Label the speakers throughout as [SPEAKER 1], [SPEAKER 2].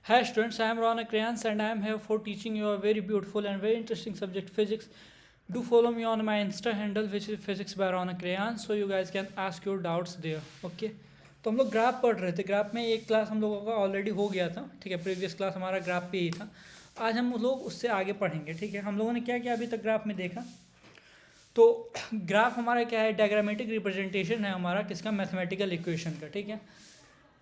[SPEAKER 1] Hi students, I am Ronak Rayans and I am here for teaching you a very beautiful and very interesting subject physics. Do follow me on my Insta handle which is physics by Ronak Rayans so you guys can ask your doubts there. Okay. तो हम लोग graph पढ़ रहे थे। Graph में एक class हम लोगों का ऑलरेडी हो गया था, ठीक है। प्रीवियस क्लास हमारा ग्राफ पे ही था। आज हम लोग उससे आगे पढ़ेंगे, ठीक है। हम लोगों ने क्या क्या अभी तक ग्राफ में देखा। तो ग्राफ हमारा क्या है, डायग्रामेटिक रिप्रेजेंटेशन है हमारा किसका, मैथमेटिकल इक्वेशन का, ठीक है।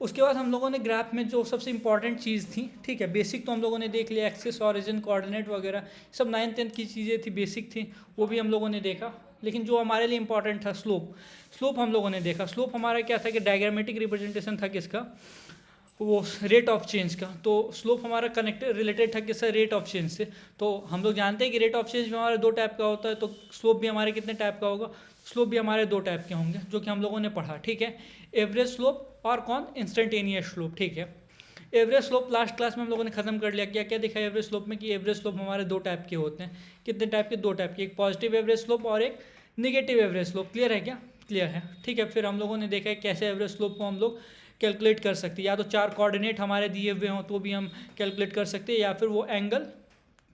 [SPEAKER 1] उसके बाद हम लोगों ने ग्राफ में जो सबसे इंपॉर्टेंट चीज़ थी, ठीक है, बेसिक तो हम लोगों ने देख लिया, एक्सिस, ऑरिजिन, कोऑर्डिनेट वगैरह सब 9th-10th की चीज़ें थी, बेसिक थी, वो भी हम लोगों ने देखा। लेकिन जो हमारे लिए इंपॉर्टेंट था स्लोप हम लोगों ने देखा। स्लोप हमारा क्या था कि डायग्रामेटिक रिप्रेजेंटेशन था किसका, वो रेट ऑफ चेंज का। तो स्लोप हमारा कनेक्टेड रिलेटेड था किससे, रेट ऑफ चेंज से। तो हम लोग जानते हैं कि रेट ऑफ चेंज भी हमारे 2 टाइप का होता है, तो स्लोप भी हमारे कितने टाइप का होगा, स्लोप भी हमारे 2 टाइप के होंगे, जो कि हम लोगों ने पढ़ा, ठीक है। एवरेज स्लोप और कौन, इंस्टेंटेनियस स्लोप, ठीक है। एवरेज स्लोप लास्ट क्लास में हम लोगों ने खत्म कर लिया। क्या क्या देखा एवरेज स्लोप में, कि एवरेज स्लोप हमारे 2 टाइप के होते हैं। कितने टाइप के, 2 टाइप के, एक पॉजिटिव एवरेज स्लोप और एक निगेटिव एवरेज स्लोप। क्लियर है क्या, क्लियर है, ठीक है। फिर हम लोगों ने देखा है कैसे एवरेज स्लोप को हम लोग कैलकुलेट कर सकते हैं। या तो 4 कोऑर्डिनेट हमारे दिए हुए हों तो भी हम कैलकुलेट कर सकते हैं, या फिर वो एंगल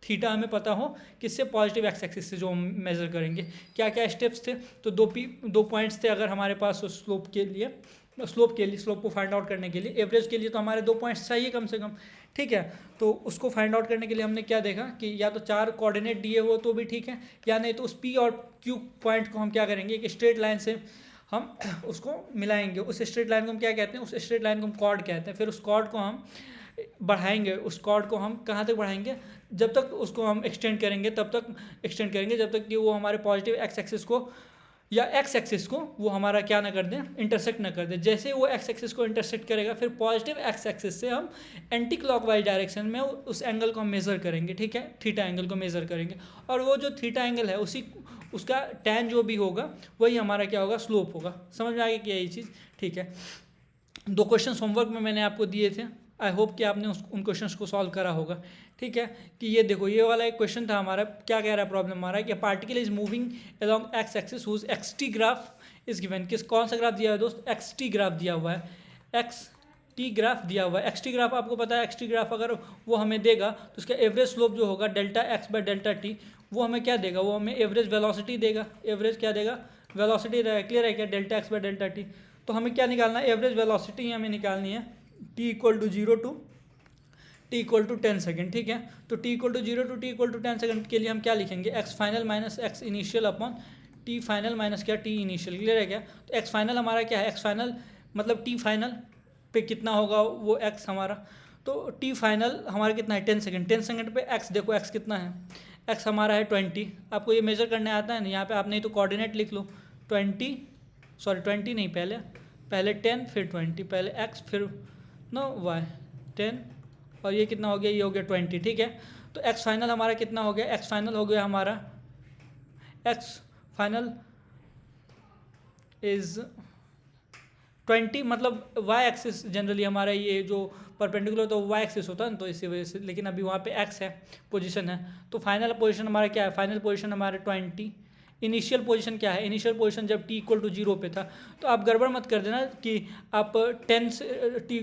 [SPEAKER 1] थीटा हमें पता हो किससे, पॉजिटिव एक्स एक्सिस से जो हम मेजर करेंगे। क्या क्या स्टेप्स थे, तो दो पॉइंट्स थे अगर हमारे पास स्लोप के लिए, स्लोप को फाइंड आउट करने के लिए। एवरेज के लिए तो हमारे 2 पॉइंट्स चाहिए कम से कम, ठीक है। तो उसको फाइंड आउट करने के लिए हमने क्या देखा कि या तो 4 कोऑर्डिनेट दिए हो तो भी ठीक है, या नहीं तो उस पी और क्यू पॉइंट को हम क्या करेंगे, एक स्ट्रेट लाइन से हम उसको मिलाएंगे। उस स्ट्रेट लाइन को हम क्या कहते हैं, उस स्ट्रेट लाइन को हम कॉर्ड कहते हैं। फिर उस कॉर्ड को हम बढ़ाएंगे, उस कॉर्ड को हम कहाँ तक बढ़ाएंगे, जब तक उसको हम एक्सटेंड करेंगे, तब तक एक्सटेंड करेंगे जब तक कि वो हमारे पॉजिटिव एक्स एक्सिस को या एक्स एक्सिस को वो हमारा क्या ना कर दें, इंटरसेक्ट ना कर दें। जैसे वो एक्स एक्सिस को इंटरसेक्ट करेगा, फिर पॉजिटिव एक्स एक्सिस से हम एंटी क्लॉकवाइज डायरेक्शन में उस एंगल को हम मेज़र करेंगे, ठीक है, थीटा एंगल को मेज़र करेंगे। और वो जो थीटा एंगल है उसका टैन जो भी होगा वही हमारा क्या होगा, स्लोप होगा। समझ में आ गया क्या ये चीज़, ठीक है। 2 क्वेश्चन होमवर्क में मैंने आपको दिए थे, आई होप कि आपने उन क्वेश्चंस को सॉल्व करा होगा, ठीक है। कि ये देखो, ये वाला एक क्वेश्चन था हमारा, क्या कह रहा है प्रॉब्लम हमारा, कि particle is moving along x axis whose x t graph is given. कौन सा ग्राफ दिया है दोस्त, एक्स टी ग्राफ दिया हुआ है, एक्स टी ग्राफ दिया हुआ है। एक्स टी ग्राफ आपको पता है, एक्स टी ग्राफ अगर वो हमें देगा तो उसका एवरेज स्लोप जो होगा delta x by delta T, वो हमें क्या देगा, वो हमें एवरेज वेलोसिटी देगा। एवरेज क्या देगा, वेलोसिटी रहेगा। क्लियर है क्या, delta x by delta T. तो हमें क्या निकालना है, एवरेज वेलोसिटी हमें निकालनी है, t equal to 0 to t equal to 10 second, ठीक है। तो t equal to 0 to t equal to 10 second के लिए हम क्या लिखेंगे, x final minus x initial upon t final minus क्या, टी इनिशियल। क्लियर है क्या। तो एक्स फाइनल हमारा क्या है, एक्स फाइनल मतलब टी फाइनल पे कितना होगा वो एक्स हमारा, तो टी फाइनल हमारा कितना है 10 सेकेंड। 10 सेकेंड पे एक्स देखो, एक्स कितना है, एक्स हमारा है 20। आपको ये मेजर करने आता है ना, यहाँ पे आप नहीं तो कोऑर्डिनेट लिख लो, 20 नहीं, पहले 10 फिर 20, पहले एक्स फिर नो वाई 10 और ये कितना हो गया, ये हो गया 20, ठीक है। तो एक्स फाइनल हमारा कितना हो गया, एक्स फाइनल हो गया हमारा, एक्स फाइनल इज 20, मतलब वाई एक्सिस जनरली हमारा ये जो परपेंडिकुलर तो वाई एक्सिस होता है ना, तो इसी वजह से, लेकिन अभी वहाँ पे एक्स है, पोजीशन है। तो फाइनल पोजीशन हमारा क्या है, फाइनल पोजीशन हमारे 20। इनिशियल पोजीशन क्या है, इनिशियल पोजीशन जब टी इक्वल टू 0 पे था। तो आप गड़बड़ मत कर देना कि आप 10 से टी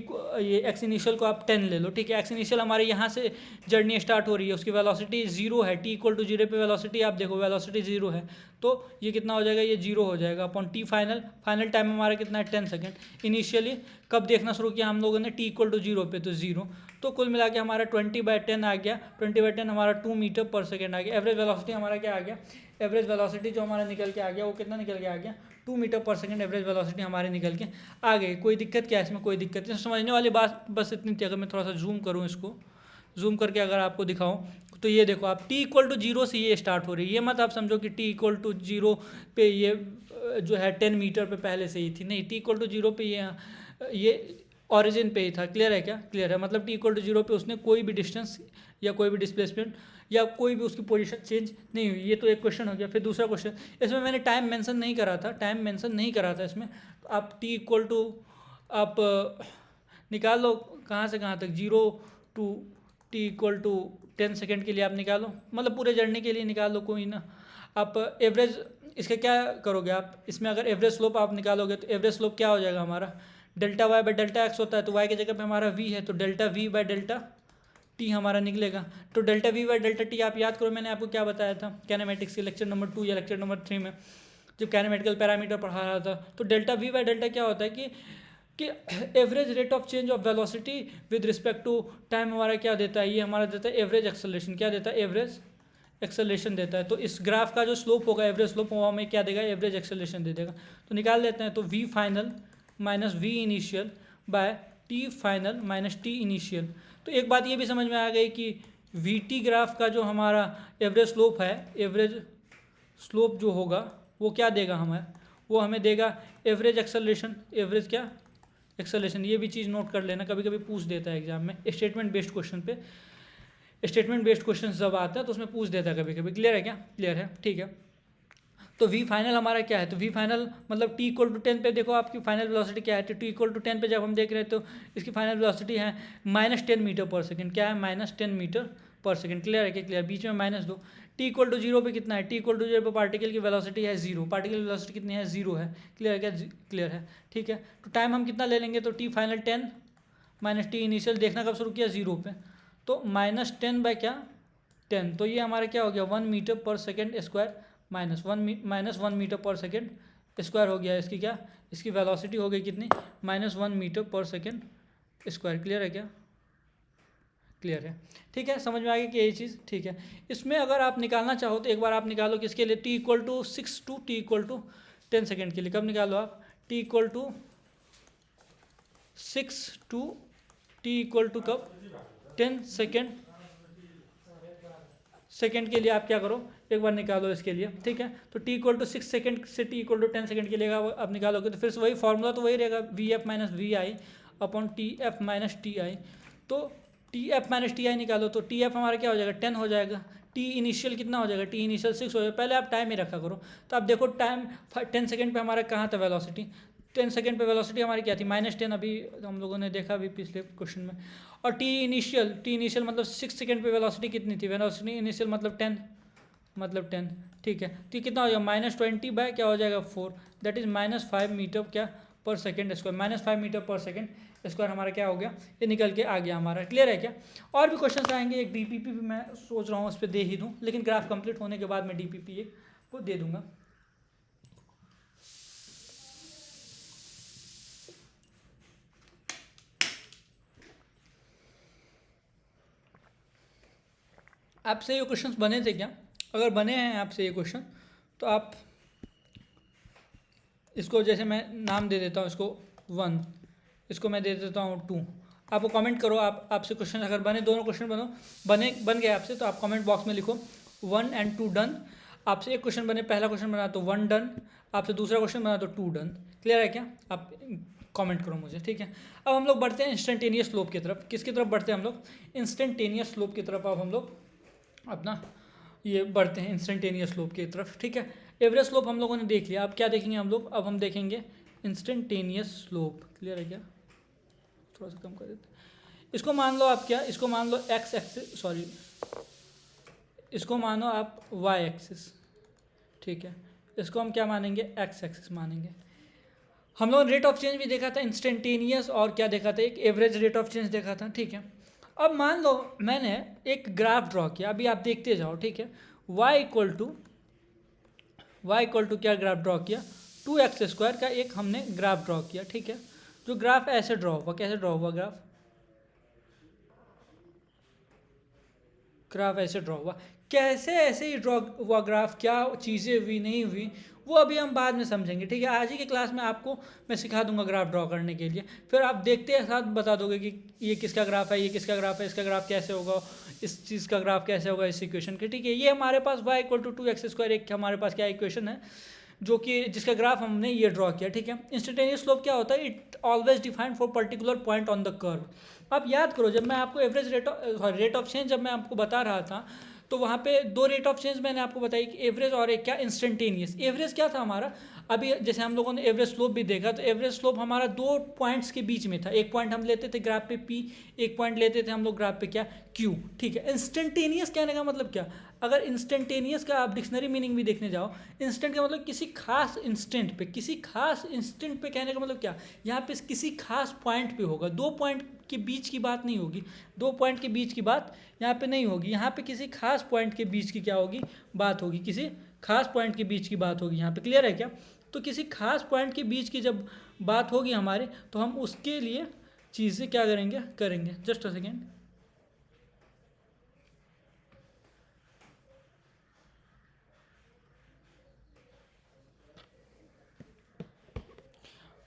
[SPEAKER 1] ये एक्स इनिशियल को आप 10 ले लो, ठीक है। एक्स इनिशियल हमारे यहाँ से जर्नी स्टार्ट हो रही है, उसकी वेलोसिटी 0 है, टी इक्वल टू 0 पे वेलोसिटी आप देखो, वेलोसिटी 0 है, तो ये कितना हो जाएगा, ये 0 हो जाएगा upon t final. Final time हमारा कितना है 10 सेकेंड। इनिशियली कब देखना शुरू किया हम लोगों ने, टी इक्वल टू 0 पे, तो 0। तो कुल मिला के हमारा 20/10 आ गया, 20/10 हमारा 2 मीटर पर सेकेंड आ गया। एवरेज वेलोसिटी हमारा क्या आ गया, एवरेज वेलोसिटी जो हमारा निकल के आ गया वो कितना निकल के आ गया, 2 metre per second average velocity हमारी निकल के आ गई। कोई दिक्कत क्या है इसमें, कोई दिक्कत नहीं। समझने वाली बात बस इतनी थी। अगर मैं थोड़ा सा जूम करूँ, इसको जूम करके अगर आपको दिखाऊं, तो ये देखो आप, टी इक्वल टू 0 से ये स्टार्ट हो रही है। ये मत आप समझो कि टी इक्वल टू 0 पे ये जो है 10 मीटर पे पहले से ही थी, नहीं, टी इक्वल टू 0 पे ये ऑरिजिन पे ही था। क्लियर है क्या, क्लियर है। मतलब टी इक्वल टू 0 पे उसने कोई भी डिस्टेंस या कोई भी डिस्प्लेसमेंट या कोई भी उसकी पोजीशन चेंज नहीं हुई। ये तो एक क्वेश्चन हो गया। फिर दूसरा क्वेश्चन, इसमें मैंने टाइम मेंशन नहीं करा था, इसमें। तो आप टी इक्वल टू आप निकाल लो कहाँ से कहाँ तक, 0 to t equal to 10 second के लिए आप निकालो, मतलब पूरे जर्नी के लिए निकाल लो, कोई ना। आप एवरेज इसका क्या करोगे आप, इसमें अगर एवरेज स्लोप आप निकालोगे तो एवरेज स्लोप क्या हो जाएगा हमारा, delta y by delta x होता है, तो वाई की जगह पे हमारा वी है, तो delta we by delta T हमारा निकलेगा। तो delta we by delta T आप याद करो, मैंने आपको क्या बताया था कैनेमेटिक्स के लेक्चर नंबर 2 या लेक्चर नंबर 3 में जब कैनेमेटिकल पैरामीटर पढ़ा रहा था। तो डेल्टा वी बाई डेल्टा क्या होता है कि average rate of change of velocity with respect to time हमारा क्या देता है, ये हमारा देता है एवरेज एक्सेलरेशन। क्या देता है? एवरेज एक्सेलरेशन देता है। तो इस ग्राफ का जो स्लोप होगा, एवरेज स्लोप, वो हमें क्या देगा? एवरेज एक्सेलरेशन दे देगा। तो निकाल लेते हैं। तो v final minus v initial by t final minus t initial. तो एक बात ये भी समझ में आ गई कि वी टी ग्राफ का जो हमारा एवरेज स्लोप है, एवरेज स्लोप जो होगा वो क्या देगा हमें? वो हमें देगा एवरेज एक्सेलरेशन। एवरेज क्या? एक्सेलरेशन। ये भी चीज़ नोट कर लेना, कभी कभी पूछ देता है एग्जाम में स्टेटमेंट बेस्ड क्वेश्चन पे। स्टेटमेंट बेस्ड क्वेश्चन जब आता है तो उसमें पूछ देता है कभी कभी। क्लियर है क्या? क्लियर है, ठीक है। तो वी फाइनल हमारा क्या है? तो वी फाइनल मतलब टी इक्वल टू 10 पे देखो आपकी फाइनल वेलोसिटी क्या है। तो टी इक्वल टू 10 पे जब हम देख रहे हैं तो इसकी फाइनल वेलोसिटी है -10 मीटर पर सेकंड। क्या है? -10 मीटर पर सेकंड। क्लियर है क्या? क्लियर। बीच में माइनस दो। टी इक्वल टू 0 पे कितना है? टी इक्वल टू 0 पे पार्टिकल की वेलोसिटी है 0। पार्टिकल की वेलोसिटी कितनी है? 0 है। क्लियर है क्या? क्लियर है, ठीक है। तो टाइम हम कितना ले लेंगे? तो T final 10 minus t initial. देखना कब शुरू किया? 0 पे। तो -10 बाय क्या? 10। तो ये हमारा क्या हो गया? 1 metre per second square minus 1 metre per second square हो गया। इसकी क्या? इसकी वेलोसिटी हो गई कितनी? -1 metre per second square. Clear है क्या? क्लियर है, ठीक है। समझ में आ गया कि यही चीज़, ठीक है। इसमें अगर आप निकालना चाहो तो एक बार आप निकालो किसके लिए? T equal to 6 to t equal to 10 second के लिए। कब निकालो आप? T equal to 6 to t equal to कब? 10 सेकेंड के लिए आप क्या करो? एक बार निकालो इसके लिए, ठीक है। तो टी इक्वल टू 6 सेकेंड से टी इक्वल टू 10 सेकेंड के लिए आप निकालोगे तो फिर से वही फॉर्मूला तो वही रहेगा, V F minus V I upon T F minus T I. तो T F minus T I निकालो तो टी एफ हमारा क्या हो जाएगा? 10 हो जाएगा। टी इनिशियल कितना हो जाएगा? टी इनिशियल 6 हो जाएगा। पहले आप टाइम ही रखा करो। तो आप देखो टाइम 10 सेकेंड पे हमारा कहाँ था वेलोसिटी? 10 सेकेंड पे वेलोसिटी हमारी क्या थी? -10। अभी हम लोगों ने देखा अभी पिछले क्वेश्चन में। और टी इनिशियल मतलब 6 सेकेंड पे वेलोसिटी कितनी थी? वेलोसिटी इनिशियल मतलब 10, ठीक है। तो कितना हो जाएगा? -20 बाय क्या हो जाएगा? 4, दैट इज -5 मीटर क्या पर second square. -5 metre per second square हमारा क्या हो गया? ये निकल के आ गया हमारा। क्लियर है क्या? और भी क्वेश्चन आएंगे। एक डीपीपी भी मैं सोच रहा हूँ उस पर दे ही दूँ, लेकिन ग्राफ कंप्लीट होने के बाद मैं डीपीपी एक को दे दूंगा। आपसे ये क्वेश्चंस बने थे क्या? अगर बने हैं आपसे ये क्वेश्चन तो आप इसको, जैसे मैं नाम दे देता हूँ इसको 1, इसको मैं दे देता हूँ 2। आपको कमेंट करो, आपसे क्वेश्चन अगर बने, दोनों क्वेश्चन बन गए आपसे तो आप कमेंट बॉक्स में लिखो 1 and 2 डन। आपसे एक क्वेश्चन बने, पहला क्वेश्चन बना तो 1 डन, आपसे दूसरा क्वेश्चन बना तो 2 डन। क्लियर है क्या? आप कमेंट करो मुझे, ठीक है। अब हम लोग बढ़ते हैं इंस्टेंटेनियस स्लोप की तरफ। किसकी तरफ बढ़ते हैं हम लोग? इंस्टेंटेनियस स्लोप की तरफ। अब हम लोग अपना ये बढ़ते हैं इंस्टेंटेनियस स्लोप की तरफ, ठीक है। एवरेज स्लोप हम लोगों ने देख लिया। अब क्या देखेंगे हम लोग? अब हम देखेंगे इंस्टेंटेनियस स्लोप। क्लियर है क्या? थोड़ा सा कम कर देते हैं। इसको मान लो आप क्या? इसको मान लो एक्स एक्सिस, सॉरी, इसको मानो आप वाई एक्सिस, ठीक है। इसको हम क्या मानेंगे? एक्स एक्सिस मानेंगे। हम लोगों ने रेट ऑफ चेंज भी देखा था इंस्टेंटेनियस, और क्या देखा था? एक एवरेज रेट ऑफ चेंज देखा था, ठीक है। अब मान लो मैंने एक ग्राफ ड्रॉ किया, अभी आप देखते जाओ, ठीक है। y इक्वल टू क्या ग्राफ ड्रॉ किया? 2x² का एक हमने ग्राफ ड्रॉ किया, ठीक है। जो ग्राफ ऐसे ड्रॉ हुआ, कैसे ड्रॉ हुआ ग्राफ ऐसे ड्रॉ हुआ। कैसे ऐसे ही ड्रॉ हुआ ग्राफ, क्या चीज़ें हुई नहीं हुई वो अभी हम बाद में समझेंगे, ठीक है। आज ही की क्लास में आपको मैं सिखा दूंगा ग्राफ ड्रॉ करने के लिए, फिर आप देखते हैं साथ बता दोगे कि ये किसका ग्राफ है, ये किसका ग्राफ है, इसका ग्राफ कैसे होगा, इस चीज़ का ग्राफ कैसे होगा इस इक्वेशन के, ठीक है। ये हमारे पास y इक्वल टू 2x² एक हमारे पास क्या इक्वेशन है जो कि जिसका ग्राफ हमने ये ड्रॉ किया, ठीक है। इंस्टेंटेनियस स्लोप क्या होता है? It always defined for particular point on the curve. आप याद करो, जब मैं आपको एवरेज रेट ऑफ चेंज जब मैं आपको बता रहा था तो वहाँ पे दो रेट ऑफ चेंज मैंने आपको बताई कि एवरेज और एक क्या? इंस्टेंटेनियस। एवरेज क्या था हमारा? अभी जैसे हम लोगों ने एवरेज स्लोप भी देखा तो एवरेज स्लोप हमारा दो पॉइंट्स के बीच में था। एक पॉइंट हम लेते थे ग्राफ पे P, एक पॉइंट लेते थे हम लोग ग्राफ पे क्या? Q, ठीक है। इंस्टेंटेनियस कहने का मतलब क्या? अगर इंस्टेंटेनियस का आप डिक्शनरी मीनिंग भी देखने जाओ, इंस्टेंट का मतलब किसी खास इंस्टेंट पे, किसी खास इंस्टेंट पे कहने का मतलब क्या? यहाँ पे किसी खास पॉइंट पे होगा। दो पॉइंट के बीच की बात नहीं होगी, 2 पॉइंट के बीच की बात यहाँ पे नहीं होगी, यहाँ पे किसी खास पॉइंट के बीच की क्या होगी, बात होगी, किसी खास पॉइंट के बीच की बात होगी यहाँ पे। क्लियर है क्या? तो किसी खास पॉइंट के बीच की जब बात होगी हमारे, तो हम उसके लिए चीज़ें क्या करेंगे। Just a second.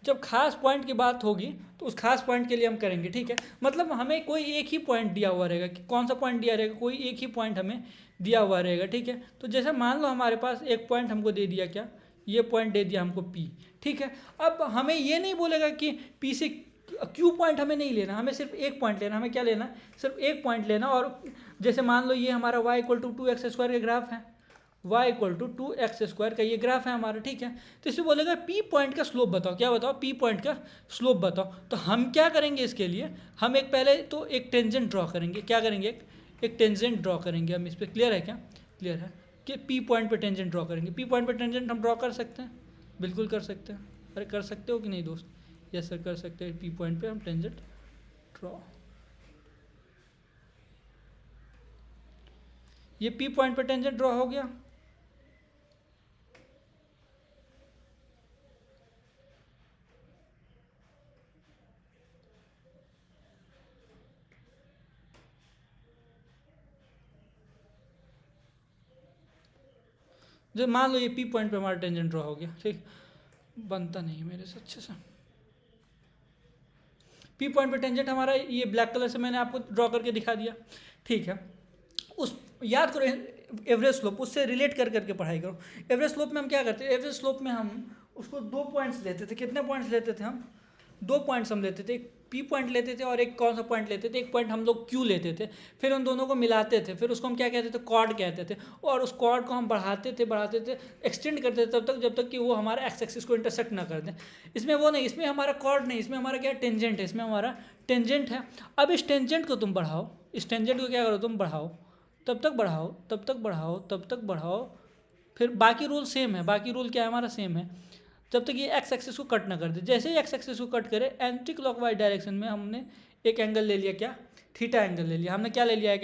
[SPEAKER 1] जब खास पॉइंट की बात होगी तो उस खास पॉइंट के लिए हम करेंगे, ठीक है। मतलब हमें कोई एक ही पॉइंट दिया हुआ रहेगा, कि कौन सा पॉइंट दिया रहेगा, कोई एक ही पॉइंट हमें दिया हुआ रहेगा, ठीक है। तो जैसे मान लो हमारे पास एक पॉइंट हमको दे दिया, क्या, ये पॉइंट दे दिया हमको P, ठीक है। अब हमें ये नहीं बोलेगा कि P से Q पॉइंट हमें नहीं लेना, हमें सिर्फ एक पॉइंट लेना। हमें क्या लेना, सिर्फ एक पॉइंट लेना। और जैसे मान लो ये हमारा y = 2x² का ग्राफ है, y = 2x² का ये ग्राफ है हमारा, ठीक है। तो इसमें बोलेगा P पॉइंट का स्लोप बताओ, क्या बताओ, P पॉइंट का स्लोप बताओ। तो हम क्या करेंगे इसके लिए, हम एक पहले तो एक टेंजेंट ड्रॉ करेंगे। क्या करेंगे, एक टेंजेंट ड्रॉ करेंगे हम इस पर। क्लियर है क्या? क्लियर है कि P पॉइंट पे टेंजेंट ड्रॉ करेंगे। P पॉइंट पे टेंजेंट हम ड्रॉ कर सकते हैं, बिल्कुल कर सकते हैं। अरे कर सकते हो कि नहीं दोस्त? यस सर कर सकते हैं। P पॉइंट पे हम टेंजेंट ड्रॉ, ये P पॉइंट पे टेंजेंट ड्रॉ हो गया। जो मान लो ये P पॉइंट पे हमारा टेंजेंट ड्रॉ हो गया, ठीक। बनता नहीं है मेरे से अच्छे से। P पॉइंट पे टेंजेंट हमारा ये ब्लैक कलर से मैंने आपको ड्रॉ करके दिखा दिया, ठीक है। उस याद करो एवरेज स्लोप, उससे रिलेट कर करके पढ़ाई करो। एवरेज स्लोप में हम क्या करते हैं, एवरेज स्लोप में हम उसको 2 पॉइंट्स लेते थे। कितने पॉइंट्स लेते थे हम? 2 पॉइंट्स हम लेते थे। एक P पॉइंट लेते थे और एक कौन सा पॉइंट लेते थे, एक पॉइंट हम लोग Q लेते थे। फिर उन दोनों को मिलाते थे, फिर उसको हम क्या कहते थे, कॉर्ड कहते थे। और उस कॉर्ड को हम बढ़ाते थे, एक्सटेंड करते थे तब तक जब तक कि वो हमारा एक्स एक्सिस को इंटरसेक्ट ना कर दें। इसमें वो नहीं, इसमें हमारा कॉर्ड नहीं, इसमें हमारा क्या टेंजेंट है, इसमें हमारा टेंजेंट है। अब इस टेंजेंट को तुम बढ़ाओ, इस टेंजेंट को क्या करो तुम बढ़ाओ, तब तक बढ़ाओ, तब तक बढ़ाओ, तब तक बढ़ाओ। फिर बाकी रूल सेम है, बाकी रूल क्या है हमारा, सेम है, जब तक ये एक्स एक्सिस को कट ना कर दे। जैसे ही एक्स एक्सिस को कट करे, एंटी क्लॉकवाइज डायरेक्शन में हमने एक एंगल ले लिया, क्या, थीटा एंगल ले लिया। हमने क्या ले लिया, एक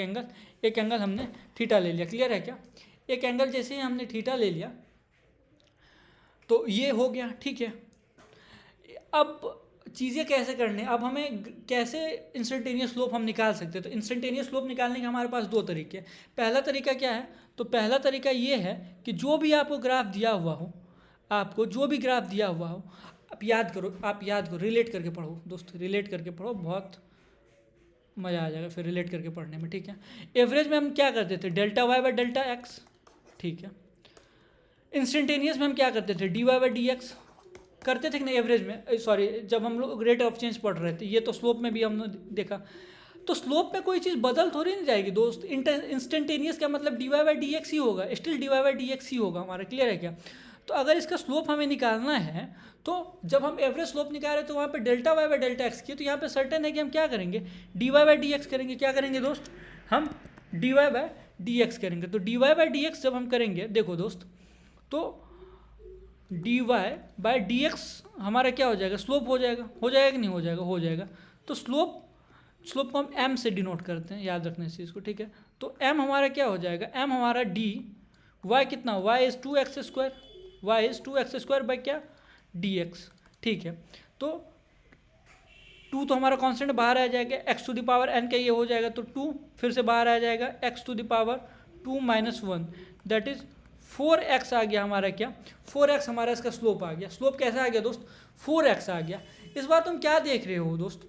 [SPEAKER 1] एंगल हमने थीटा ले लिया। क्लियर है क्या? एक एंगल जैसे ही हमने थीटा ले लिया तो ये हो गया, ठीक है। अब चीज़ें कैसे करने, अब हमें कैसे इंस्टेंटेनियस स्लोप हम निकाल सकते हैं। तो इंस्टेंटेनियस स्लोप निकालने के हमारे पास 2 तरीके हैं। पहला तरीका क्या है, तो पहला तरीका ये है कि जो भी आपको ग्राफ दिया हुआ हो, आपको जो भी ग्राफ दिया हुआ हो, आप याद करो, रिलेट करके पढ़ो दोस्त, रिलेट करके पढ़ो, बहुत मज़ा आ जाएगा फिर रिलेट करके पढ़ने में, ठीक है। एवरेज में हम क्या करते थे, ΔY/ΔX, ठीक है। इंस्टेंटेनियस में हम क्या करते थे, dy/dx करते थे कि नहीं एवरेज में, सॉरी जब हम लोग रेट ऑफ चेंज पढ़ रहे थे। ये तो स्लोप में भी हमने देखा। तो स्लोप में कोई चीज़ बदल थोड़ी नहीं जाएगी दोस्त। इंस्टेंटेनियस का मतलब dy/dx ही होगा, स्टिल dy/dx ही होगा हमारा। क्लियर है क्या? तो अगर इसका स्लोप हमें निकालना है, तो जब हम एवरेज स्लोप निकाल रहे तो वहाँ पे ΔY/ΔX की, तो यहाँ पे सर्टेन है कि हम क्या करेंगे, dy/dx करेंगे। क्या करेंगे दोस्त, हम dy/dx करेंगे। तो dy/dx जब हम करेंगे, देखो दोस्त, तो dy/dx हमारा क्या हो जाएगा, स्लोप हो जाएगा कि नहीं हो जाएगा, हो जाएगा। तो स्लोप को हम m से डिनोट करते हैं, याद रखना इस चीज़ को, ठीक है। तो m हमारा क्या हो जाएगा, m हमारा d, y कितना, y इज़ 2x² बाई क्या, dx, ठीक है। तो 2 तो हमारा कांस्टेंट बाहर आ जाएगा, x⁴n का ये हो जाएगा, तो 2 फिर से बाहर आ जाएगा, x⁻2 - 1 दैट इज़ 4x आ गया हमारा, क्या, 4x हमारा इसका स्लोप आ गया। स्लोप कैसा आ गया दोस्त, 4x आ गया। इस बार तुम क्या देख रहे हो दोस्त,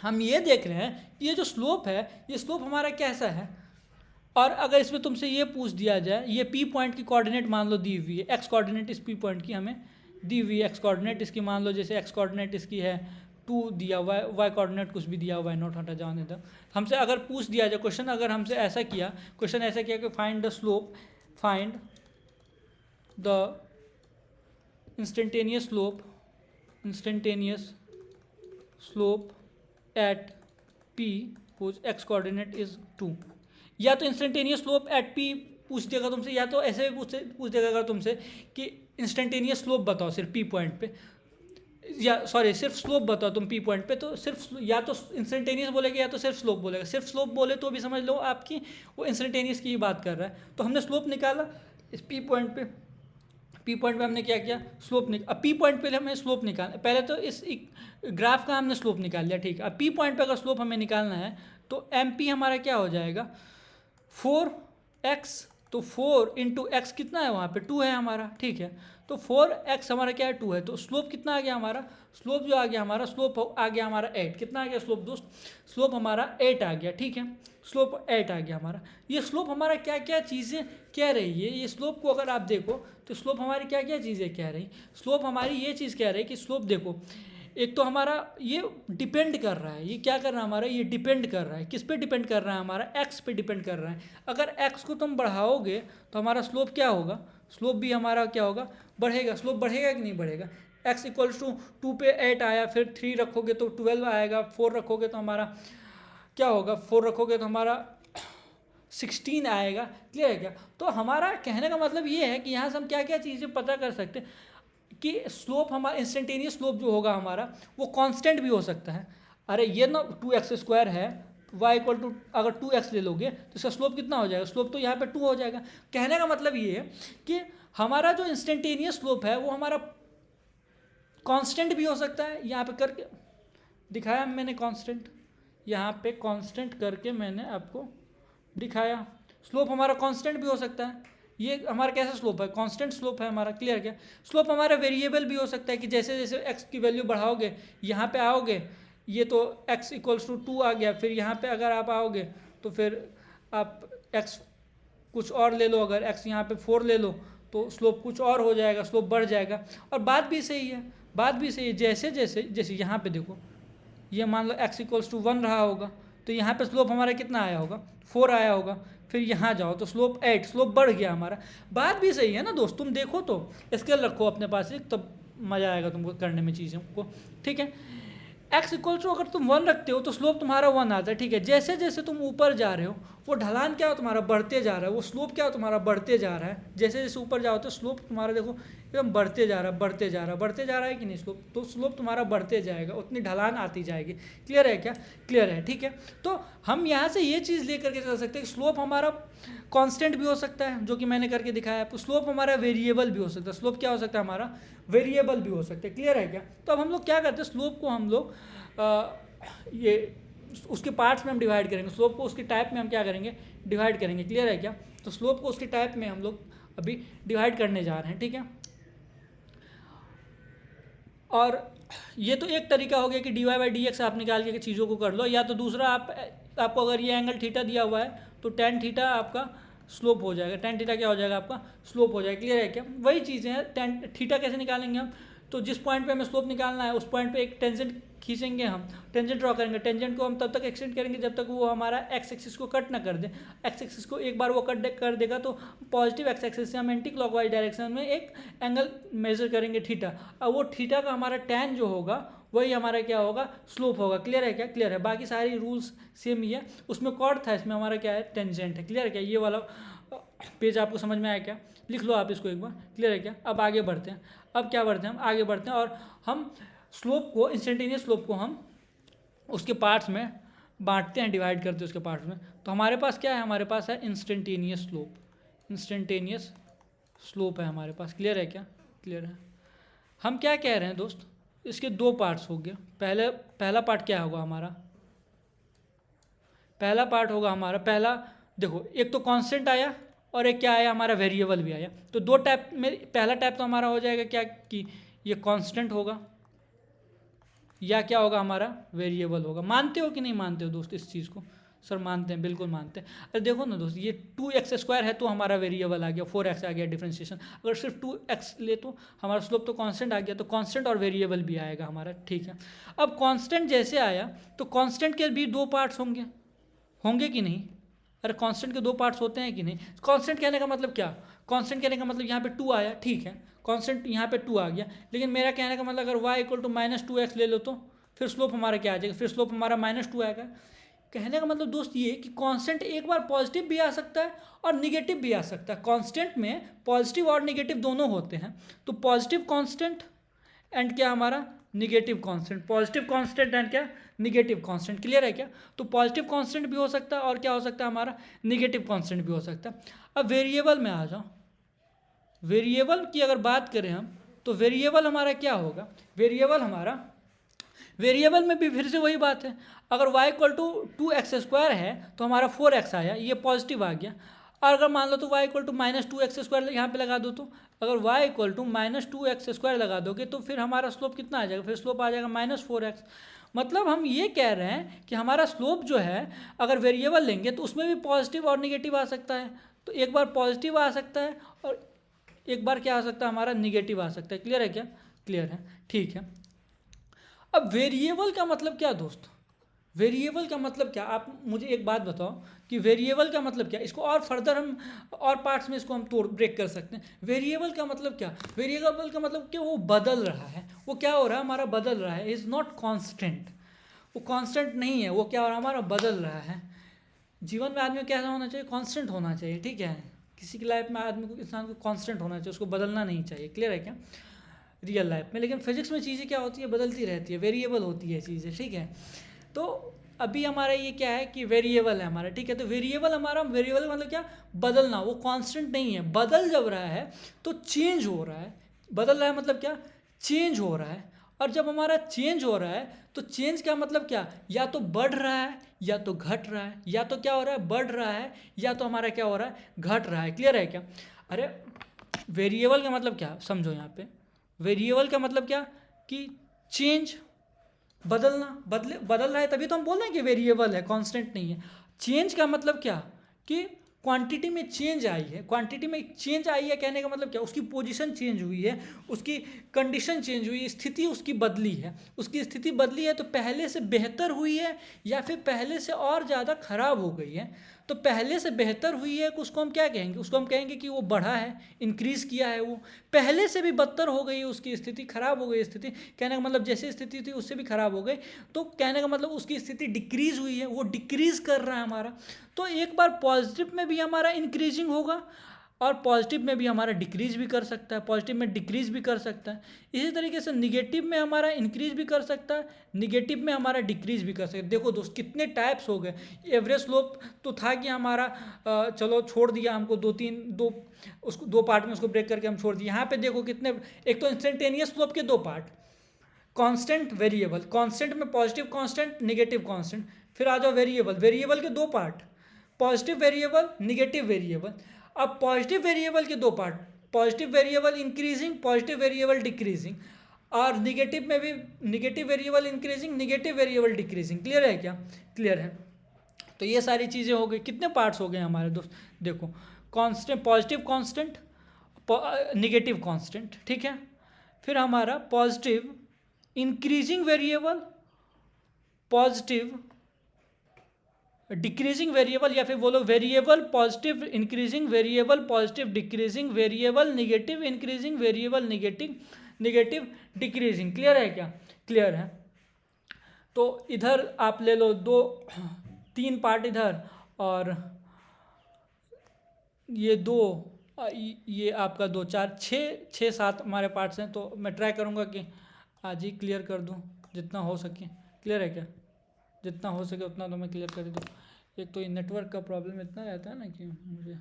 [SPEAKER 1] हम ये देख रहे हैं कि ये जो स्लोप है, ये स्लोप हमारा कैसा है। और अगर इसमें तुमसे ये पूछ दिया जाए, ये P पॉइंट की कोऑर्डिनेट मान लो दी हुई है, x कोऑर्डिनेट इस P पॉइंट की हमें दी हुई है, x कोऑर्डिनेट इसकी मान लो, जैसे x कोऑर्डिनेट इसकी है 2 दिया हुआ है, y कोऑर्डिनेट कुछ भी दिया हुआ है, नोट हटा जाने दो। हमसे अगर पूछ दिया जाए क्वेश्चन, अगर हमसे ऐसा किया क्वेश्चन, ऐसा किया कि find the slope, find the instantaneous slope eight P whose x coordinate is 2। या तो इंस्टेंटेनियस स्लोप एट P पूछ देगा तुमसे, या तो ऐसे भी पूछ देगा अगर तुमसे कि इंस्टेंटेनियस स्लोप बताओ सिर्फ P पॉइंट पे। या सॉरी सिर्फ स्लोप बताओ तुम पी पॉइंट पे, तो सिर्फ या तो इंस्टेंटेनियस बोलेगा या तो सिर्फ स्लोप बोलेगा। सिर्फ स्लोप बोले तो भी समझ लो आपकी वो इंस्टेंटेनियस की ही बात कर रहा है। तो हमने स्लोप निकाला इस पी पॉइंट पे, पी पॉइंट पे हमने क्या किया, स्लोप अब पी पॉइंट पे हमें स्लोप निकालना, पहले तो इस ग्राफ का हमने स्लोप निकाल लिया, ठीक है। अब पी पॉइंट पे अगर स्लोप हमें निकालना है तो एम पी हमारा क्या हो जाएगा 4x, तो 4 इंटू एक्स कितना है वहाँ पे 2 है हमारा, ठीक है। तो 4x हमारा क्या है 2 है, तो स्लोप कितना आ गया हमारा, स्लोप जो आ गया हमारा, स्लोप आ गया हमारा 8, कितना आ गया स्लोप दोस्त, स्लोप हमारा 8 आ गया, ठीक है। स्लोप 8 आ गया हमारा। ये स्लोप हमारा क्या क्या चीज़ें कह रही है, ये स्लोप को अगर आप देखो तो स्लोप हमारी क्या क्या चीज़ें कह रही, स्लोप हमारी ये चीज़ कह रही है कि स्लोप देखो, एक तो हमारा ये डिपेंड कर रहा है, ये क्या कर रहा है हमारा, ये डिपेंड कर रहा है, किस पे डिपेंड कर रहा है हमारा, एक्स पे डिपेंड कर रहा है। अगर एक्स को तुम बढ़ाओगे तो हमारा स्लोप क्या होगा, स्लोप भी हमारा क्या होगा, बढ़ेगा। स्लोप बढ़ेगा कि नहीं बढ़ेगा, एक्स इक्वल्स टू 2 पे 8 आया, फिर 3 रखोगे तो 12 आएगा, 4 रखोगे तो हमारा क्या होगा, 4 रखोगे तो हमारा 16 आएगा, क्लियर है क्या। तो हमारा कहने का मतलब ये है कि यहाँ से हम क्या क्या चीज़ें पता कर सकते हैं कि स्लोप हमारा इंस्टेंटेनियस स्लोप जो होगा हमारा वो कांस्टेंट भी हो सकता है। अरे ये ना 2x² है, y इक्वल टू अगर 2x ले लोगे तो इसका स्लोप कितना हो जाएगा, स्लोप तो यहाँ पे 2 हो जाएगा। कहने का मतलब ये है कि हमारा जो इंस्टेंटेनियस स्लोप है वो हमारा कांस्टेंट भी हो सकता है, यहाँ पे करके दिखाया मैंने कांस्टेंट, यहाँ पे कांस्टेंट करके मैंने आपको दिखाया। स्लोप हमारा कांस्टेंट भी हो सकता है, ये हमारा कैसा स्लोप है, कांस्टेंट स्लोप है हमारा, क्लियर क्या। स्लोप हमारा वेरिएबल भी हो सकता है कि जैसे जैसे x की वैल्यू बढ़ाओगे यहाँ पे आओगे, ये तो x इक्वल्स टू 2 आ गया, फिर यहाँ पे अगर आप आओगे तो फिर आप x कुछ और ले लो, अगर x यहाँ पे 4 ले लो तो स्लोप कुछ और हो जाएगा, स्लोप बढ़ जाएगा। और बात भी सही है, बात भी सही है, जैसे जैसे जैसे यहाँ पे देखो, ये मान लो x इक्वल्स टू 1 रहा होगा तो यहाँ पे स्लोप हमारा कितना आया होगा, 4 आया होगा, फिर यहाँ जाओ तो स्लोप 8, स्लोप बढ़ गया हमारा। बात भी सही है ना दोस्त, तुम देखो तो स्केल रखो अपने पास एक, तब मज़ा आएगा तुमको करने में चीज़ों को, ठीक है। x इक्वल टू अगर तुम 1 रखते हो तो स्लोप तुम्हारा 1 आता है, ठीक है। जैसे जैसे तुम ऊपर जा रहे हो वो ढलान क्या हो तुम्हारा बढ़ते जा रहा है, वो स्लोप क्या हो तुम्हारा बढ़ते जा रहा है। जैसे जैसे ऊपर जाओ तो स्लोप तुम्हारा देखो एकदम बढ़ते जा रहा है, बढ़ते जा रहा है, बढ़ते जा रहा है कि नहीं स्लोप, तो स्लोप तुम्हारा बढ़ते जाएगा, उतनी ढलान आती जाएगी, क्लियर है क्या, क्लियर है, ठीक है। तो हम यहाँ से ये चीज़ लेकर के चल सकते हैं कि स्लोप हमारा कांस्टेंट भी हो सकता है, जो कि मैंने करके दिखाया है। स्लोप हमारा वेरिएबल भी हो सकता है, स्लोप क्या हो सकता है हमारा, वेरिएबल भी हो सकता है, क्लियर है क्या। तो अब हम लोग क्या करते हैं, स्लोप को हम लोग ये उसके पार्ट्स में हम डिवाइड करेंगे, स्लोप को उसके टाइप में हम क्या करेंगे, डिवाइड करेंगे, क्लियर है क्या। तो स्लोप को उसके टाइप में हम लोग अभी डिवाइड करने जा रहे हैं, ठीक है। और ये तो एक तरीका हो गया कि dy/dx आप निकाल के चीज़ों को कर लो, या तो दूसरा आपको अगर ये एंगल थीटा दिया हुआ है तो tan थीटा आपका स्लोप हो जाएगा, tan थीटा क्या हो जाएगा आपका स्लोप हो जाएगा, क्लियर है क्या। वही चीज़ें हैं, tan थीटा कैसे निकालेंगे हम, तो जिस पॉइंट पे हमें स्लोप निकालना है उस पॉइंट पे एक टेंजेंट खींचेंगे, हम टेंजेंट ड्रॉ करेंगे, टेंजेंट को हम तब तक एक्सटेंड करेंगे जब तक वो हमारा एक्स एक्सिस को कट ना कर दे। एक्स एक्सिस को एक बार वो कट कर देगा तो पॉजिटिव एक्स एक्सिस से हम एंटी क्लॉकवाइज डायरेक्शन में एक एंगल मेजर करेंगे थीटा, और वो थीटा का हमारा टैन जो होगा वही हमारा क्या होगा, स्लोप होगा, क्लियर है क्या, क्लियर है। बाकी सारी रूल्स सेम ही है, उसमें कॉर्ड था, इसमें हमारा क्या है टेंजेंट है, क्लियर है क्या। ये वाला पेज आपको समझ में आया क्या, लिख लो आप इसको एक बार, क्लियर है क्या। अब आगे बढ़ते हैं, अब क्या बढ़ते हैं हम आगे बढ़ते हैं, और हम स्लोप को इंस्टेंटेनियस स्लोप को हम उसके पार्ट्स में बांटते हैं, डिवाइड करते हैं उसके पार्ट्स में। तो हमारे पास क्या है, हमारे पास है इंस्टेंटेनियस स्लोप, इंस्टेंटेनियस स्लोप है हमारे पास, क्लियर है क्या, क्लियर है। हम क्या कह रहे हैं दोस्त, इसके दो पार्ट्स हो गए। पहला पार्ट क्या होगा हमारा, पहला पार्ट होगा हमारा, पहला देखो एक तो कांस्टेंट आया और एक क्या आया हमारा वेरिएबल भी आया। तो दो टाइप में पहला टाइप तो हमारा हो जाएगा क्या कि ये कांस्टेंट होगा या क्या होगा हमारा वेरिएबल होगा। मानते हो कि नहीं मानते हो दोस्त इस चीज़ को, सर मानते हैं, बिल्कुल मानते हैं। अरे देखो ना दोस्त, ये 2x² है तो हमारा वेरिएबल आ गया, 4x आ गया डिफरेंशिएशन। अगर सिर्फ 2x ले तो हमारा स्लोप तो कांस्टेंट आ गया, तो कांस्टेंट और वेरिएबल भी आएगा हमारा, ठीक है। अब कांस्टेंट जैसे आया तो कांस्टेंट के भी दो पार्ट्स होंगे, होंगे कि नहीं। अरे कांस्टेंट के दो पार्ट्स होते हैं कि नहीं। कांस्टेंट कहने का मतलब क्या, कांस्टेंट कहने का मतलब यहाँ पे 2 आया, ठीक है, कांस्टेंट यहाँ पे 2 आ गया, लेकिन मेरा कहने का मतलब अगर y इक्वल टू -2x ले लो तो फिर स्लोप हमारा क्या आ जाएगा, फिर स्लोप हमारा -2 आएगा। कहने का मतलब दोस्त ये कि कांस्टेंट एक बार पॉजिटिव भी आ सकता है और निगेटिव भी आ सकता है। कांस्टेंट में पॉजिटिव और निगेटिव दोनों होते हैं, तो पॉजिटिव कांस्टेंट एंड क्या हमारा negative constant, positive constant and क्या, निगेटिव कांस्टेंट। क्लियर है क्या? तो पॉजिटिव कांस्टेंट भी हो सकता है और क्या हो सकता है हमारा, निगेटिव कांस्टेंट भी हो सकता है। अब वेरिएबल में आ जाओ, वेरिएबल की अगर बात करें हम, तो वेरिएबल हमारा क्या होगा, वेरिएबल हमारा, वेरिएबल में भी फिर से वही बात है, अगर y इक्वल टू 2x² है तो हमारा 4x आया, ये पॉजिटिव आ गया। और अगर मान लो तो y इक्वल टू -2x² यहाँ पे लगा दो, तो अगर y इक्वल टू -2x² लगा दोगे तो फिर हमारा स्लोप कितना आ जाएगा, फिर स्लोप आ जाएगा -4x। मतलब हम ये कह रहे हैं कि हमारा स्लोप जो है अगर वेरिएबल लेंगे तो उसमें भी पॉजिटिव और निगेटिव आ सकता है। तो एक बार पॉजिटिव आ सकता है और एक बार क्या आ सकता है हमारा, निगेटिव आ सकता है। क्लियर है क्या? क्लियर है, ठीक है। अब वेरिएबल का मतलब क्या दोस्त, वेरिएबल का मतलब क्या, आप मुझे एक बात बताओ कि वेरिएबल का मतलब क्या, इसको और फर्दर हम और पार्ट्स में इसको हम तोड़ ब्रेक कर सकते हैं। वेरिएबल का मतलब क्या, वेरिएबल का मतलब कि वो बदल रहा है, वो क्या हो रहा है हमारा, बदल रहा है, इज़ नॉट कांस्टेंट, वो कांस्टेंट नहीं है, वो क्या हो रहा है हमारा, बदल रहा है। जीवन में आदमी को कैसा होना चाहिए, कांस्टेंट होना चाहिए, ठीक है। किसी की लाइफ में आदमी को, इंसान को कांस्टेंट होना चाहिए, उसको बदलना नहीं चाहिए। क्लियर है क्या? रियल लाइफ में, लेकिन फिजिक्स में चीज़ें क्या होती है, बदलती रहती है, वेरिएबल होती है चीज़ें, ठीक है। तो अभी हमारा ये क्या है कि वेरिएबल है हमारा, ठीक है। तो वेरिएबल हमारा, वेरिएबल मतलब क्या, बदलना, वो कांस्टेंट नहीं है। बदल जब रहा है तो चेंज हो रहा है, बदल रहा है मतलब क्या, चेंज हो रहा है। और जब हमारा चेंज हो रहा है तो चेंज का मतलब क्या, या तो बढ़ रहा है या तो घट रहा है, या तो क्या हो रहा है, बढ़ रहा है, या तो हमारा क्या हो रहा है, घट रहा है। क्लियर है क्या? अरे वेरिएबल का मतलब क्या, समझो यहाँ पे, वेरिएबल का मतलब क्या कि चेंज, बदलना, बदल रहा है तभी तो हम बोल रहे हैं कि वेरिएबल है, कांस्टेंट नहीं है। चेंज का मतलब क्या कि क्वांटिटी में चेंज आई है, क्वांटिटी में चेंज आई है, कहने का मतलब क्या, उसकी पोजीशन चेंज हुई है, उसकी कंडीशन चेंज हुई है, स्थिति उसकी बदली है, उसकी स्थिति बदली है तो पहले से बेहतर हुई है या फिर पहले से और ज़्यादा खराब हो गई है। तो पहले से बेहतर हुई है, उसको हम क्या कहेंगे, उसको हम कहेंगे कि वो बढ़ा है, इंक्रीज़ किया है। वो पहले से भी बदतर हो गई, उसकी स्थिति खराब हो गई, स्थिति कहने का मतलब जैसी स्थिति थी उससे भी खराब हो गई, तो कहने का मतलब उसकी स्थिति डिक्रीज़ हुई है, वो डिक्रीज़ कर रहा है हमारा। तो एक बार पॉजिटिव में भी हमारा इंक्रीजिंग होगा और पॉजिटिव में भी हमारा डिक्रीज भी कर सकता है, पॉजिटिव में डिक्रीज भी कर सकता है। इसी तरीके से निगेटिव में हमारा इंक्रीज भी कर सकता है, निगेटिव में हमारा डिक्रीज भी कर सकता है। देखो दोस्त कितने टाइप्स हो गए। एवरेज स्लोप तो था कि हमारा चलो छोड़ दिया हमको, दो उसको दो पार्ट में उसको ब्रेक करके हम छोड़ दिए। यहाँ पे देखो कितने, एक तो इंस्टेंटेनियस स्लोप के दो पार्ट, कांस्टेंट वेरिएबल, कांस्टेंट में पॉजिटिव कांस्टेंट निगेटिव कांस्टेंट। फिर आ जाओ वेरिएबल, वेरिएबल के दो part, positive variable negative variable. अब पॉजिटिव वेरिएबल के दो part, positive variable increasing, positive variable decreasing, और निगेटिव में भी negative variable increasing, negative variable decreasing. Clear है क्या? क्लियर है। तो ये सारी चीज़ें हो गई, कितने पार्ट्स हो गए हमारे दोस्त, देखो constant, positive constant, negative constant, ठीक है। फिर हमारा positive increasing variable, positive decreasing variable, या फिर बोलो variable positive increasing, variable positive decreasing, variable negative increasing, variable negative decreasing. Clear है क्या? क्लियर है। तो इधर आप ले लो दो, तीन पार्ट इधर, और ये दो, ये आपका दो, चार, छः सात हमारे पार्ट्स हैं। तो मैं ट्राई करूँगा कि आज ही क्लियर कर दूँ जितना हो सके। क्लियर है क्या? जितना हो सके उतना तो मैं क्लियर कर दूँ। एक तो ये नेटवर्क का प्रॉब्लम इतना रहता है ना कि मुझे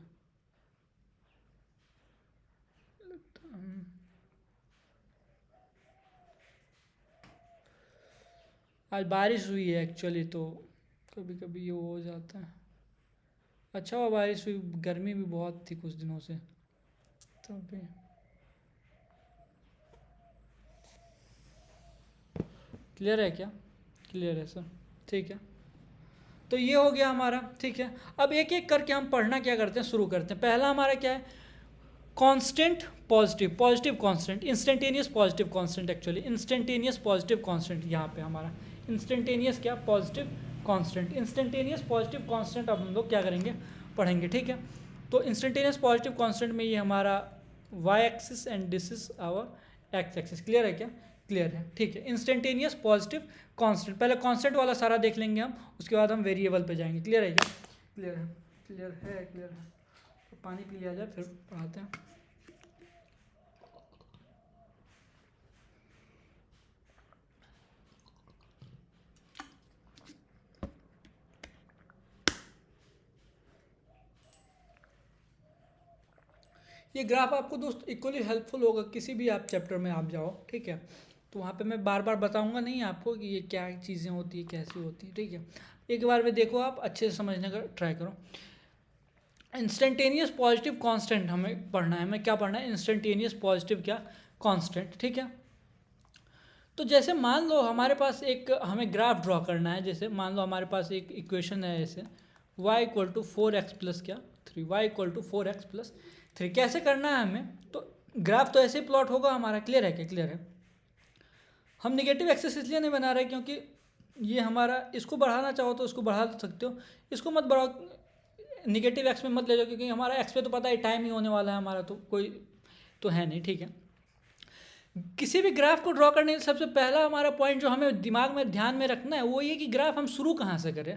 [SPEAKER 1] आज बारिश हुई है एक्चुअली, तो कभी कभी ये हो जाता है। अच्छा हुआ बारिश हुई, गर्मी भी बहुत थी कुछ दिनों से, तो भी क्लियर है क्या? क्लियर है सर, ठीक है। तो ये हो गया हमारा, ठीक है। अब एक एक करके हम पढ़ना क्या करते हैं, शुरू करते हैं। पहला हमारा क्या है, constant positive, positive constant, instantaneous positive constant, actually instantaneous positive constant यहाँ पे हमारा इंस्टेंटेनियस क्या, positive constant, instantaneous positive constant. अब हम लोग क्या करेंगे, पढ़ेंगे, ठीक है। तो इंस्टेंटेनियस पॉजिटिव कांस्टेंट में ये हमारा y axis and this is our x axis. Clear है क्या? क्लियर है, ठीक है। इंस्टेंटेनियस पॉजिटिव कांस्टेंट, पहले कांस्टेंट वाला सारा देख लेंगे हम, उसके बाद हम वेरिएबल पे जाएंगे। क्लियर है क्या? क्लियर है, क्लियर है, क्लियर है। तो पानी पी लिया जाए फिर पढ़ाते हैं। ये ग्राफ आपको दोस्त इक्वली हेल्पफुल होगा किसी भी आप चैप्टर में आप जाओ, ठीक है। तो वहाँ पे मैं बार बार बताऊँगा नहीं आपको कि ये क्या चीज़ें होती है, कैसी होती है, ठीक है। एक बार में देखो, आप अच्छे से समझने का ट्राई करो। इंस्टेंटेनियस पॉजिटिव कांस्टेंट हमें पढ़ना है। हमें क्या पढ़ना है? इंस्टेंटेनियस पॉजिटिव क्या कांस्टेंट, ठीक है। तो जैसे मान लो हमारे पास एक हमें ग्राफ ड्रॉ करना है। जैसे मान लो हमारे पास एक इक्वेशन है ऐसे y equal to 4x plus क्या 3, y equal to 4x plus 3। कैसे करना है हमें? तो ग्राफ तो ऐसे ही प्लॉट होगा हमारा। क्लियर है क्या? क्लियर है। हम निगेटिव एक्सेस इसलिए नहीं बना रहे क्योंकि ये हमारा, इसको बढ़ाना चाहो तो इसको बढ़ा सकते हो, इसको मत बढ़ाओ, निगेटिव एक्स में मत ले जाओ, क्योंकि हमारा एक्स पे तो पता है टाइम ही होने वाला है हमारा, तो कोई तो है नहीं, ठीक है। किसी भी ग्राफ को ड्रॉ करने से सबसे पहला हमारा पॉइंट जो हमें दिमाग में ध्यान में रखना है वो ये कि ग्राफ हम शुरू कहाँ से करें।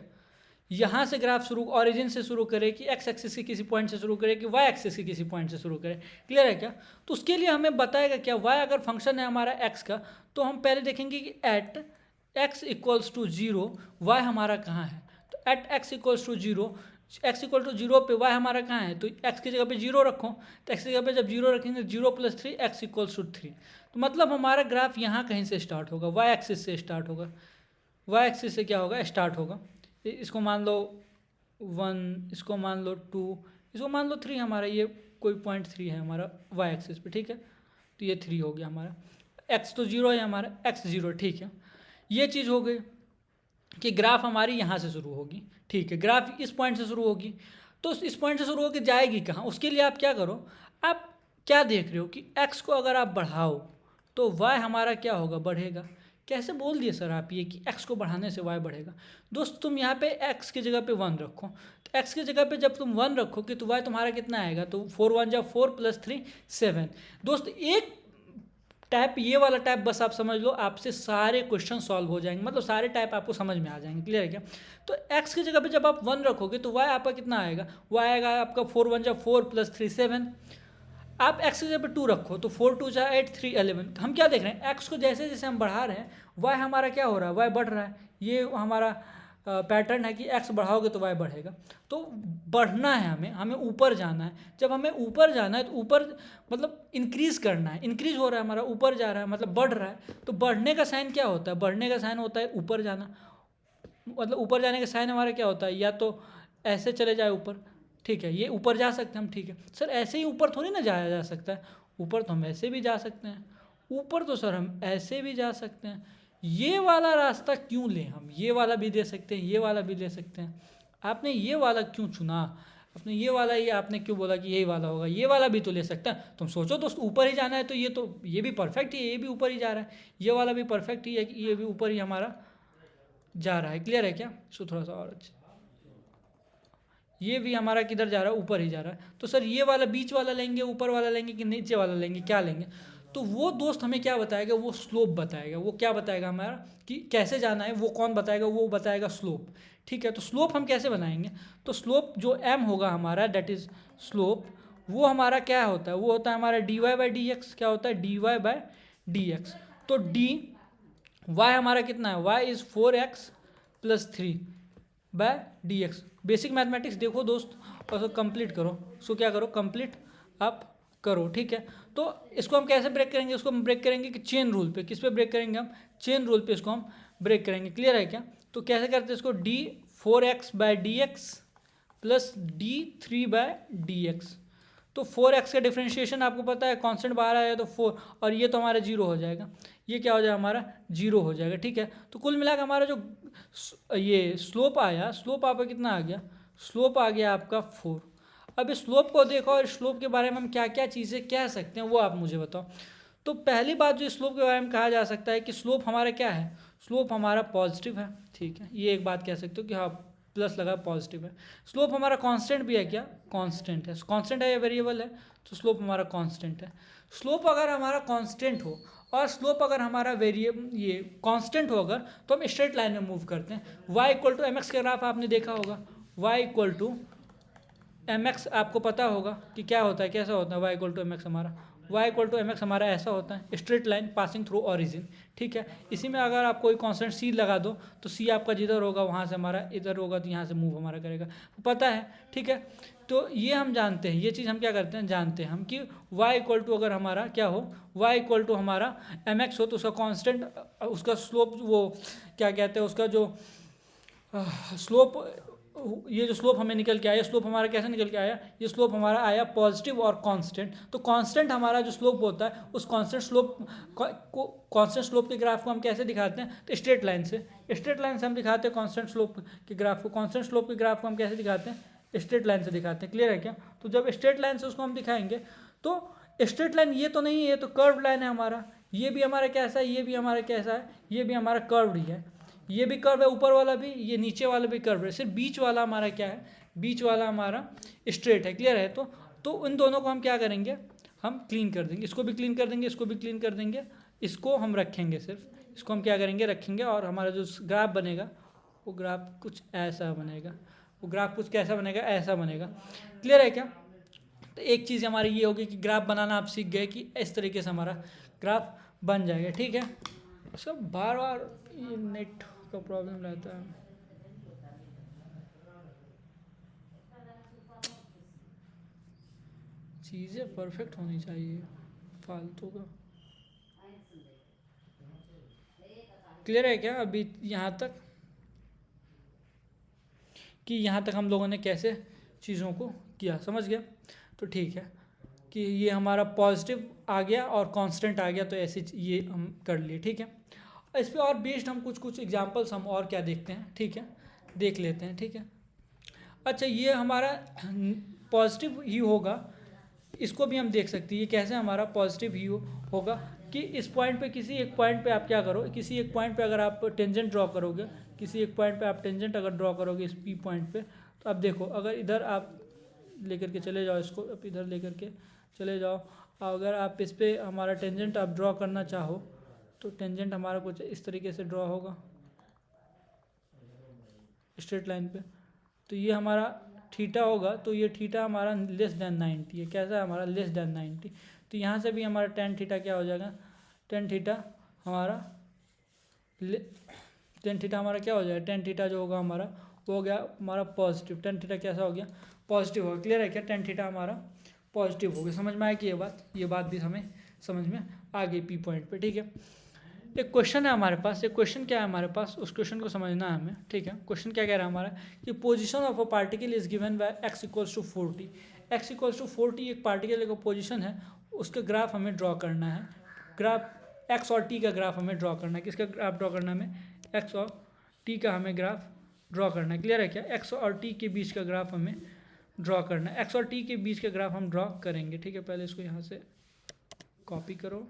[SPEAKER 1] यहाँ से ग्राफ शुरू, ओरिजिन से शुरू करें कि एक्स एक्सिस के किसी पॉइंट से शुरू करें कि वाई एक्सिस के किसी पॉइंट से शुरू करें। क्लियर है क्या? तो उसके लिए हमें बताएगा क्या, वाई अगर फंक्शन है हमारा एक्स का, तो हम पहले देखेंगे कि at x equals to 0 y हमारा कहाँ है। तो at x equals to 0, x equal to 0 पे वाई हमारा कहाँ है, तो एक्स की जगह पे 0 रखो। तो एक्स की जगह पे जब 0 रखेंगे 0 + 3 एक्स इक्वल्स टू 3। तो मतलब हमारा ग्राफ यहाँ कहीं से स्टार्ट होगा, वाई एक्सिस से स्टार्ट होगा। वाई एक्सिस से क्या होगा? स्टार्ट होगा। इसको मान लो 1, इसको मान लो 2, इसको मान लो 3। हमारा ये कोई पॉइंट 3 है हमारा वाई एक्सिस पे, ठीक है। तो ये 3 हो गया हमारा। एक्स तो 0 है हमारा, एक्स 0, ठीक है। ये चीज़ हो गई कि ग्राफ हमारी यहाँ से शुरू होगी, ठीक है। ग्राफ इस पॉइंट से शुरू होगी, तो इस पॉइंट से शुरू होकर जाएगी कहाँ? उसके लिए आप क्या करो, आप क्या देख रहे हो कि x को अगर आप बढ़ाओ तो y हमारा क्या होगा? बढ़ेगा। कैसे बोल दिए सर आप ये कि x को बढ़ाने से y बढ़ेगा? दोस्त तुम यहाँ पे x की जगह पे 1 रखो। तो x की जगह पे जब तुम 1 रखोगे तो y तुम्हारा कितना आएगा? तो 4 1 जा 4 + 3 7। दोस्त एक टाइप, ये वाला टाइप बस आप समझ लो, आपसे सारे क्वेश्चन सॉल्व हो जाएंगे, मतलब सारे टाइप आपको समझ में आ जाएंगे। क्लियर है क्या? तो x की जगह पे जब आप 1 रखोगे तो y आपका कितना आएगा? y आएगा आपका 4 1 जा 4 + 3 7। आप x की जगह पे 2 रखो तो 4 2 जा 8 3 11। हम क्या देख रहे हैं? x को जैसे जैसे हम बढ़ा रहे हैं y हमारा क्या हो रहा है? y बढ़ रहा है। ये हमारा पैटर्न है कि x बढ़ाओगे तो y बढ़ेगा। तो बढ़ना है हमें, हमें ऊपर जाना है। जब हमें ऊपर जाना है तो ऊपर मतलब इंक्रीज़ करना है। इंक्रीज़ हो रहा है हमारा, ऊपर जा रहा है, मतलब बढ़ रहा है। तो बढ़ने का साइन क्या होता है? बढ़ने का साइन होता है ऊपर जाना। मतलब ऊपर जाने का साइन हमारा क्या होता है? या तो ऐसे चले जाए ऊपर, ठीक है, ये ऊपर जा सकते हैं हम, ठीक है। सर ऐसे ही ऊपर थोड़ी ना जाया जा सकता है, ऊपर तो हम ऐसे भी जा सकते हैं, ऊपर तो सर हम ऐसे भी जा सकते हैं। ये वाला रास्ता क्यों लें हम? ये वाला भी दे सकते हैं, ये वाला भी ले सकते हैं। आपने ये वाला क्यों चुना? आपने ये वाला ही आपने क्यों बोला कि यही वाला होगा? ये वाला भी तो ले सकता है। तुम सोचो दोस्त, ऊपर ही जाना है तो ये भी परफेक्ट ही है, ये भी ऊपर ही जा रहा है, ये वाला भी परफेक्ट ही है कि ये भी ऊपर ही हमारा जा रहा है। क्लियर है क्या? इसको थोड़ा सा और अच्छा, ये भी हमारा किधर जा रहा है? ऊपर ही जा रहा है। तो सर ये वाला बीच वाला लेंगे, ऊपर वाला लेंगे कि नीचे वाला लेंगे, क्या लेंगे? तो वो दोस्त हमें क्या बताएगा? वो स्लोप बताएगा। वो क्या बताएगा हमारा कि कैसे जाना है? वो कौन बताएगा? वो बताएगा स्लोप, ठीक है। तो स्लोप हम कैसे बनाएंगे? तो स्लोप जो m होगा हमारा, डेट इज स्लोप, वो हमारा क्या होता है? वो होता है हमारा dy/dx। क्या होता है? dy/dx। तो y हमारा कितना है? y is 4x + 3/dx। Basic mathematics देखो दोस्त और उसको कंप्लीट करो। उसको क्या करो? कंप्लीट आप करो, ठीक है। तो इसको हम कैसे ब्रेक करेंगे? उसको हम ब्रेक करेंगे कि चेन रूल पे। किस पे ब्रेक करेंगे हम? चेन रूल पे इसको हम ब्रेक करेंगे। क्लियर है क्या? तो कैसे करते हैं इसको? d4x/dx + d3/dx। तो 4x का डिफ्रेंशिएशन आपको पता है, कांस्टेंट बाहर आया तो 4, और ये तो हमारा 0 हो जाएगा। ये क्या हो जाएगा? हमारा 0 हो जाएगा, ठीक है। तो कुल मिलाकर हमारा जो ये स्लोप आया, स्लोप आपका कितना आ गया? स्लोप आ गया आपका 4। अब इस स्लोप को देखो और स्लोप के बारे में हम क्या क्या चीज़ें कह सकते हैं वो आप मुझे बताओ। तो पहली बात जो स्लोप के बारे में कहा जा सकता है कि स्लोप हमारा क्या है? स्लोप हमारा पॉजिटिव है, ठीक है। ये एक बात कह सकते हो कि हाँ प्लस लगा, पॉजिटिव है। स्लोप हमारा कांस्टेंट भी है क्या? कांस्टेंट है। कांस्टेंट है या वेरिएबल है? तो स्लोप हमारा कांस्टेंट है। स्लोप अगर हमारा कांस्टेंट हो और स्लोप अगर हमारा ये कांस्टेंट हो अगर, तो हम स्ट्रेट लाइन में मूव करते हैं। y = mx का ग्राफ आपने देखा होगा। y = mx आपको पता होगा कि क्या होता है, कैसा होता है y = mx हमारा? y इक्वल टू mx हमारा ऐसा होता है, straight line passing through origin, ठीक है। इसी में अगर आप कोई कांस्टेंट c लगा दो तो c आपका जिधर होगा वहाँ से हमारा इधर होगा, तो यहाँ से मूव हमारा करेगा, पता है, ठीक है। तो ये हम जानते हैं, ये चीज़ हम क्या करते हैं, जानते हैं हम कि y इक्वल टू अगर हमारा क्या हो, y इक्वल टू हमारा mx हो तो उसका कांस्टेंट, उसका स्लोप, वो क्या कहते हैं उसका जो स्लोप, ये जो स्लोप हमें निकल के आया, स्लोप हमारा कैसे निकल के आया, ये स्लोप हमारा आया पॉजिटिव और कांस्टेंट। तो कांस्टेंट हमारा जो स्लोप होता है उस कांस्टेंट स्लोप के ग्राफ को हम कैसे दिखाते हैं, तो स्ट्रेट लाइन से, स्ट्रेट लाइन से हम दिखाते हैं कांस्टेंट स्लोप के ग्राफ को, कांस्टेंट स्लोप के ग्राफ को हम कैसे दिखाते हैं, स्ट्रेट लाइन से दिखाते हैं, क्लियर है क्या। तो जब स्ट्रेट लाइन से उसको हम दिखाएंगे तो स्ट्रेट लाइन ये तो नहीं है, ये तो कर्व लाइन है हमारा, ये भी हमारा कैसा है, ये भी हमारा कैसा है, ये भी हमारा कर्व ही है, ये भी कर्व है, ऊपर वाला भी, ये नीचे वाला भी कर्व है, सिर्फ बीच वाला हमारा क्या है, बीच वाला हमारा स्ट्रेट है, क्लियर है। तो उन दोनों को हम क्या करेंगे, हम क्लीन कर देंगे, इसको भी क्लीन कर देंगे, इसको भी क्लीन कर देंगे, इसको हम रखेंगे, सिर्फ इसको हम क्या करेंगे, रखेंगे, और हमारा जो ग्राफ बनेगा वो ग्राफ कुछ ऐसा बनेगा, वो ग्राफ कुछ कैसा बनेगा, ऐसा बनेगा, क्लियर है क्या। तो एक चीज़ हमारी ये होगी कि ग्राफ बनाना आप सीख गए कि इस तरीके से हमारा ग्राफ बन जाएगा, ठीक है। सब बार बार ये नेट का प्रॉब्लम रहता है, चीज़ें परफेक्ट होनी चाहिए, फालतू का। क्लियर है क्या अभी यहाँ तक, कि यहाँ तक हम लोगों ने कैसे चीज़ों को किया, समझ गया। तो ठीक है कि ये हमारा पॉजिटिव आ गया और कांस्टेंट आ गया, तो ऐसे ये हम कर लिए, ठीक है। इस पर और बेस्ड हम कुछ एग्जांपल्स हम और क्या देखते हैं, ठीक है, देख लेते हैं, ठीक है। अच्छा, ये हमारा पॉजिटिव ही होगा, इसको भी हम देख सकते हैं, ये कैसे हमारा पॉजिटिव ही होगा कि इस पॉइंट पे, किसी एक पॉइंट पे आप क्या करो, किसी एक पॉइंट पे अगर आप टेंजेंट ड्रॉ करोगे, किसी एक पॉइंट पे आप टेंजेंट अगर ड्रॉ करोगे इस पी पॉइंट पे, तो आप देखो, अगर इधर आप लेकर के चले जाओ इसको, आप इधर लेकर के चले जाओ, अगर आप इस पर हमारा टेंजेंट आप ड्रॉ करना चाहो तो टेंजेंट हमारा कुछ इस तरीके से ड्रॉ होगा स्ट्रेट लाइन पे। तो ये हमारा थीटा होगा, तो ये थीटा हमारा लेस देन 90 है, कैसा है हमारा, लेस देन 90। तो यहाँ से भी हमारा टेन थीटा क्या हो जाएगा, टेन थीटा हमारा क्या हो जाएगा, टेन थीटा जो होगा हमारा वो हो गया हमारा पॉजिटिव, टेन थीटा कैसा हो गया, पॉजिटिव होगा, क्लियर है क्या, टेन थीटा हमारा पॉजिटिव हो गया। समझ में आया कि ये बात भी हमें समझ में आ गई पी पॉइंट पे, ठीक है। एक क्वेश्चन है हमारे पास, एक क्वेश्चन क्या है हमारे पास, उस क्वेश्चन को समझना है हमें, ठीक है। क्वेश्चन क्या कह रहा है हमारा कि position of a particle is given by x equals to 40, x equals to 40 एक पार्टिकल का पोजीशन है, उसका ग्राफ हमें ड्रॉ करना है, ग्राफ x और t का ग्राफ हमें ड्रॉ करना है, किसका ग्राफ ड्रॉ करना है हमें, x और t का हमें ग्राफ ड्रॉ करना है, क्लियर है क्या, x और t के बीच का ग्राफ हमें ड्रॉ करना है, x और t के बीच का ग्राफ हम ड्रॉ करेंगे, ठीक है। पहले इसको यहाँ से कॉपी करो,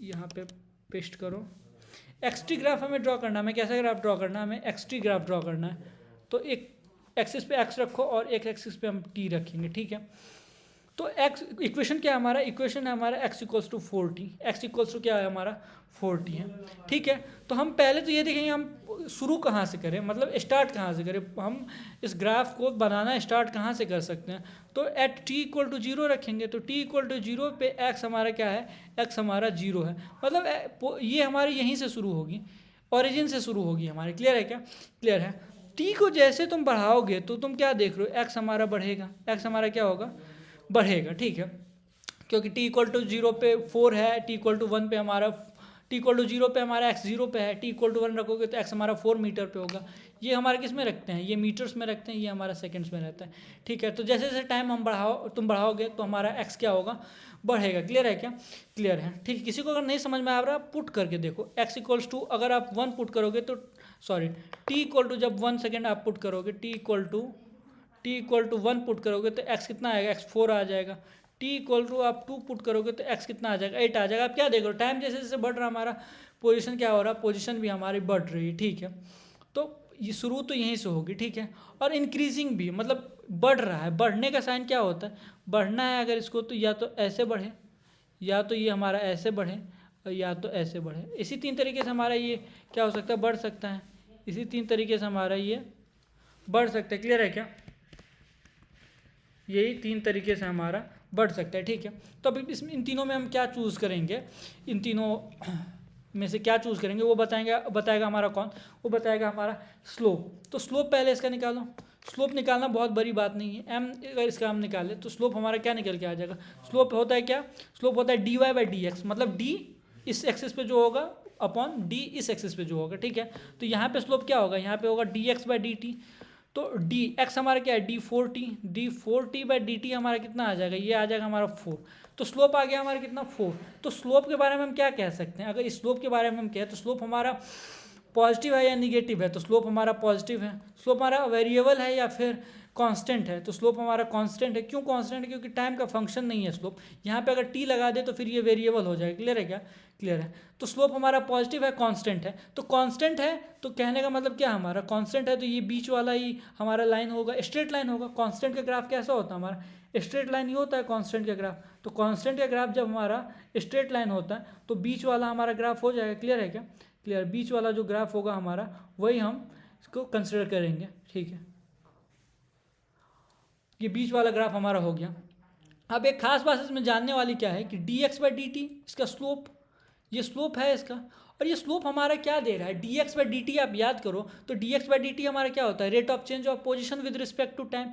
[SPEAKER 1] यहाँ पे पेस्ट करो, एक्स टी ग्राफ हमें ड्रॉ करना है, हमें कैसा ग्राफ ड्रॉ करना है, हमें एक्स टी ग्राफ ड्रॉ करना है। तो एक एक्सिस पे एक्स रखो और एक एक्सिस पे हम टी रखेंगे, ठीक है। तो एक्स इक्वेशन क्या है हमारा, इक्वेशन है हमारा x equals to 40, x equals to क्या है हमारा 40 है, ठीक है। तो हम पहले तो ये देखेंगे हम शुरू कहाँ से करें, मतलब स्टार्ट कहाँ से करें, हम इस ग्राफ को बनाना स्टार्ट कहाँ से कर सकते हैं। तो एट टी इक्वल टू 0 रखेंगे, तो टी इक्वल टू 0 पे एक्स हमारा क्या है, एक्स हमारा 0 है, मतलब ये हमारी यहीं से शुरू होगी, ओरिजिन से शुरू होगी हमारी, क्लियर है क्या, क्लियर है। टी को जैसे तुम बढ़ाओगे तो तुम क्या देख रहे हो, एक्स हमारा बढ़ेगा, एक्स हमारा क्या होगा, बढ़ेगा, ठीक है। क्योंकि t इक्वल टू 0 पे 4 है, t इक्वल टू 1 पे हमारा, t इक्वल टू 0 पे हमारा x 0 पे है, t इक्वल टू 1 रखोगे तो x हमारा 4 मीटर पे होगा। ये हमारे किस में रखते हैं, ये मीटर्स में रखते हैं, ये हमारा सेकंड्स में रहता है, ठीक है। तो जैसे जैसे टाइम हम तुम बढ़ाओगे तो हमारा x क्या होगा, बढ़ेगा, क्लियर है क्या, क्लियर है, ठीक है। किसी को अगर नहीं समझ में आ रहा पुट करके देखो, x इक्वल्स टू अगर आप 1 पुट करोगे तो सॉरी t इक्वल टू जब 1 सेकेंड आप पुट करोगे, t इक्वल टू 1 पुट करोगे तो x कितना आएगा, x 4 आ जाएगा। t इक्वल टू आप 2 पुट करोगे तो x कितना आ जाएगा, 8 आ जाएगा। आप क्या देख रहे हो, टाइम जैसे जैसे बढ़ रहा हमारा पोजीशन क्या हो रहा है, पोजीशन भी हमारी बढ़ रही है, ठीक है। तो ये शुरू तो यहीं से होगी, ठीक है। और इंक्रीजिंग भी, मतलब बढ़ रहा है, बढ़ने का साइन क्या होता है, बढ़ना है अगर इसको तो या तो ऐसे बढ़े, या तो ये हमारा ऐसे बढ़े, या तो ऐसे बढ़े। इसी 3 तरीके से हमारा ये क्या हो सकता है, बढ़ सकता है, इसी 3 तरीके से हमारा ये बढ़ सकता है, क्लियर है क्या, यही 3 तरीके से हमारा बढ़ सकता है, ठीक है। तो अब इसमें इन तीनों में हम क्या चूज़ करेंगे, इन तीनों में से क्या चूज़ करेंगे वो बताएगा हमारा कौन, वो बताएगा हमारा स्लोप। तो स्लोप पहले इसका निकालो। स्लोप निकालना बहुत बड़ी बात नहीं है, एम अगर इसका हम निकालें तो स्लोप हमारा क्या निकल के आ जाएगा। स्लोप होता है क्या, स्लोप होता है dy बाई डी एक्स, मतलब d इस एक्सिस पे जो होगा अपॉन d इस एक्सिस पे जो होगा, ठीक है। तो यहाँ पे स्लोप क्या होगा, यहाँ पे होगा dx बाई डी टी। तो dx हमारा क्या है d4t बाई डी टी हमारा कितना आ जाएगा, ये आ जाएगा हमारा 4। तो स्लोप आ गया हमारा कितना 4। तो स्लोप के बारे में हम क्या कह सकते हैं, अगर इस स्लोप के बारे में हम कहें तो स्लोप हमारा पॉजिटिव है या निगेटिव है, तो स्लोप हमारा पॉजिटिव है। स्लोप हमारा वेरिएबल है या फिर कांस्टेंट है, तो स्लोप हमारा कांस्टेंट है। क्यों कांस्टेंट है, क्योंकि टाइम का फंक्शन नहीं है स्लोप। यहाँ पे अगर t लगा दे तो फिर ये वेरिएबल हो जाएगा। क्लियर है क्या, क्लियर है। तो स्लोप हमारा पॉजिटिव है, कांस्टेंट है। तो कांस्टेंट है तो कहने का मतलब क्या, हमारा कांस्टेंट है तो ये बीच वाला ही हमारा लाइन होगा, स्ट्रेट लाइन होगा। कांस्टेंट का ग्राफ कैसा होता है हमारा, स्ट्रेट लाइन ही होता है कांस्टेंट का ग्राफ। तो कांस्टेंट का ग्राफ जब हमारा स्ट्रेट लाइन होता है तो बीच वाला हमारा ग्राफ हो जाएगा। क्लियर है क्या, क्लियर। बीच वाला जो ग्राफ होगा हमारा वही हम इसको कंसिडर करेंगे, ठीक है। ये बीच वाला ग्राफ हमारा हो गया। अब एक खास बात इसमें जानने वाली क्या है कि dx बाई डी टी इसका स्लोप, ये स्लोप है इसका। और ये स्लोप हमारा क्या दे रहा है, dx बाई डी टी। आप याद करो तो dx बाई डी टी हमारा क्या होता है, rate of change of position with respect to time.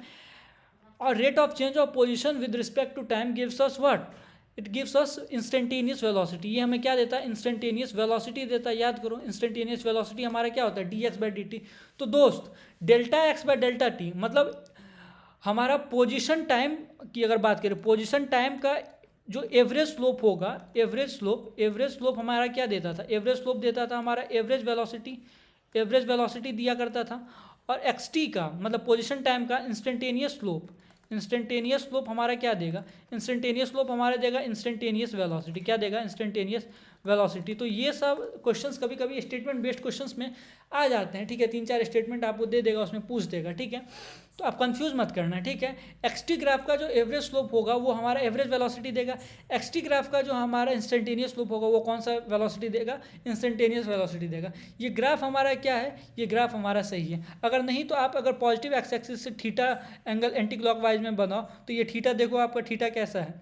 [SPEAKER 1] और rate of change of position with respect to time gives us what, it gives us instantaneous velocity. ये हमें क्या देता है, इंस्टेंटेनियस वेलोसिटी देता है। याद करो इंस्टेंटेनियस वेलोसिटी हमारा क्या होता है, dx बाई डी टी। तो दोस्त delta x by delta T मतलब हमारा पोजीशन टाइम की अगर बात करें, पोजीशन टाइम का जो एवरेज स्लोप होगा, एवरेज स्लोप हमारा क्या देता था, एवरेज स्लोप देता था हमारा एवरेज वेलोसिटी दिया करता था। और xt का मतलब पोजीशन टाइम का इंस्टेंटेनियस स्लोप हमारा क्या देगा, इंस्टेंटेनियस स्लोप हमारा देगा इंस्टेंटेनियस वेलोसिटी। क्या देगा, इंस्टेंटेनियस वेलोसिटी। तो ये सब क्वेश्चंस कभी कभी स्टेटमेंट बेस्ड क्वेश्चंस में आ जाते हैं, ठीक है। 3-4 स्टेटमेंट आपको दे देगा, उसमें पूछ देगा, ठीक है। तो आप कंफ्यूज मत करना, ठीक है। xt ग्राफ का जो एवरेज स्लोप होगा वो हमारा एवरेज वेलोसिटी देगा। xt ग्राफ का जो हमारा इंस्टेंटेनियस स्लोप होगा वो कौन सा वेलोसिटी देगा, इंस्टेंटेनियस वेलोसिटी देगा। ये ग्राफ हमारा क्या है, ये ग्राफ हमारा सही है। अगर नहीं तो आप अगर पॉजिटिव एक्स एक्सिस से थीटा एंगल एंटी क्लॉकवाइज में बनाओ तो ये थीटा देखो आपका थीटा कैसा है,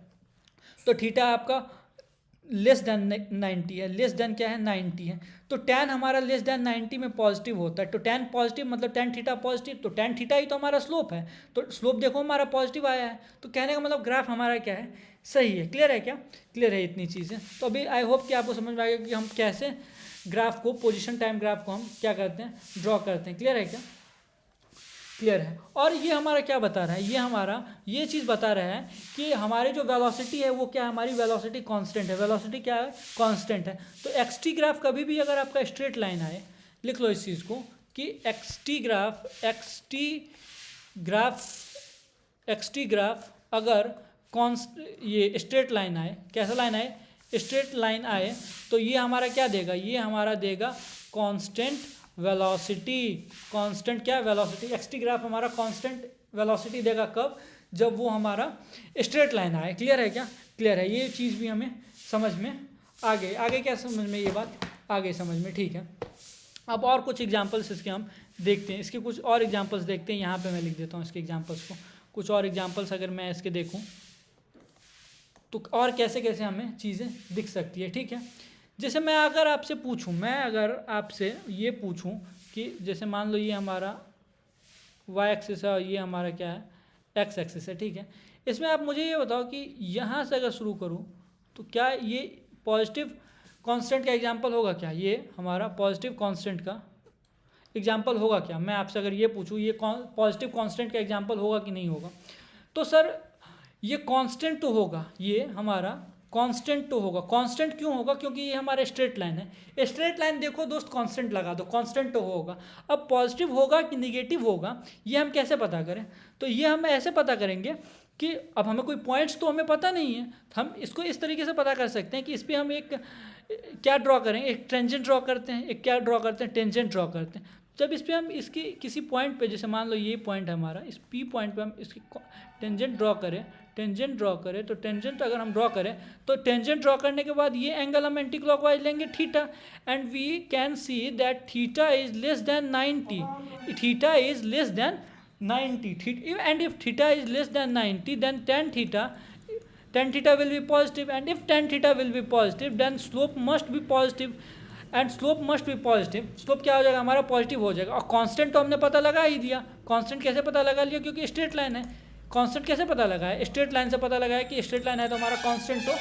[SPEAKER 1] तो थीटा आपका लेस देन 90 है, लेस देन क्या है 90 है। तो tan हमारा लेस देन 90 में पॉजिटिव होता है। तो tan पॉजिटिव मतलब tan थीटा पॉजिटिव, तो tan थीटा ही तो हमारा स्लोप है। तो स्लोप देखो हमारा पॉजिटिव आया है, तो कहने का मतलब ग्राफ हमारा क्या है, सही है। क्लियर है क्या, क्लियर है इतनी चीज़ें। तो अभी आई होप कि आपको समझ में आएगा कि हम कैसे ग्राफ को, पोजिशन टाइम ग्राफ को हम क्या करते हैं, ड्रॉ करते हैं। क्लियर है क्या, क्लियर है। और ये हमारा क्या बता रहा है, ये हमारा ये चीज़ बता रहा है कि हमारी जो वेलोसिटी है वो क्या है, हमारी वेलोसिटी कांस्टेंट है। वेलोसिटी क्या है, कांस्टेंट है। तो xt ग्राफ कभी भी अगर आपका स्ट्रेट लाइन आए, लिख लो इस चीज़ को कि xt ग्राफ अगर ये स्ट्रेट लाइन आए, कैसा लाइन आए, स्ट्रेट लाइन आए, तो ये हमारा क्या देगा, ये हमारा देगा कांस्टेंट वेलोसिटी। कांस्टेंट क्या, वेलोसिटी। xt ग्राफ हमारा कांस्टेंट वेलोसिटी देगा कब, जब वो हमारा स्ट्रेट लाइन आए। क्लियर है क्या, क्लियर है। ये चीज़ भी हमें समझ में आगे क्या समझ में, ये बात आगे समझ में, ठीक है। अब और कुछ एग्जांपल्स इसके हम देखते हैं, इसके कुछ और एग्जांपल्स देखते हैं। यहाँ पे मैं लिख देता हूँ इसके एग्जांपल्स को, कुछ और एग्जांपल्स अगर मैं इसके देखूँ तो और कैसे कैसे हमें चीज़ें दिख सकती है, ठीक है। जैसे मैं अगर आपसे ये पूछूं कि जैसे मान लो ये हमारा y एक्सिस है और ये हमारा क्या है, x एक्सिस है, ठीक है। इसमें आप मुझे ये बताओ कि यहाँ से अगर शुरू करूँ तो क्या ये पॉजिटिव कांस्टेंट का एग्जांपल होगा क्या, ये हमारा पॉजिटिव कांस्टेंट का एग्जांपल होगा क्या। मैं आपसे अगर ये पूछूँ ये पॉजिटिव कांस्टेंट का एग्जांपल होगा कि नहीं होगा, तो सर ये कांस्टेंट तो होगा, ये हमारा कांस्टेंट तो होगा। कांस्टेंट क्यों होगा, क्योंकि ये हमारा स्ट्रेट लाइन है। स्ट्रेट लाइन देखो दोस्त, कांस्टेंट लगा दो, कांस्टेंट तो होगा। अब पॉजिटिव होगा कि निगेटिव होगा ये हम कैसे पता करें, तो ये हम ऐसे पता करेंगे कि अब हमें कोई पॉइंट्स तो हमें पता नहीं है, हम इसको इस तरीके से पता कर सकते हैं कि इस पर हम एक क्या ड्रॉ करें, एक टेंजेंट ड्रॉ करते हैं, एक क्या ड्रॉ करते हैं, टेंजेंट ड्रॉ करते हैं। जब इस पर हम इसकी किसी पॉइंट पे, जैसे मान लो ये पॉइंट है हमारा, इस P पॉइंट पे हम इसकी टेंजेंट ड्रॉ करें, तो टेंजेंट अगर हम ड्रॉ करें तो टेंजेंट ड्रॉ करने के बाद ये एंगल हम एंटी क्लॉकवाइज लेंगे theta, and we can see that theta is less than 90, theta is less than 90, and if theta is less than 90 then tan theta tan theta will be positive, and if tan theta will be positive then slope must be positive, and slope must be positive. Slope क्या हो जाएगा हमारा, positive हो जाएगा। और constant तो हमने पता लगा ही दिया। कांस्टेंट कैसे पता लगा लिया, क्योंकि स्ट्रेट लाइन है। कांस्टेंट कैसे पता लगा है, स्ट्रेट लाइन से पता लगा है कि स्ट्रेट लाइन है तो हमारा कांस्टेंट तो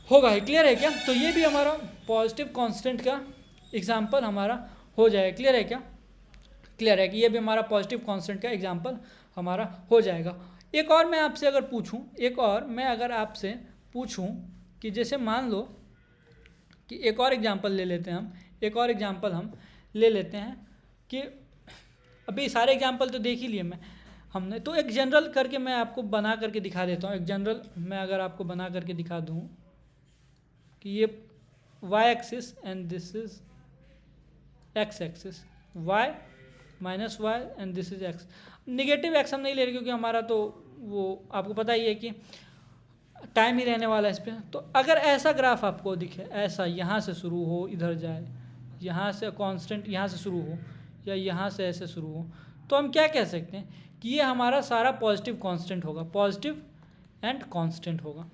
[SPEAKER 1] होगा ही। क्लियर है क्या? तो ये भी हमारा पॉजिटिव कांस्टेंट का एग्जाम्पल हमारा हो जाएगा। क्लियर है क्या? क्लियर है कि ये भी हमारा पॉजिटिव कांस्टेंट का एग्जाम्पल हमारा हो जाएगा। एक और मैं आपसे अगर पूछूं कि जैसे मान लो कि एक और एग्जांपल ले लेते हैं हम ले लेते हैं कि अभी सारे एग्जांपल तो देख ही लिए हमने, तो एक जनरल करके मैं आपको बना करके दिखा देता हूँ। एक जनरल मैं अगर आपको बना करके दिखा दूँ कि ये y axis and this is x axis, y minus y and this is x। Negative x हम नहीं ले रहे क्योंकि हमारा तो वो आपको पता ही है कि टाइम ही रहने वाला है इस पर। तो अगर ऐसा ग्राफ आपको दिखे, ऐसा यहाँ से शुरू हो इधर जाए, यहाँ से कांस्टेंट यहाँ से शुरू हो या यहाँ से ऐसे शुरू हो, तो हम क्या कह सकते हैं कि ये हमारा सारा पॉजिटिव कांस्टेंट होगा, पॉजिटिव एंड कांस्टेंट होगा।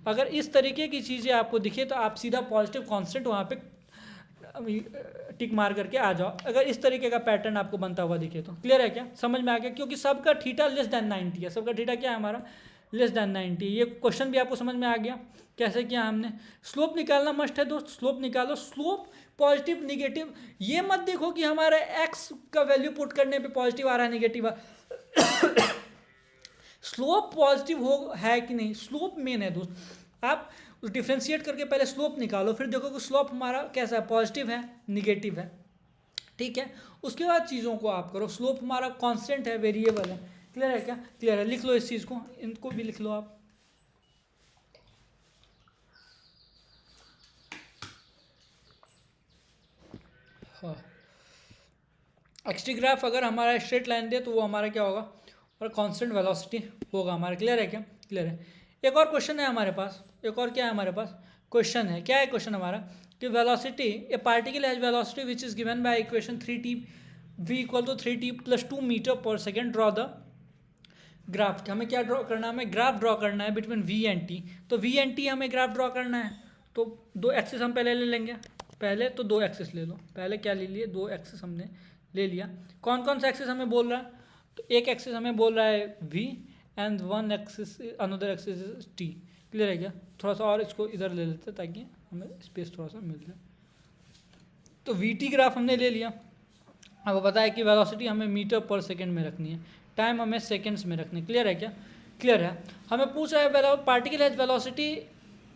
[SPEAKER 1] अगर इस तरीके की चीज़ें आपको दिखे तो आप सीधा पॉजिटिव कांस्टेंट वहाँ पे टिक मार करके आ जाओ, अगर इस तरीके का पैटर्न आपको बनता हुआ दिखे तो। क्लियर है क्या? समझ में आ गया? क्योंकि सबका थीटा लेस देन 90 है। सबका थीटा क्या है हमारा? Less than 90। ये क्वेश्चन भी आपको समझ में आ गया कैसे किया हमने। स्लोप निकालना मस्ट है दोस्त, स्लोप निकालो। स्लोप पॉजिटिव निगेटिव ये मत देखो कि हमारे एक्स का वैल्यू पुट करने पे पॉजिटिव आ रहा है निगेटिव आ स्लोप पॉजिटिव हो है कि नहीं, स्लोप मेन है दोस्त। आप डिफ्रेंशिएट करके पहले स्लोप निकालो, फिर देखो कि स्लोप हमारा कैसा है, पॉजिटिव है निगेटिव है, ठीक है। उसके बाद चीज़ों को आप करो। स्लोप हमारा कांस्टेंट है, वेरिएबल है। क्लियर है क्या? क्लियर है। लिख लो इस चीज़ को, इनको भी लिख लो आप। हाँ, एक्सटी ग्राफ अगर हमारा स्ट्रेट लाइन दे तो वो हमारा क्या होगा, और कांस्टेंट वेलोसिटी होगा हमारा। क्लियर है क्या? क्लियर है। एक और क्वेश्चन है हमारे पास, एक और क्या है हमारे पास क्वेश्चन है। क्या है क्वेश्चन हमारा कि velocity, a particle has velocity which is given by equation 3t v equal to 3t + 2 metre per second. Draw the graph. हमें क्या ड्रॉ करना है, हमें ग्राफ ड्रॉ करना है बिटवीन v एंड t। तो v एंड t हमें graph draw करना है, तो दो एक्सिस हम पहले ले लेंगे। पहले तो दो एक्सिस ले लो, पहले क्या ले लिए, दो एक्सिस हमने ले लिया। कौन कौन सा एक्सिस हमें बोल रहा है, तो एक एक्सिस हमें बोल रहा है v and one axis another axis is t। Clear है क्या? थोड़ा सा और इसको इधर ले लेते ताकि हमें स्पेस थोड़ा सा मिल जाए। तो वी ग्राफ हमने ले लिया। आपको पता है कि वेलोसिटी हमें मीटर पर सेकेंड में रखनी है, टाइम हमें सेकेंड्स में रखनी है। क्लियर है क्या? क्लियर है। हमें पूछ रहा है particle has velocity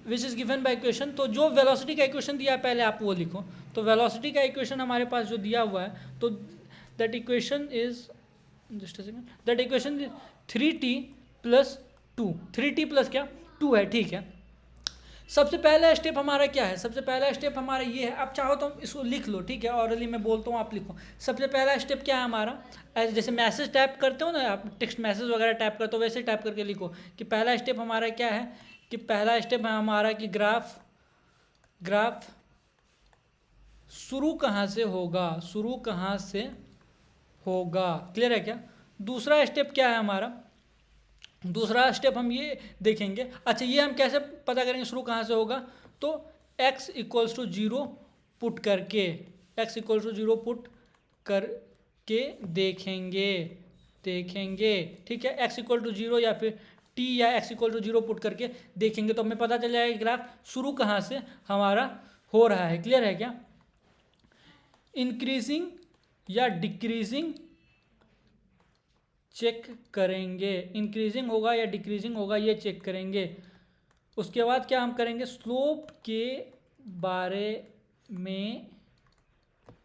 [SPEAKER 1] which is given by equation. तो जो वेलोसिटी का इक्वेशन दिया है पहले आप वो लिखो। तो वेलोसिटी का इक्वेशन हमारे पास जो दिया हुआ है, तो that equation is just a second, that equation 3t + 2। 3t + क्या 2 है, ठीक है। सबसे पहला स्टेप हमारा क्या है, सबसे पहला स्टेप हमारा ये है। आप चाहो तो इसको लिख लो, ठीक है। ऑरली मैं बोलता हूँ, आप लिखो। सबसे पहला स्टेप क्या है हमारा, जैसे मैसेज टाइप करते हो ना आप, टेक्स्ट मैसेज वगैरह टाइप करते हो, वैसे टाइप करके लिखो कि पहला स्टेप हमारा क्या है, कि पहला स्टेप है हमारा कि ग्राफ शुरू कहाँ से होगा, शुरू कहाँ से होगा। क्लियर है क्या? दूसरा स्टेप क्या है हमारा, दूसरा स्टेप हम ये देखेंगे। अच्छा, ये हम कैसे पता करेंगे शुरू कहाँ से होगा, तो x = 0 पुट करके, x = 0 पुट करके देखेंगे, ठीक है। x = 0 या फिर t या x = 0 पुट करके देखेंगे तो हमें पता चल जाएगा ग्राफ शुरू कहाँ से हमारा हो रहा है। क्लियर है क्या? इंक्रीजिंग या डिक्रीजिंग चेक करेंगे, इंक्रीजिंग होगा या डिक्रीजिंग होगा ये चेक करेंगे। उसके बाद क्या हम करेंगे, स्लोप के बारे में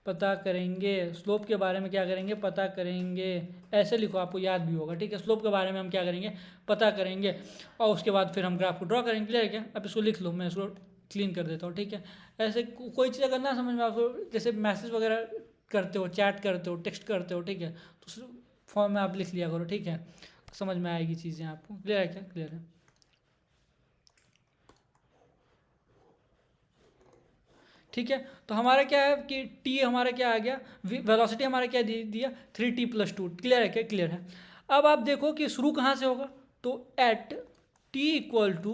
[SPEAKER 1] पता करेंगे। स्लोप के बारे में क्या करेंगे, पता करेंगे। ऐसे लिखो, आपको याद भी होगा, ठीक है। स्लोप के बारे में हम क्या करेंगे, पता करेंगे। और उसके बाद फिर हम ग्राफ को ड्रॉ करेंगे। क्लियर है क्या? अब इसको लिख लो, मैं इसको क्लीन कर देता हूँ, ठीक है। ऐसे कोई चीज़ अगर ना समझ में आपको, जैसे मैसेज वगैरह करते हो, चैट करते हो, टेक्स्ट करते हो, ठीक है, तो फॉर्म में आप लिख लिया करो, ठीक है। समझ में आएगी चीज़ें आपको। क्लियर है क्या? क्लियर है। ठीक है। तो हमारा क्या है कि t हमारा क्या आ गया, वेलोसिटी हमारा क्या दिया 3t + 2। क्लियर है क्या? क्लियर है। अब आप देखो कि शुरू कहाँ से होगा, तो at t equal to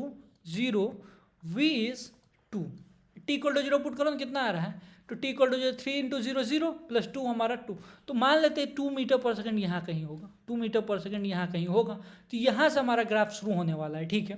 [SPEAKER 1] 0 v is 2। T equal to 0 put करो ना, कितना आ रहा है, तो t equal to 3 into 0 0 plus 2 हमारा 2। तो मान लेते हैं 2 मीटर पर सेकंड यहाँ कहीं होगा, 2 मीटर पर सेकंड यहाँ कहीं होगा। तो यहाँ से हमारा ग्राफ शुरू होने वाला है, ठीक है।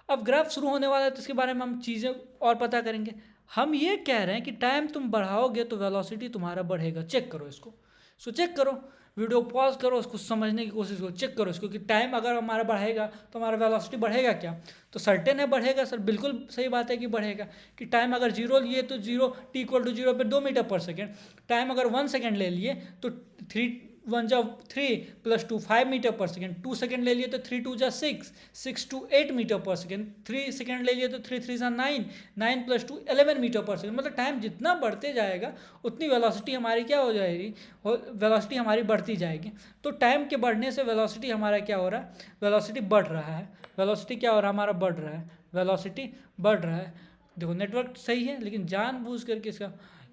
[SPEAKER 1] अब ग्राफ शुरू होने वाला है तो इसके बारे में हम चीज़ें और पता करेंगे। हम ये कह रहे हैं कि टाइम तुम बढ़ाओगे तो वेलोसिटी तुम्हारा बढ़ेगा। चेक करो इसको चेक करो, वीडियो पॉज करो, उसको समझने की कोशिश करो, चेक करो इसको कि टाइम अगर हमारा बढ़ेगा तो हमारा वेलोसिटी बढ़ेगा क्या। तो सर्टेन है बढ़ेगा सर, बिल्कुल सही बात है कि बढ़ेगा। कि टाइम अगर 0 लिए तो 0 टी इक्वल टू 0 पे 2 मीटर पर सेकेंड। टाइम अगर 1 सेकेंड ले लिए तो 3 1 जा 3 plus 2 5 metre per second. 2 second ले लिए तो 3 2 जा 6 6 2 8 मीटर पर सेकेंड। 3 सेकेंड ले लिए तो 3 3 जा 9 9 प्लस 2 11 मीटर पर सेकेंड। मतलब टाइम जितना बढ़ते जाएगा उतनी वेलोसिटी हमारी क्या हो जाएगी, वेलोसिटी हमारी बढ़ती जाएगी। तो टाइम के बढ़ने से वेलोसिटी हमारा क्या हो रहा है, वेलोसिटी बढ़ रहा है। वेलोसिटी क्या हो रहा है हमारा, बढ़ रहा है, वेलोसिटी बढ़ रहा है। देखो नेटवर्क सही है, लेकिन जानबूझ करके इसका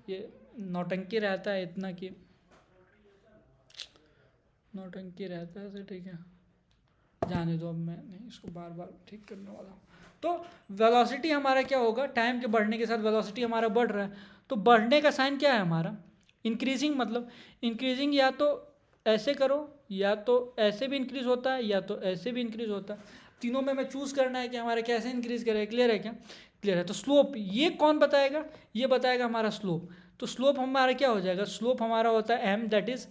[SPEAKER 1] ये नौटंकी रहता है इतना कि नौटंकी रहता है, ठीक है, जाने दो। अब मैं नहीं इसको बार बार ठीक करने वाला हूँ। तो वेलोसिटी हमारा क्या होगा, टाइम के बढ़ने के साथ वेलोसिटी हमारा बढ़ रहा है। तो बढ़ने का साइन क्या है हमारा, इंक्रीजिंग। मतलब इंक्रीजिंग या तो ऐसे करो, या तो ऐसे भी इंक्रीज होता है, या तो ऐसे भी इंक्रीज होता है। तीनों में हमें चूज़ करना है कि हमारा कैसे इंक्रीज करें। क्लियर है क्या, क्लियर है। तो स्लोप ये कौन बताएगा, ये बताएगा हमारा स्लोप। तो स्लोप हमारा क्या हो जाएगा, स्लोप हमारा होता है m, that is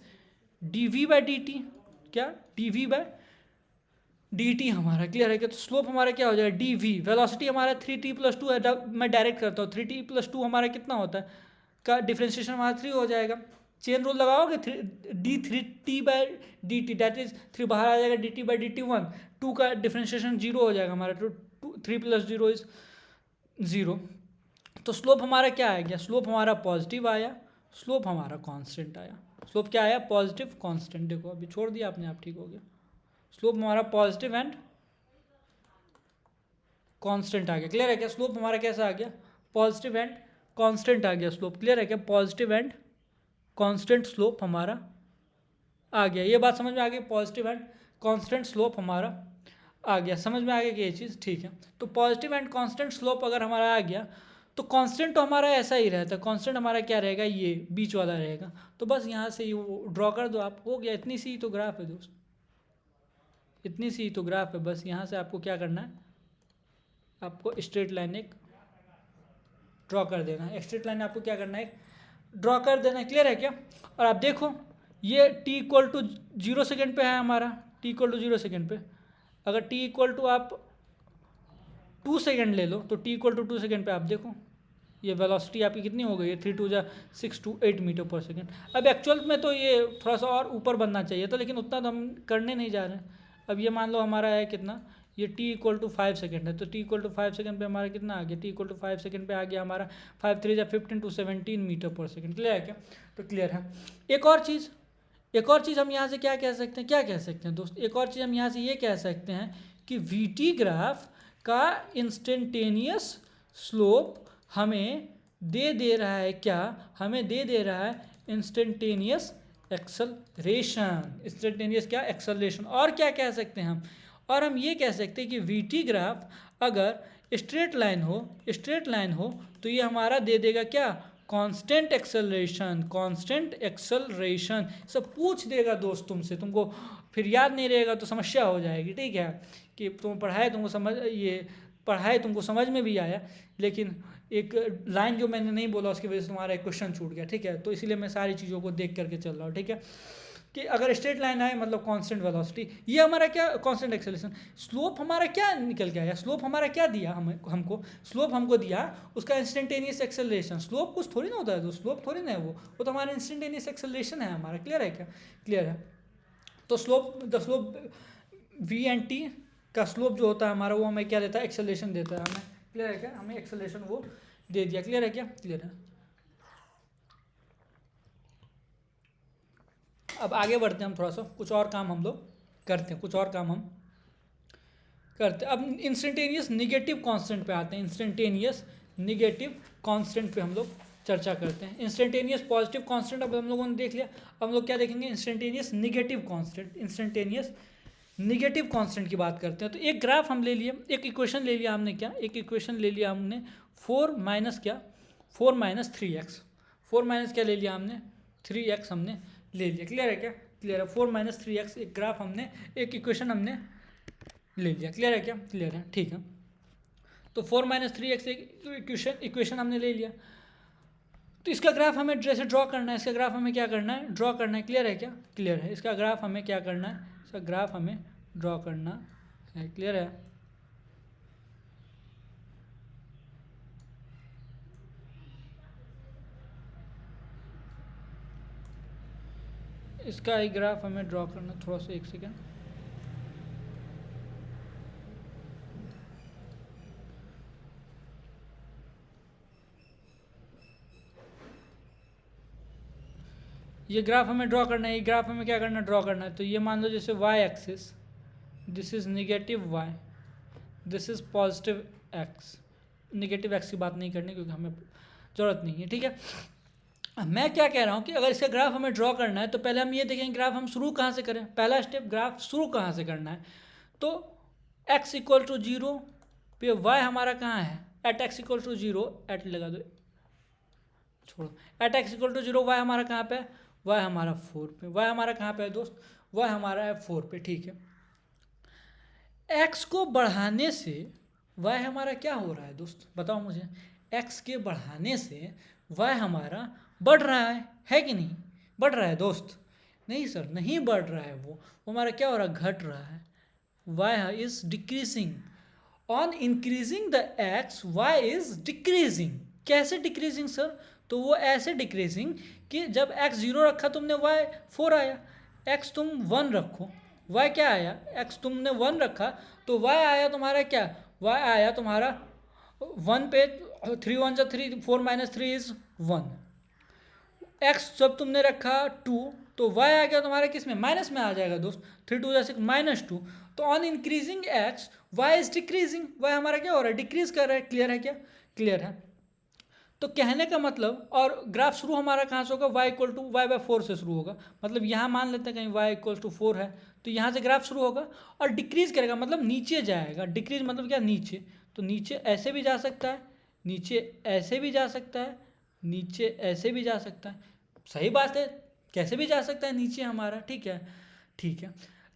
[SPEAKER 1] dv by d t. क्या, dv बाई डी टी हमारा। क्लियर है क्या। तो स्लोप हमारा क्या हो जाएगा, dv। वेलोसिटी हमारा 3t प्लस 2 है, मैं डायरेक्ट करता हूँ। 3t प्लस 2 हमारा कितना होता है, का डिफ्रेंशिएशन हमारा 3 हो जाएगा। चेन रूल लगाओगे, d3t by d T, that is 3 बाहर आ जाएगा, dt बाई डी टी 1। 2 का डिफ्रेंशिएशन 0 हो जाएगा हमारा, तो 3 प्लस 0 इज 0। तो स्लोप हमारा क्या आ गया, स्लोप हमारा पॉजिटिव आया, स्लोप हमारा कांस्टेंट आया। स्लोप क्या आया, पॉजिटिव कांस्टेंट। देखो अभी छोड़ दिया आपने, आप ठीक हो गया। स्लोप हमारा पॉजिटिव एंड कांस्टेंट आ गया। क्लियर है क्या, स्लोप हमारा कैसा आ गया, पॉजिटिव एंड कांस्टेंट आ गया स्लोप। क्लियर है क्या, पॉजिटिव एंड कांस्टेंट स्लोप हमारा आ गया। ये बात समझ में आ गई, पॉजिटिव एंड कांस्टेंट स्लोप हमारा आ गया। समझ में आ गया कि ये चीज़ ठीक है। तो पॉजिटिव एंड कांस्टेंट स्लोप अगर हमारा आ गया तो कांस्टेंट तो हमारा ऐसा ही रहता है। कांस्टेंट हमारा क्या रहेगा, ये बीच वाला रहेगा। तो बस यहाँ से ड्रॉ कर दो आप, हो गया। इतनी सी तो ग्राफ है दोस्त, इतनी सी तो ग्राफ है। बस यहाँ से आपको क्या करना है, आपको स्ट्रेट लाइन एक ड्रॉ कर देना है। स्ट्रेट लाइन आपको क्या करना है, ड्रॉ कर देना है। क्लियर है क्या। और आप देखो ये t इक्वल टू 0 सेकेंड पे है हमारा, t इक्वल टू 0 सेकेंड पे। अगर t इक्वल टू आप 2 सेकेंड ले लो तो t इक्वल टू 2 सेकेंड पे आप देखो ये वेलोसिटी आपकी कितनी हो गई है, 3 2 जा 6 to 8 मीटर पर सेकेंड। अब एक्चुअल में तो ये थोड़ा सा और ऊपर बनना चाहिए था, लेकिन उतना तो हम करने नहीं जा रहे हैं। अब ये मान लो हमारा है कितना, ये t इक्वल टू 5 सेकेंड है। तो t इक्वल टू 5 सेकेंड पे हमारा कितना आ गया, t इक्वल टू 5 सेकेंड पे आ गया हमारा 5 3 जा 15 to 17 metre per second. Clear है क्या, तो क्लियर है। एक और चीज़ हम यहाँ से क्या कह सकते हैं, क्या कह सकते हैं दोस्त, एक और चीज़ हम यहाँ से ये कह सकते हैं कि वी ग्राफ का इंस्टेंटेनियस स्लोप हमें दे रहा है क्या, हमें दे रहा है इंस्टेंटेनियस एक्सेलरेशन। इंस्टेंटेनियस क्या, एक्सेलरेशन। और क्या कह सकते हैं हम, और हम ये कह सकते हैं कि वी ग्राफ अगर स्ट्रेट लाइन हो तो ये हमारा दे देगा क्या, कांस्टेंट एक्सेलरेशन। सब पूछ देगा दोस्त तुमसे, तुमको फिर याद नहीं रहेगा तो समस्या हो जाएगी। ठीक है, कि तुम पढ़ाए, तुमको समझ में भी आया, लेकिन एक लाइन जो मैंने नहीं बोला उसकी वजह से तुम्हारा एक क्वेश्चन छूट गया। ठीक है, तो इसीलिए मैं सारी चीज़ों को देख करके चल रहा हूँ। ठीक है, कि अगर स्ट्रेट लाइन आए मतलब कांस्टेंट वेलोसिटी, ये हमारा क्या, कांस्टेंट एक्सेलरेशन। स्लोप हमारा क्या निकल के आया, स्लोप हमारा क्या दिया हमको स्लोप हमको दिया उसका इंस्टेंटेनियस एक्सेलरेशन। स्लोप कुछ थोड़ी ना होता है, तो स्लोप थोड़ी ना है वो तो हमारा इंस्टेंटेनियस एक्सेलरेशन है हमारा। क्लियर है क्या, क्लियर है। तो स्लोप वी एंड टी का स्लोप जो होता है हमारा, वो हमें क्या देता है, एक्सेलरेशन देता है हमें। क्लियर है क्या, हमें एक्सेलरेशन वो दे दिया। क्लियर है क्या, क्लियर है। अब आगे बढ़ते हैं हम, थोड़ा सा कुछ और काम हम लोग करते हैं, कुछ और काम हम करते हैं। अब इंस्टेंटेनियस निगेटिव कांस्टेंट पे आते हैं। इंस्टेंटेनियस निगेटिव कांस्टेंट पे हम लोग चर्चा करते हैं। इंस्टेंटेनियस पॉजिटिव कांस्टेंट अब हम लोगों ने देख लिया। अब हम लोग क्या देखेंगे, instantaneous negative constant. Instantaneous negative constant की बात करते हैं। तो एक ग्राफ हम ले लिए, एक इक्वेशन ले लिया हमने, क्या एक इक्वेशन ले लिया हमने 4 माइनस क्या 4 माइनस 3x, 4 माइनस क्या ले लिया हमने 3x हमने ले लिया। क्लियर है क्या? क्लियर है। 4 माइनस 3x एक ग्राफ हमने, एक इक्वेशन हमने ले लिया। क्लियर है क्या? क्लियर है, ठीक है। तो 4 माइनस 3x एक इक्वेशन हमने ले लिया। तो इसका ग्राफ हमें जैसे ड्रॉ करना है, इसका ग्राफ हमें क्या करना है, ड्रॉ करना है। क्लियर है क्या? क्लियर है। इसका ग्राफ हमें क्या करना है, इसका ग्राफ हमें ड्रॉ करना है। क्लियर है? इसका ही ग्राफ हमें ड्रॉ करना, थोड़ा सा एक सेकेंड। ये ग्राफ हमें ड्रॉ करना है, ये ग्राफ हमें क्या करना है, ड्रॉ करना है। तो ये मान लो जैसे y axis, this is negative y, this is positive x. Negative x की बात नहीं करनी क्योंकि हमें ज़रूरत नहीं है, ठीक है। अब मैं क्या कह रहा हूँ कि अगर इसका ग्राफ हमें ड्रॉ करना है तो पहले हम ये देखेंगे ग्राफ हम शुरू कहाँ से करें। पहला स्टेप, ग्राफ शुरू कहाँ से करना है। तो x इक्वल टू 0 पे y हमारा कहाँ है, at x equal to 0, at लगा दो, छोड़ो, at x equal to 0 y हमारा कहाँ पे है, y हमारा 4 पे। y हमारा कहाँ पे है दोस्त, y हमारा है 4 पे, ठीक है। x को बढ़ाने से y हमारा क्या हो रहा है दोस्त, बताओ मुझे। x के बढ़ाने से y हमारा बढ़ रहा है कि नहीं? बढ़ रहा है दोस्त? नहीं सर, नहीं बढ़ रहा है, वो हमारा क्या हो रहा है, घट रहा है। y is decreasing. On increasing the x y is decreasing. कैसे डिक्रीजिंग सर? तो वो ऐसे डिक्रीजिंग कि जब x 0 रखा तुमने y 4 आया, x तुम 1 रखो y क्या आया, x तुमने 1 रखा तो y आया तुम्हारा क्या, y आया तुम्हारा 1 पे, 3 1 जा 3, 4 माइनस 3 इज 1। x जब तुमने रखा 2 तो y आ गया तुम्हारा किस में, माइनस में आ जाएगा दोस्त, 3 2 जा 6 -2। तो on increasing x y is decreasing, y हमारा क्या हो रहा है, डिक्रीज कर रहा है। क्लियर है क्या? क्लियर है। तो कहने का मतलब, और ग्राफ शुरू हमारा कहाँ से होगा, y equal to y by 4 से शुरू होगा। मतलब यहाँ मान लेते हैं कहीं y इक्वल टू 4 है तो यहाँ से ग्राफ शुरू होगा और डिक्रीज करेगा, मतलब नीचे जाएगा। डिक्रीज मतलब क्या, नीचे। तो नीचे ऐसे भी जा सकता है, नीचे ऐसे भी जा सकता है, नीचे ऐसे भी जा सकता है। सही बात है, कैसे भी जा सकता है नीचे हमारा, ठीक है। ठीक है,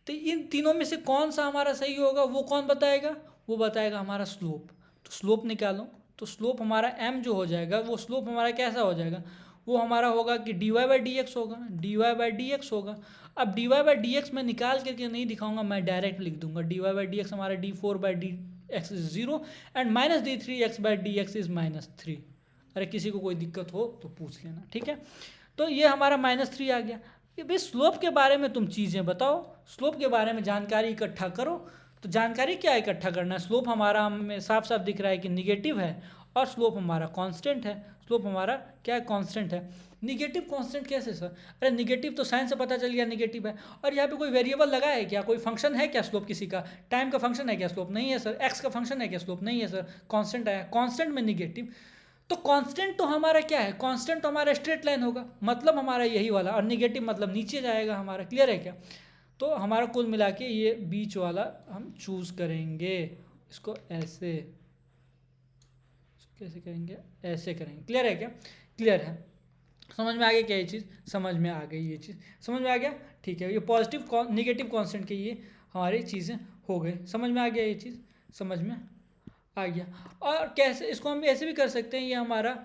[SPEAKER 1] तो इन तीनों में से कौन सा हमारा सही होगा वो कौन बताएगा, वो बताएगा हमारा स्लोप। तो स्लोप निकालो, तो स्लोप हमारा m जो हो जाएगा, वो स्लोप हमारा कैसा हो जाएगा, वो हमारा होगा कि dy बाई डी एक्स होगा, dy बाई डी एक्स होगा। अब dy बाई डी एक्स मैं निकाल करके नहीं दिखाऊंगा, मैं डायरेक्ट लिख दूंगा। dy बाई डी एक्स हमारा d4 by D x is 0 and minus d3x by D x is -3। अरे किसी को कोई दिक्कत हो तो पूछ लेना, ठीक है। तो ये हमारा -3 आ गया। ये भाई स्लोप के बारे में तुम चीज़ें बताओ, स्लोप के बारे में जानकारी इकट्ठा करो। तो जानकारी क्या इकट्ठा करना है, स्लोप हमारा हमें साफ साफ दिख रहा है कि निगेटिव है और स्लोप हमारा कांस्टेंट है। स्लोप हमारा क्या है, कांस्टेंट है। निगेटिव कांस्टेंट कैसे सर? अरे निगेटिव तो साइन से पता चल गया निगेटिव है। और यहाँ पे कोई वेरिएबल लगा है क्या, कोई फंक्शन है क्या स्लोप किसी का, टाइम का फंक्शन है क्या स्लोप? नहीं है सर। एक्स का फंक्शन है क्या स्लोप? नहीं है सर। कांस्टेंट आया, कांस्टेंट में निगेटिव। तो कांस्टेंट तो हमारा क्या है, कांस्टेंट तो हमारा स्ट्रेट लाइन होगा, मतलब हमारा यही वाला, और निगेटिव मतलब नीचे जाएगा हमारा। क्लियर है क्या? तो हमारा कुल मिला के ये बीच वाला हम चूज करेंगे। इसको ऐसे कैसे करेंगे, ऐसे करेंगे। क्लियर है क्या? क्लियर है। समझ में आ गया क्या ये चीज़? समझ में आ गई ये चीज़, समझ में आ गया, ठीक है। ये पॉजिटिव निगेटिव कांस्टेंट के ये हमारी चीज़ें हो गई। समझ में आ गया ये चीज़, समझ में आ गया। और कैसे इसको हम ऐसे भी कर सकते हैं, ये हमारा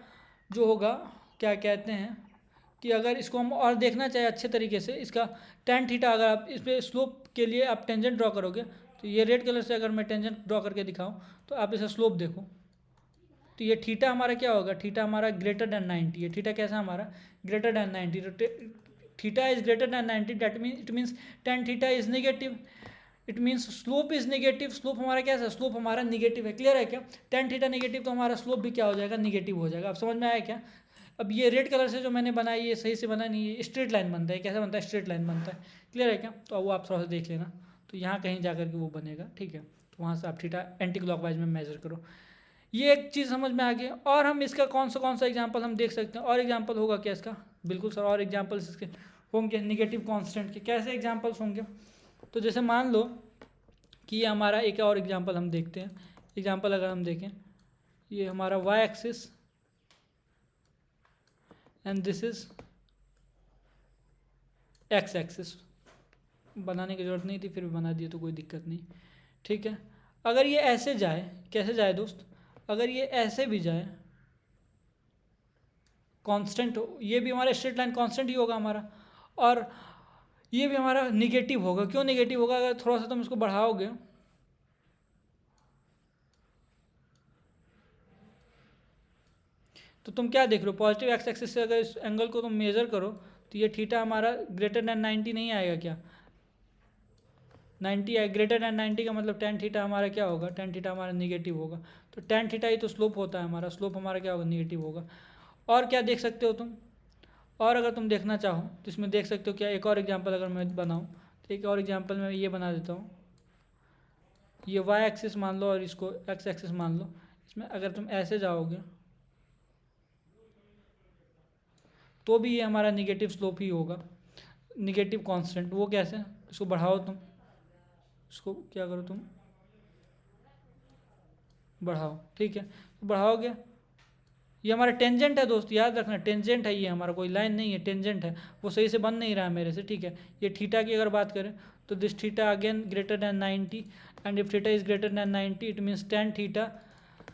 [SPEAKER 1] जो होगा क्या कहते हैं कि अगर इसको हम और देखना चाहे अच्छे तरीके से, इसका tan थीटा, अगर आप इस पर स्लोप के लिए आप टेंजेंट ड्रॉ करोगे तो ये रेड कलर से अगर मैं टेंजेंट ड्रॉ करके दिखाऊं तो आप इसे स्लोप देखो, तो ये थीटा हमारा क्या होगा, थीटा हमारा ग्रेटर देन 90 है। थीटा कैसा हमारा, ग्रेटर देन 90। तो theta is greater than 90, that mean it means tan theta is negative, it means slope is negative. Slope हमारा कैसा, स्लोप हमारा निगेटिव है। क्लियर है क्या? tan थीटा नेगेटिव तो हमारा स्लोप भी क्या हो जाएगा, निगेटिव हो जाएगा। अब समझ में आया क्या? अब ये रेड कलर से जो मैंने बनाई ये सही से बना नहीं है, स्ट्रेट लाइन बनता है। कैसा बनता है, स्ट्रेट लाइन बनता है। क्लियर है क्या? तो वो आप थोड़ा सा देख लेना, तो यहाँ कहीं जा करके वो बनेगा, ठीक है। तो वहाँ से आप थीटा एंटी क्लॉकवाइज में मेजर करो। ये एक चीज़ समझ में आ गई। और हम इसका कौन सा एग्जाम्पल हम देख सकते हैं, और एग्जाम्पल होगा क्या इसका? बिल्कुल सर, और एग्जाम्पल्स इसके होंगे निगेटिव कांस्टेंट के। कैसे एग्जाम्पल्स होंगे? तो जैसे मान लो कि ये हमारा एक और एग्जांपल हम देखते हैं। एग्जांपल अगर हम देखें, ये हमारा y axis and this is x axis. बनाने की ज़रूरत नहीं थी, फिर भी बना दिए तो कोई दिक्कत नहीं, ठीक है। अगर ये ऐसे जाए, कैसे जाए दोस्त, अगर ये ऐसे भी जाए कांस्टेंट, ये भी हमारा स्ट्रेट लाइन कांस्टेंट ही होगा हमारा, और ये भी हमारा निगेटिव होगा। क्यों निगेटिव होगा? अगर थोड़ा सा तुम इसको बढ़ाओगे तो तुम क्या देख रहे हो, पॉजिटिव एक्स एक्सिस से अगर इस एंगल को तुम मेजर करो तो ये थीटा हमारा ग्रेटर देन 90 नहीं आएगा क्या? 90 है, ग्रेटर देन 90 का मतलब टेन थीटा हमारा क्या होगा? टेन थीटा हमारा निगेटिव होगा। तो टेन थीटा ही तो स्लोप होता है हमारा, स्लोप हमारा क्या होगा? निगेटिव होगा। और क्या देख सकते हो तुम? और अगर तुम देखना चाहो तो इसमें देख सकते हो क्या, एक और एग्जांपल अगर मैं बनाऊँ तो एक और एग्जांपल में ये बना देता हूँ। ये y एक्सिस मान लो और इसको x एक्सिस मान लो। इसमें अगर तुम ऐसे जाओगे तो भी ये हमारा निगेटिव स्लोप ही होगा, निगेटिव कांस्टेंट। वो कैसे? इसको बढ़ाओ तुम, इसको क्या करो तुम, बढ़ाओ, ठीक है। तो बढ़ाओगे, ये हमारा टेंजेंट है दोस्त, याद रखना टेंजेंट है ये हमारा, कोई लाइन नहीं है, टेंजेंट है। वो सही से बन नहीं रहा है मेरे से, ठीक है। ये थीटा की अगर बात करें तो this theta again greater than 90, and if theta is greater than 90 it means tan theta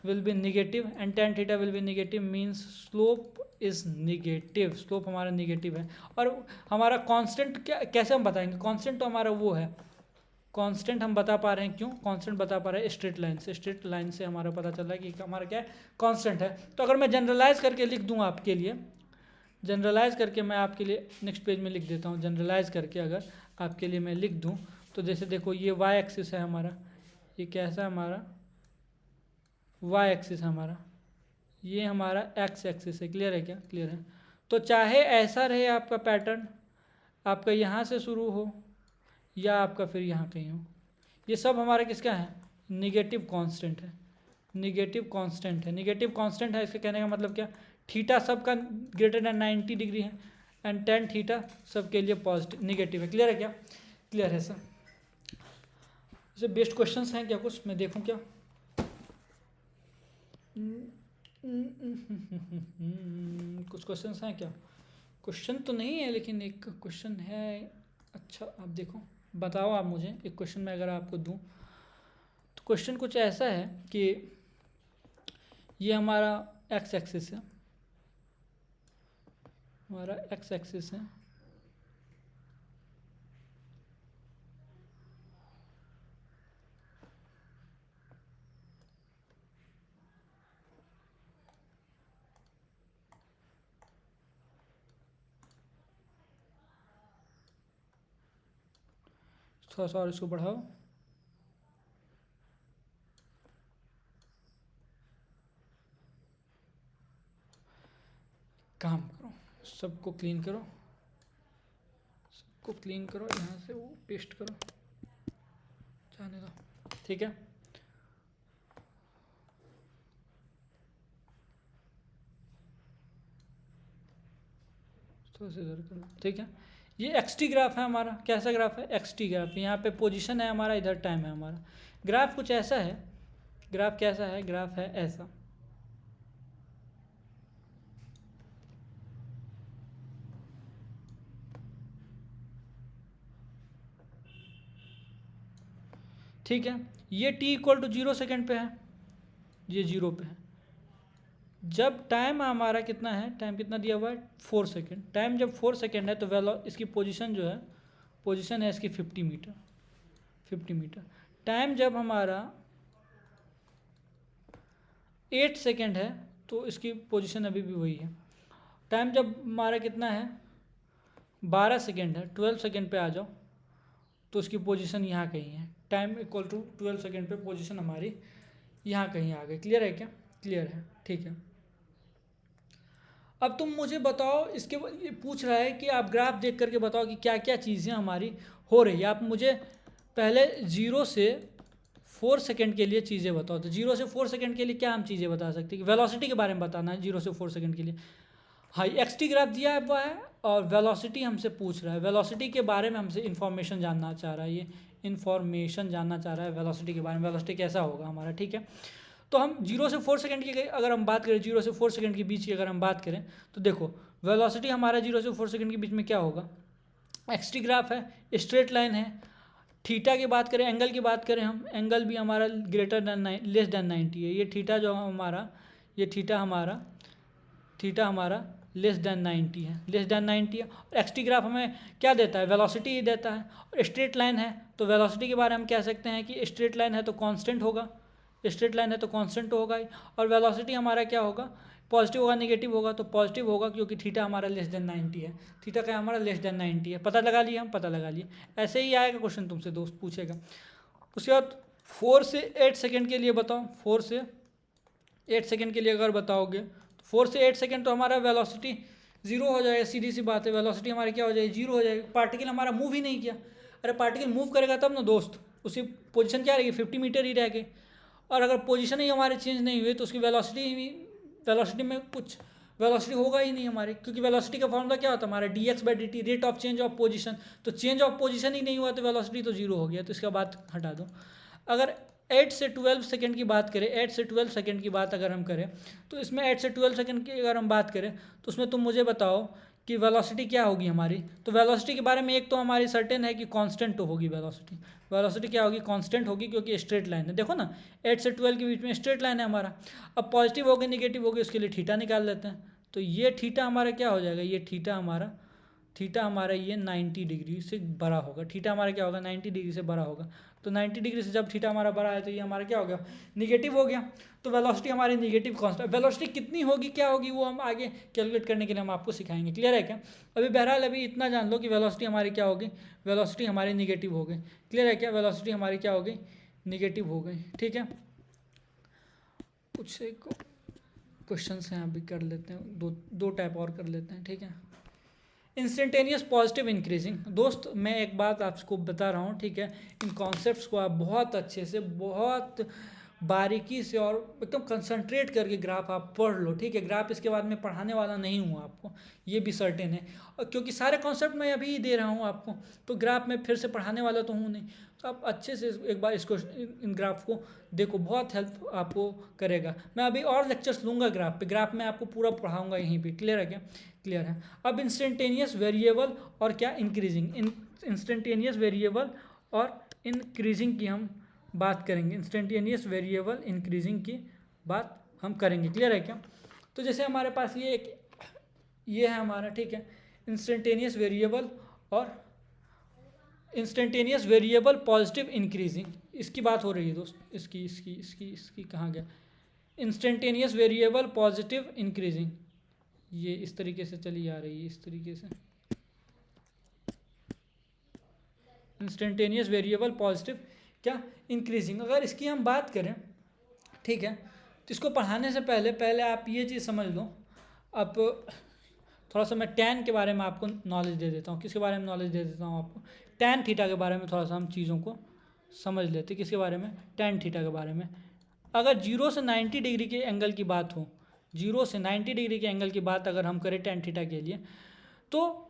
[SPEAKER 1] will be negative, and tan theta will be negative means slope is negative, slope हमारा निगेटिव है। और हमारा constant क्या, कैसे हम बताएंगे? Constant तो हमारा वो है, कांस्टेंट हम बता पा रहे हैं, क्यों कांस्टेंट बता पा रहे हैं? स्ट्रेट लाइन से, स्ट्रेट लाइन से हमारा पता चल रहा है कि हमारा क्या है? कांस्टेंट है। तो अगर मैं जनरलाइज करके लिख दूँ आपके लिए, जनरलाइज करके मैं आपके लिए नेक्स्ट पेज में लिख देता हूँ। जनरलाइज करके अगर आपके लिए मैं लिख दूँ तो जैसे देखो, ये y एक्सिस है हमारा, ये कैसा है हमारा? y एक्सिस है हमारा, ये हमारा x एक्सिस है। क्लियर है क्या? क्लियर है। तो चाहे ऐसा रहे आपका पैटर्न, आपका यहाँ से शुरू हो या आपका फिर यहाँ कहीं हो, ये सब हमारा किसका है? निगेटिव कांस्टेंट है, निगेटिव कांस्टेंट है, निगेटिव कांस्टेंट है। इसके कहने का मतलब क्या? थीटा सबका ग्रेटर देन 90 डिग्री है, एंड टेन थीटा सबके लिए पॉजिटिव निगेटिव है। क्लियर है क्या? क्लियर है सर। इसे बेस्ट क्वेश्चंस हैं क्या कुछ? मैं देखूँ क्या? कुछ क्वेश्चंस हैं क्या? क्वेश्चन तो नहीं है, लेकिन एक क्वेश्चन है। अच्छा आप देखो, बताओ आप मुझे, एक क्वेश्चन मैं अगर आपको दूं तो क्वेश्चन कुछ ऐसा है कि ये हमारा x एक्सिस है, हमारा x एक्सिस है, थोड़ा सा और इसको बढ़ाओ, काम करो, सबको क्लीन करो, सबको क्लीन करो, यहाँ से वो पेस्ट करो, जाने दो, ठीक है। थोड़ा सा इधर करो, ठीक है। ये एक्स टी ग्राफ है हमारा। कैसा ग्राफ है? X t graph. यहाँ पे पोजीशन है हमारा, इधर टाइम है हमारा। ग्राफ कुछ ऐसा है, ग्राफ कैसा है? ग्राफ है ऐसा, ठीक है। ये t इक्वल टू 0 सेकेंड पे है, ये 0 पे है। जब टाइम हमारा कितना है? टाइम कितना दिया हुआ है? 4 सेकेंड। टाइम जब 4 सेकेंड है तो इसकी पोजीशन जो है, पोजीशन है इसकी 50 मीटर, 50 मीटर। टाइम जब हमारा 8 सेकेंड है तो इसकी पोजीशन अभी भी वही है। टाइम जब हमारा कितना है? 12 सेकेंड है, 12 सेकेंड पे आ जाओ तो उसकी पोजीशन यहाँ कहीं है। टाइम इक्वल टू 12 सेकेंड पे पोजीशन हमारी यहाँ कहीं आ गई। क्लियर है क्या? क्लियर है, ठीक है। अब तुम मुझे बताओ, इसके ये पूछ रहा है कि आप ग्राफ देख करके बताओ कि क्या क्या चीज़ें हमारी हो रही है। आप मुझे पहले 0 से 4 सेकेंड के लिए चीज़ें बताओ। तो 0 से 4 सेकेंड के लिए क्या हम चीज़ें बता सकते हैं? वेलोसिटी के बारे में बताना है 0 से 4 सेकेंड के लिए। हाँ, एक्स टी ग्राफ दिया हुआ है और वेलोसिटी हमसे पूछ रहा है, वेलोसिटी के बारे में हमसे इन्फॉर्मेशन जानना चाह रहा है, ये इन्फॉर्मेशन जानना चाह रहा है वेलोसिटी के बारे में, वेलोसिटी कैसा होगा हमारा, ठीक है। तो हम 0 से 4 सेकंड की अगर हम बात करें, 0 से 4 सेकंड के बीच की अगर हम बात करें तो देखो वेलोसिटी हमारा 0 से 4 सेकंड के बीच में क्या होगा, एक्स टी ग्राफ है, स्ट्रेट लाइन है। थीटा की बात करें, एंगल की बात करें हम, एंगल भी हमारा ग्रेटर देन लेस देन 90 है। ये थीटा जो हमारा, ये थीटा हमारा लेस देन 90 है, लेस देन 90 है। और एक्स टी ग्राफ हमें क्या देता है, वेलोसिटी ही देता है। और स्ट्रेट लाइन है तो वेलोसिटी के बारे में हम कह सकते हैं कि स्ट्रेट लाइन है तो कांस्टेंट होगा, स्ट्रेट लाइन है तो कांस्टेंट तो होगा ही। और वेलोसिटी हमारा क्या होगा, पॉजिटिव होगा निगेटिव होगा, तो पॉजिटिव होगा क्योंकि थीटा हमारा लेस देन 90 है, थीटा का हमारा लेस देन 90 है। पता लगा लिया, हम पता लगा लिए। ऐसे ही आएगा क्वेश्चन तुमसे दोस्त पूछेगा। उसके बाद 4 से 8 सेकेंड के लिए बताओ, 4 से 8 सेकेंड के लिए अगर बताओगे तो 4 से 8 सेकेंड तो हमारा वेलोसिटी 0 हो जाएगा, सीधी सी बात है, वेलोसिटी हमारी क्या हो जाएगी, 0 हो जाएगी। पार्टिकल हमारा मूव ही नहीं किया। अरे पार्टिकल मूव करेगा तब ना दोस्त, उसकी पोजीशन क्या रहेगी, 50 मीटर ही रह गई। और अगर पोजीशन ही हमारे चेंज नहीं हुई तो उसकी वेलोसिटी में कुछ वेलोसिटी होगा ही नहीं हमारी, क्योंकि वेलोसिटी का फॉर्मूला क्या होता है हमारा, dx/dt, rate of change of position. तो चेंज ऑफ पोजीशन ही नहीं हुआ तो वेलोसिटी तो 0 हो गया, तो इसका बात हटा दो। अगर 8 से 12 सेकंड की बात करें, 8 से 12 सेकंड की बात अगर हम करें तो इसमें 8 से 12 सेकंड की अगर हम बात करें तो उसमें तुम मुझे बताओ कि वेलोसिटी क्या होगी हमारी। तो वेलोसिटी के बारे में एक तो हमारी सर्टेन है कि कांस्टेंट तो होगी वेलोसिटी, वेलोसिटी क्या होगी, कांस्टेंट होगी, क्योंकि स्ट्रेट लाइन है। देखो ना 8 से 12 के बीच में स्ट्रेट लाइन है हमारा। अब पॉजिटिव होगी निगेटिव होगी उसके लिए थीटा निकाल लेते हैं। तो ये थीटा हमारा क्या हो जाएगा, ये थीटा हमारा ये 90 डिग्री से बड़ा होगा। थीटा हमारा क्या होगा, 90 डिग्री से बड़ा होगा। तो 90 डिग्री से जब थीटा हमारा बड़ा है तो ये हमारा क्या हो गया, निगेटिव हो गया। तो वेलोसिटी हमारी निगेटिव कांस्टेंट, वेलोसिटी कितनी होगी क्या होगी वो हम आगे कैलकुलेट करने के लिए हम आपको सिखाएंगे। क्लियर है क्या। अभी बहरहाल अभी इतना जान लो कि वेलोसिटी हमारी क्या होगी, वेलोसिटी हमारी निगेटिव हो गई। क्लियर है क्या, वेलोसिटी हमारी क्या हो गई, निगेटिव हो गई। ठीक है, कुछ क्वेश्चन हैं अभी कर लेते हैं, दो टाइप और कर लेते हैं। ठीक है, इंस्टेंटेनियस पॉजिटिव इंक्रीजिंग। दोस्त मैं एक बात आपको बता रहा हूँ, ठीक है, इन कॉन्सेप्ट्स को आप बहुत अच्छे से, बहुत बारीकी से और एकदम कंसंट्रेट करके ग्राफ आप पढ़ लो। ठीक है, ग्राफ इसके बाद में पढ़ाने वाला नहीं हूँ आपको, ये भी सर्टेन है। और क्योंकि सारे कॉन्सेप्ट मैं अभी ही दे रहा हूँ आपको, तो ग्राफ में फिर से पढ़ाने वाला तो हूँ नहीं। तो आप अच्छे से एक बार इसको, इन ग्राफ को देखो, बहुत हेल्प आपको करेगा। मैं अभी और लेक्चर्स लूँगा ग्राफ पे, ग्राफ में आपको पूरा पढ़ाऊँगा यहीं पे। क्लियर है क्या, क्लियर है। अब इंस्टेंटेनियस वेरिएबल और क्या, इंक्रीजिंग, इंस्टेंटेनियस वेरिएबल और इंक्रीजिंग की हम बात करेंगे। इंस्टेंटेनियस वेरिएबल इंक्रीजिंग की बात हम करेंगे। क्लियर है क्या। तो जैसे हमारे पास ये है हमारा, ठीक है, इंस्टेंटेनियस वेरिएबल और इंस्टेंटेनियस वेरिएबल पॉजिटिव इंक्रीजिंग, इसकी बात हो रही है दोस्त। इसकी कहाँ गया, इंस्टेंटेनियस वेरिएबल पॉजिटिव इंक्रीजिंग, ये इस तरीके से चली आ रही है, इस तरीके से इंस्टेंटेनियस वेरिएबल पॉजिटिव क्या, इंक्रीजिंग। अगर इसकी हम बात करें, ठीक है, तो इसको पढ़ाने से पहले आप ये चीज़ समझ लो। अब थोड़ा सा मैं टैन के बारे में आपको नॉलेज दे देता हूँ। किसके बारे में नॉलेज दे देता हूँ आपको, टैन थीटा के बारे में थोड़ा सा हम चीज़ों को समझ लेते। किसके बारे में, टैन थीटा के बारे में। अगर 0 से 90 डिग्री के एंगल की बात हो, 0 से 90 डिग्री के एंगल की बात अगर हम करें टैन थीटा के लिए, तो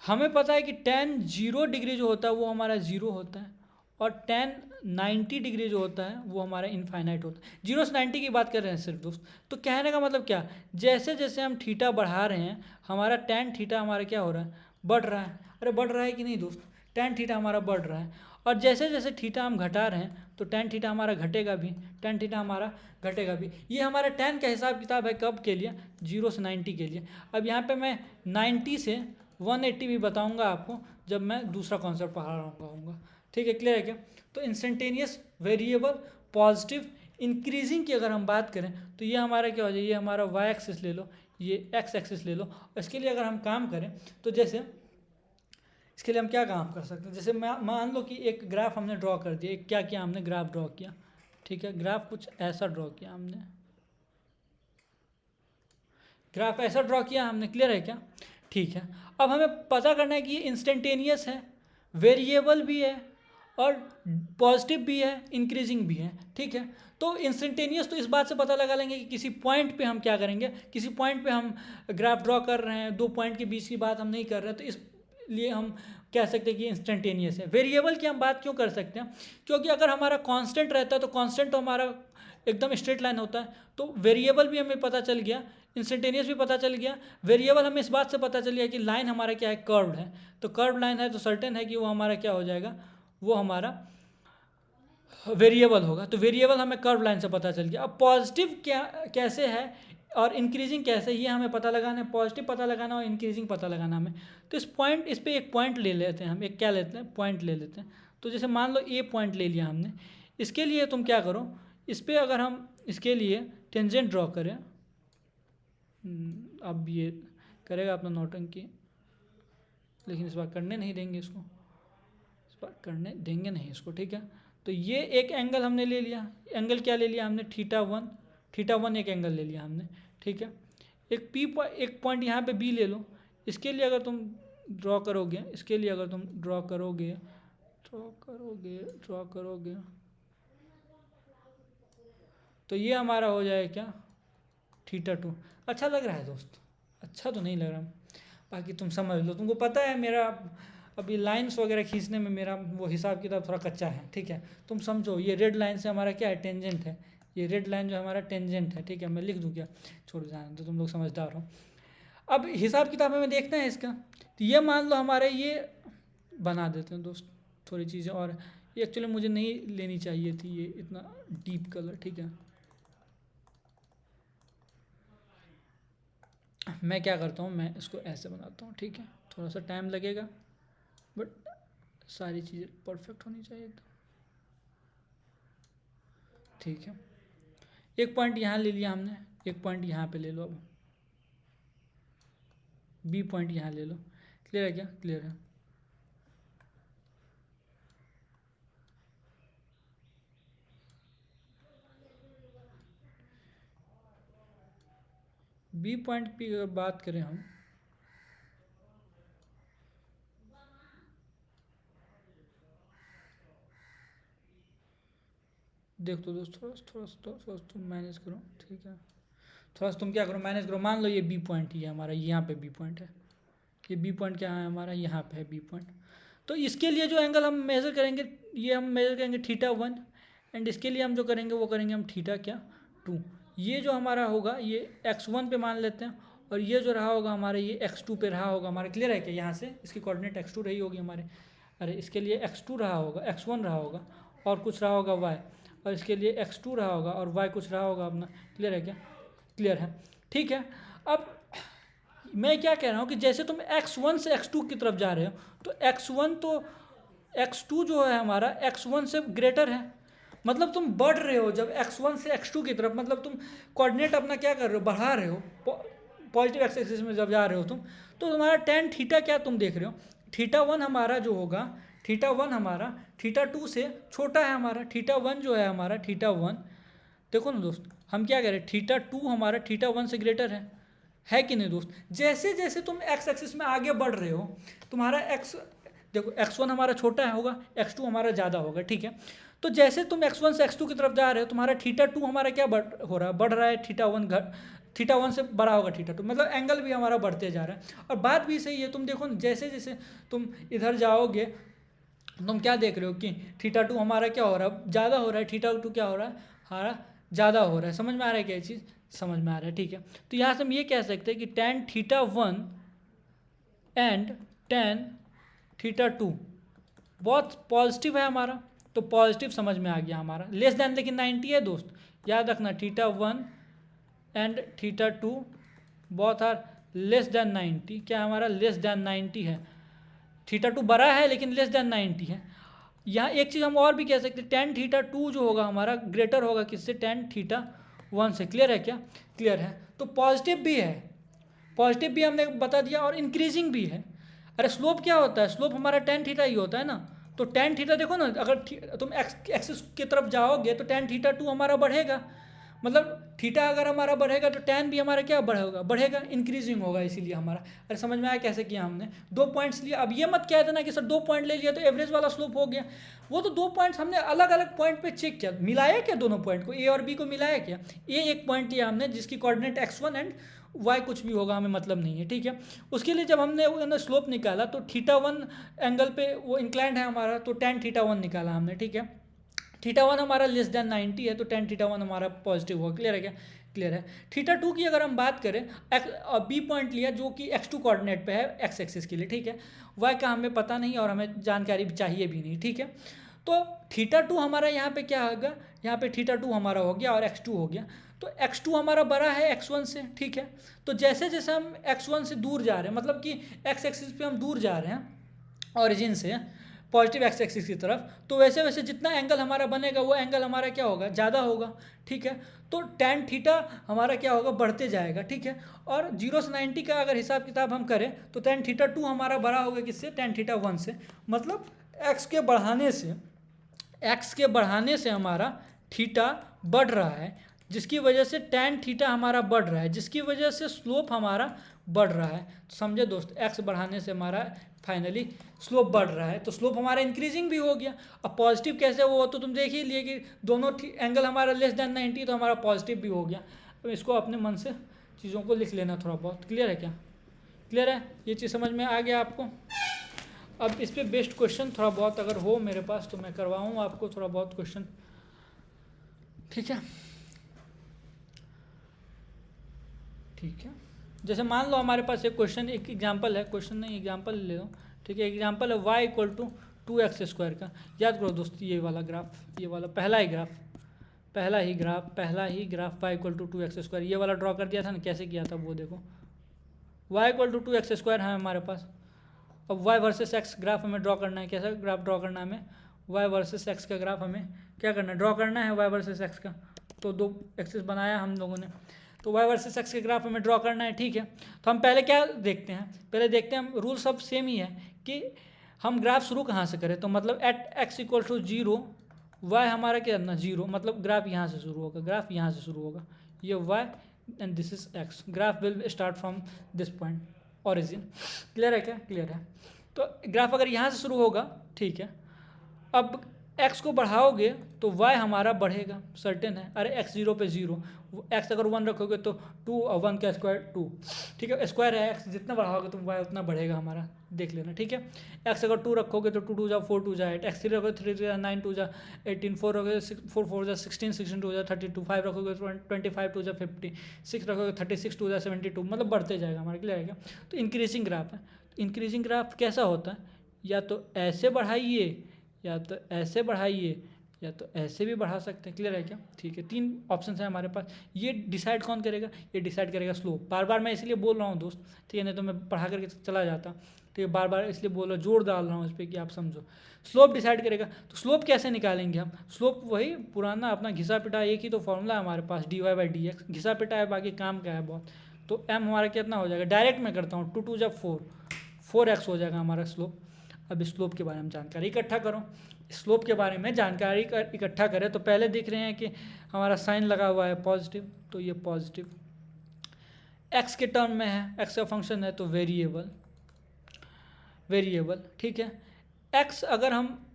[SPEAKER 1] हमें पता है कि टैन 0 डिग्री जो होता है वो हमारा 0 होता है, और टैन 90 डिग्री जो होता है वो हमारा इनफाइनाइट होता है। 0 से 90 की बात कर रहे हैं सिर्फ दोस्त। तो कहने का मतलब क्या, जैसे जैसे हम थीटा बढ़ा रहे हैं हमारा टैन थीटा हमारा क्या हो रहा है, बढ़ रहा है। अरे बढ़ रहा है कि नहीं दोस्त, टैन थीटा हमारा बढ़ रहा है। और जैसे जैसे थीटा हम घटा रहे हैं तो टैन थीटा हमारा घटेगा भी, टैन थीटा हमारा घटेगा भी। ये हमारा टैन का हिसाब किताब है कब के लिए, 0 से 90 के लिए। अब यहाँ पे मैं 90 से 180 भी बताऊंगा आपको जब मैं दूसरा कॉन्सेप्ट पढ़ा रहा हूँ। ठीक है, क्लियर है क्या। तो इंस्टेंटेनियस वेरिएबल पॉजिटिव इंक्रीजिंग की अगर हम बात करें तो ये हमारा क्या हो जाए, ये हमारा वाई एक्सिस ले लो, ये एक्स एक्सिस ले लो। और इसके लिए अगर हम काम करें तो जैसे इसके लिए हम क्या काम कर सकते हैं, जैसे मान लो कि एक ग्राफ हमने ड्रॉ कर दिया। क्या किया हमने, ग्राफ ड्रॉ किया। ठीक है, ग्राफ कुछ ऐसा ड्रॉ किया हमने, ग्राफ ऐसा ड्रॉ किया हमने। क्लियर है क्या, ठीक है। अब हमें पता करना है कि ये इंस्टेंटेनियस है, वेरिएबल भी है और पॉजिटिव भी है, इंक्रीजिंग भी है, ठीक है। तो इंस्टेंटेनियस तो इस बात से पता लगा लेंगे कि किसी पॉइंट पे हम क्या करेंगे, किसी पॉइंट पे हम ग्राफ ड्रॉ कर रहे हैं, दो पॉइंट के बीच की बात हम नहीं कर रहे हैं, तो इसलिए हम कह सकते हैं कि इंस्टेंटेनियस है। वेरिएबल की हम बात क्यों कर सकते हैं, क्योंकि अगर हमारा कांस्टेंट रहता है तो कांस्टेंट तो हमारा एकदम स्ट्रेट लाइन होता है, तो वेरिएबल भी हमें पता चल गया, इंस्टेंटेनियस भी पता चल गया। वेरिएबल हमें इस बात से पता चल गया कि लाइन हमारा क्या है, कर्व्ड है, तो कर्व्ड लाइन है तो सर्टेन है कि वो हमारा क्या हो जाएगा, वो हमारा वेरिएबल होगा। तो वेरिएबल हमें कर्व लाइन से पता चल गया। अब पॉजिटिव क्या कैसे है और इंक्रीजिंग कैसे, ये हमें पता लगाना है, पॉजिटिव पता लगाना और इंक्रीजिंग पता लगाना हमें। तो इस पे एक पॉइंट ले लेते हैं हम, एक क्या लेते हैं, पॉइंट ले लेते हैं। तो जैसे मान लो ए पॉइंट ले लिया हमने, इसके लिए तुम क्या करो, इस पर अगर हम इसके लिए टेंजेंट ड्रॉ करें, अब ये करेगा अपना नौटंकी, लेकिन इस बार करने नहीं देंगे इसको, इस बार करने देंगे नहीं इसको, ठीक है। तो ये एक एंगल हमने ले लिया, एंगल क्या ले लिया हमने, थीटा वन एक एंगल ले लिया हमने, ठीक है। एक पॉइंट यहाँ पे बी ले लो, इसके लिए अगर तुम ड्रॉ करोगे, इसके लिए अगर तुम ड्रॉ करोगे तो ये हमारा हो जाएगा क्या, थीटा2। अच्छा लग रहा है दोस्त, अच्छा तो नहीं लग रहा, बाकी तुम समझ लो, तुमको पता है मेरा अभी लाइंस वगैरह खींचने में मेरा वो हिसाब किताब थोड़ा कच्चा है, ठीक है। तुम समझो ये रेड लाइन से हमारा क्या है, टेंजेंट है, ये रेड लाइन जो हमारा टेंजेंट है, ठीक है। मैं लिख दूँ क्या, छोड़ जाने तो तुम लोग समझदार हो। अब हिसाब किताब हमें देखना है इसका, तो ये मान लो हमारे ये बना देते हैं दोस्त थोड़ी चीज़ें, और ये एक्चुअली मुझे नहीं लेनी चाहिए थी ये इतना डीप कलर, ठीक है। मैं क्या करता हूँ, मैं इसको ऐसे बनाता हूँ, ठीक है। थोड़ा सा टाइम लगेगा बट सारी चीज़ें परफेक्ट होनी चाहिए एकदम, ठीक है। एक पॉइंट यहाँ ले लिया हमने, एक पॉइंट यहाँ पे ले लो, अब बी पॉइंट यहाँ ले लो, क्लियर है क्या, क्लियर है। बी पॉइंट की अगर बात करें हम, देख तो दोस्त थोड़ा सा तुम मैनेज करो, ठीक है। थोड़ा सा तुम क्या करो, मैनेज करो। मान लो ये बी पॉइंट ही है हमारा, यहाँ पे बी पॉइंट है, ये बी पॉइंट क्या है हमारा, यहाँ पे है बी पॉइंट। तो इसके लिए जो एंगल हम मेज़र करेंगे, ये हम मेज़र करेंगे थीटा1, एंड इसके लिए हम जो करेंगे वो करेंगे हम थीटा2। ये जो हमारा होगा ये x1 पे मान लेते हैं, और ये जो रहा होगा हमारे ये x2 पे रहा होगा हमारा, क्लियर है क्या। यहाँ से इसकी कोऑर्डिनेट x2 रही होगी हमारे, अरे इसके लिए x2 रहा होगा, x1 रहा होगा और कुछ रहा होगा y, और इसके लिए x2 रहा होगा और y कुछ रहा होगा अपना, क्लियर है क्या, क्लियर है, ठीक है। अब मैं क्या कह रहा हूँ कि जैसे तुम x1 से x2 की तरफ जा रहे हो, तो x1 तो x2 जो है हमारा x1 से ग्रेटर है, मतलब तुम बढ़ रहे हो जब x1 से x2 की तरफ, मतलब तुम कोऑर्डिनेट अपना क्या कर रहे हो, बढ़ा रहे हो, पॉजिटिव एक्स एक्सिस में जब जा रहे हो तुम, तो तुम्हारा टेन थीटा क्या तुम देख रहे हो, थीटा1 हमारा जो होगा, थीटा1 हमारा थीटा2 से छोटा है हमारा, थीटा1 जो है हमारा, थीटा1 देखो ना दोस्त, हम क्या कह रहे हैं, थीटा2 हमारा थीटा1 से ग्रेटर है कि नहीं दोस्त। जैसे जैसे तुम एक्स एक्सिस में आगे बढ़ रहे हो, तुम्हारा एक्स देखो, x1 हमारा छोटा होगा, x2 हमारा ज़्यादा होगा, ठीक है। तो जैसे तुम x1 से x2 की तरफ जा रहे हो, तुम्हारा थीटा2 हमारा क्या बढ़ रहा है, थीटा1 से बड़ा होगा थीटा2, मतलब एंगल भी हमारा बढ़ते जा रहा है। और बात भी सही है, तुम देखो जैसे जैसे तुम इधर जाओगे, तुम क्या देख रहे हो कि थीटा2 हमारा क्या हो रहा है, ज़्यादा हो रहा है, थीटा2 क्या हो रहा है हमारा, ज़्यादा हो रहा है। समझ में आ रहा है क्या चीज़, समझ में आ रहा है, ठीक है। तो यहाँ से हम ये कह सकते हैं कि tan थीटा1 एंड tan थीटा2 बहुत पॉजिटिव है हमारा, तो पॉजिटिव समझ में आ गया हमारा। लेस देन लेकिन 90 है दोस्त, याद रखना, थीटा1 एंड थीटा2 बहुत आर लेस देन 90, क्या हमारा लेस देन 90 है, थीटा2 बड़ा है लेकिन लेस देन 90 है। यहाँ एक चीज़ हम और भी कह सकते हैं, tan थीटा2 जो होगा हमारा ग्रेटर होगा किससे, tan थीटा1 से, क्लियर है क्या, क्लियर है। तो पॉजिटिव भी है, पॉजिटिव भी हमने बता दिया, और इंक्रीजिंग भी है। अरे स्लोप क्या होता है, स्लोप हमारा tan थीटा ही होता है ना, तो tan थीटा देखो ना, अगर तुम एक्सिस की तरफ जाओगे तो tan थीटा2 हमारा बढ़ेगा, मतलब थीटा अगर हमारा बढ़ेगा तो टैन भी हमारा क्या बढ़ेगा, इंक्रीजिंग होगा, इसीलिए हमारा। अरे समझ में आया कैसे किया हमने, 2 पॉइंट्स लिए। अब ये मत कह देना कि सर 2 पॉइंट ले लिया तो एवरेज वाला स्लोप हो गया, वो तो 2 पॉइंट्स हमने अलग अलग पॉइंट पे चेक किया, मिलाया क्या दोनों पॉइंट को, ए और बी को मिलाया क्या। ए एक पॉइंट लिया हमने जिसकी कोऑर्डिनेट x1 एंड y कुछ भी होगा, हमें मतलब नहीं है, ठीक है। उसके लिए जब हमने स्लोप निकाला तो θ1 एंगल पे वो इंक्लाइंड है हमारा, तो tan θ1 निकाला हमने, ठीक है। θ1 हमारा लेस देन 90 है तो tan θ1 हमारा पॉजिटिव होगा। क्लियर है क्या, क्लियर है। θ2 की अगर हम बात करें, बी पॉइंट लिया जो कि x2 कोऑर्डिनेट पे है, x एक्सिस के लिए, ठीक है। y का हमें पता नहीं और हमें जानकारी चाहिए भी नहीं, ठीक है। तो θ2 हमारा यहाँ पे क्या होगा, यहाँ पे θ2 हमारा हो गया और x2 हो गया, तो x2 हमारा बड़ा है x1 से, ठीक है। तो जैसे जैसे हम x1 से दूर जा रहे हैं, मतलब कि x एक्सिस पे हम दूर जा रहे हैं ऑरिजिन से पॉजिटिव एक्स एक्सिस की तरफ, तो वैसे वैसे जितना एंगल हमारा बनेगा वो एंगल हमारा क्या होगा, ज़्यादा होगा, ठीक है। तो tan थीटा हमारा क्या होगा, बढ़ते जाएगा, ठीक है। और 0 से 90 का अगर हिसाब किताब हम करें तो tan θ2 हमारा बड़ा होगा किससे, tan θ1 से। मतलब x के बढ़ाने से हमारा थीटा बढ़ रहा है, जिसकी वजह से tan थीटा हमारा बढ़ रहा है, जिसकी वजह से स्लोप हमारा बढ़ रहा है। तो समझे दोस्त, x बढ़ाने से हमारा फाइनली स्लोप बढ़ रहा है, तो स्लोप हमारा इंक्रीजिंग भी हो गया। अब पॉजिटिव कैसे हुआ तो तुम देख ही लिए कि दोनों एंगल हमारा लेस देन 90, तो हमारा पॉजिटिव भी हो गया। तो इसको अपने मन से चीज़ों को लिख लेना थोड़ा बहुत। क्लियर है क्या, क्लियर है, ये चीज़ समझ में आ गया आपको। अब इस पर बेस्ड क्वेश्चन थोड़ा बहुत अगर हो मेरे पास तो मैं करवाऊँ आपको थोड़ा बहुत क्वेश्चन, ठीक है। ठीक है, जैसे मान लो हमारे पास एक क्वेश्चन, एक एग्जांपल है, क्वेश्चन नहीं एग्जांपल ले लो, ठीक है। एग्जांपल है y इक्वल टू 2x² का। याद करो दोस्त, ये वाला ग्राफ, ये वाला पहला ही graph y equal to 2x², ये वाला ड्रॉ कर दिया था ना, कैसे किया था वो देखो। y इक्वल टू 2x² है हमारे पास। अब y वर्सेस x ग्राफ हमें ड्रॉ करना है। कैसा ग्राफ ड्रॉ करना है हमें, y वर्सेस x का ग्राफ हमें क्या करना है, ड्रॉ करना है y वर्सेस x का। तो 2 एक्सिस बनाया हम लोगों ने, तो y वर्सेस x के ग्राफ हमें ड्रॉ करना है, ठीक है। तो हम पहले क्या देखते हैं, पहले देखते हैं, हम रूल सब सेम ही है कि हम ग्राफ शुरू कहाँ से करें। तो मतलब at x equal to 0 y हमारा क्या करना 0, मतलब ग्राफ यहाँ से शुरू होगा, ग्राफ यहाँ से शुरू होगा, ये y and this is x, graph will start from this point origin. Clear है क्या, क्लियर है। तो ग्राफ अगर यहाँ से शुरू होगा, ठीक है। अब x को बढ़ाओगे तो y हमारा बढ़ेगा, सर्टेन है। अरे x 0 पे 0, x अगर 1 रखोगे तो 2 और 1 का स्क्वायर 2, ठीक है। स्क्वायर है x, जितना बढ़ाओगे तो y उतना बढ़ेगा हमारा, देख लेना, ठीक है। x अगर 2 रखोगे तो 2 2 जा 4 2 जा 8, x 3 रखोगे 3 3 जा 9 2 जा 18, 4 रखोगे 4 4 जा 16 16 2 जा 32, 5 रखोगे 25 2 जा 50, 6 रखोगे 36 2 जा 72, मतलब बढ़ते जाएगा हमारा। क्लियर है क्या। तो इंक्रीजिंग ग्राफ है, इंक्रीजिंग ग्राफ कैसा होता है, या तो ऐसे बढ़ाइए, या तो ऐसे बढ़ाइए, या तो ऐसे भी बढ़ा सकते हैं। क्लियर है क्या, ठीक है। 3 ऑप्शन है हमारे पास। ये डिसाइड कौन करेगा, ये डिसाइड करेगा स्लोप। बार बार मैं इसलिए बोल रहा हूँ दोस्त, ठीक है, नहीं तो मैं पढ़ा करके चला जाता, ठीक है। बार बार इसलिए बोल रहा हूँ, जोर डाल रहा हूँ इस पर कि आप समझो। स्लोप डिसाइड करेगा, तो स्लोप कैसे निकालेंगे हम, स्लोप वही पुराना अपना घिसा पिटा, एक ही तो फॉर्मूला है हमारे पास, dy/dx। घिसा पिटा है, बाकी काम क्या है बहुत। तो m हमारा कितना हो जाएगा, डायरेक्ट मैं करता हूँ, 2 2 जा 4x हो जाएगा हमारा स्लोप। अब स्लोप के बारे में जानकारी इकट्ठा करो। स्लोप के बारे में जानकारी इकट्ठा करें तो पहले देख रहे हैं कि हमारा साइन लगा हुआ है पॉजिटिव, तो ये पॉजिटिव x के टर्म में है, x का फंक्शन है तो वेरिएबल, ठीक है। x अगर हम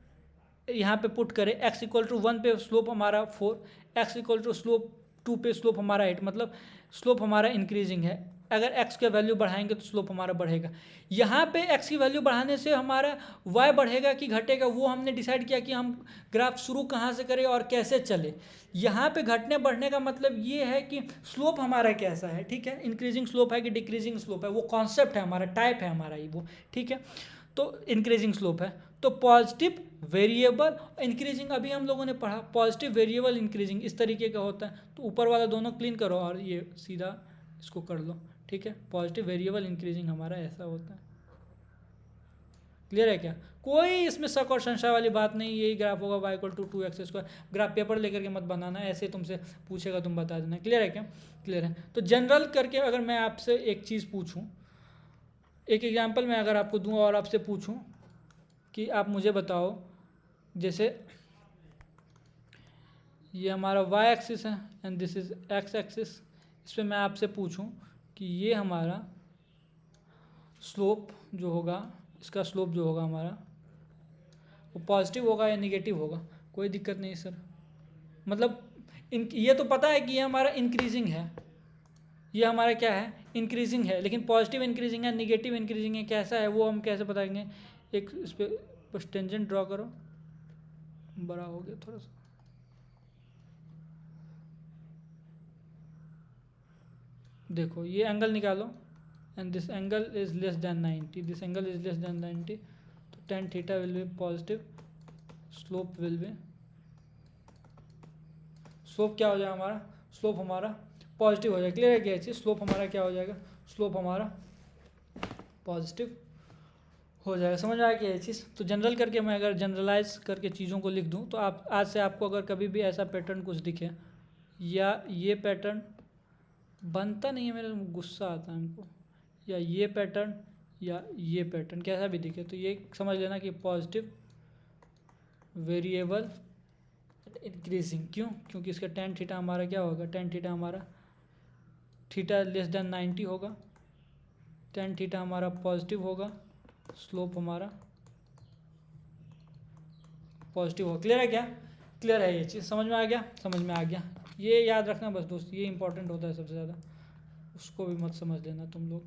[SPEAKER 1] यहाँ पे पुट करें, x इक्वल टू 1 पे स्लोप हमारा 4, x इक्वल टू स्लोप 2 पे स्लोप हमारा 8, मतलब स्लोप हमारा इंक्रीजिंग है। अगर x का वैल्यू बढ़ाएंगे तो स्लोप हमारा बढ़ेगा। यहाँ पे x की वैल्यू बढ़ाने से हमारा y बढ़ेगा कि घटेगा, वो हमने डिसाइड किया कि हम ग्राफ शुरू कहाँ से करें और कैसे चले। यहाँ पे घटने बढ़ने का मतलब ये है कि स्लोप हमारा कैसा है, ठीक है। इंक्रीजिंग स्लोप है कि डिक्रीजिंग स्लोप है, वो कॉन्सेप्ट है हमारा, टाइप है हमारा ही वो, ठीक है। तो इंक्रीजिंग स्लोप है, तो पॉजिटिव वेरिएबल इंक्रीजिंग अभी हम लोगों ने पढ़ा, पॉजिटिव वेरिएबल इंक्रीजिंग इस तरीके का होता है। तो ऊपर वाला दोनों क्लीन करो और ये सीधा इसको कर लो, ठीक है। पॉजिटिव वेरिएबल इंक्रीजिंग हमारा ऐसा होता है। क्लियर है क्या, कोई इसमें शक और संशय वाली बात नहीं। यही ग्राफ होगा y equal to 2x²। Graph paper लेकर के मत बनाना, ऐसे तुमसे पूछेगा तुम बता देना। क्लियर है क्या, क्लियर है। तो जनरल करके अगर मैं आपसे एक चीज़ पूछूं, एक एग्जांपल मैं अगर आपको दूं और आपसे पूछूं कि आप मुझे बताओ, जैसे ये हमारा वाई एक्सिस है and this is x axis. इस पर मैं आपसे पूछूं कि ये हमारा स्लोप जो होगा, इसका स्लोप जो होगा हमारा वो पॉजिटिव होगा या निगेटिव होगा? कोई दिक्कत नहीं सर, मतलब ये तो पता है कि ये हमारा इंक्रीजिंग है, ये हमारा क्या है, इंक्रीजिंग है, लेकिन पॉजिटिव इंक्रीजिंग है, निगेटिव इंक्रीजिंग है, कैसा है वो हम कैसे बताएंगे? एक इस पर बस टेंजेंट ड्रॉ करो, बड़ा हो गया थोड़ा सा, देखो ये एंगल निकालो and this angle is less than 90, this angle is less than 90, तो tan theta will be positive, slope will be, slope क्या हो जाएगा हमारा, स्लोप हमारा पॉजिटिव हो जाएगा। क्लियर है क्या चीज़? स्लोप हमारा क्या हो जाएगा, स्लोप हमारा पॉजिटिव हो जाएगा। समझ में आया क्या ये चीज़? तो जनरल करके मैं अगर जनरलाइज करके चीज़ों को लिख दूं तो आप आज से आपको अगर कभी भी ऐसा पैटर्न कुछ दिखे या ये पैटर्न बनता नहीं है, मेरे गुस्सा आता है हमको, या ये पैटर्न या ये पैटर्न कैसा भी दिखे, तो ये समझ लेना कि पॉजिटिव वेरिएबल इंक्रीजिंग। क्यों? क्योंकि इसका tan थीटा हमारा क्या होगा, tan थीटा हमारा थीटा लेस देन 90 होगा, tan थीटा हमारा पॉजिटिव होगा, स्लोप हमारा पॉजिटिव होगा। क्लियर है क्या? क्लियर है ये चीज़? समझ में आ गया? समझ में आ गया। ये याद रखना बस दोस्त, ये इंपॉर्टेंट होता है सबसे ज़्यादा, उसको भी मत समझ लेना तुम लोग,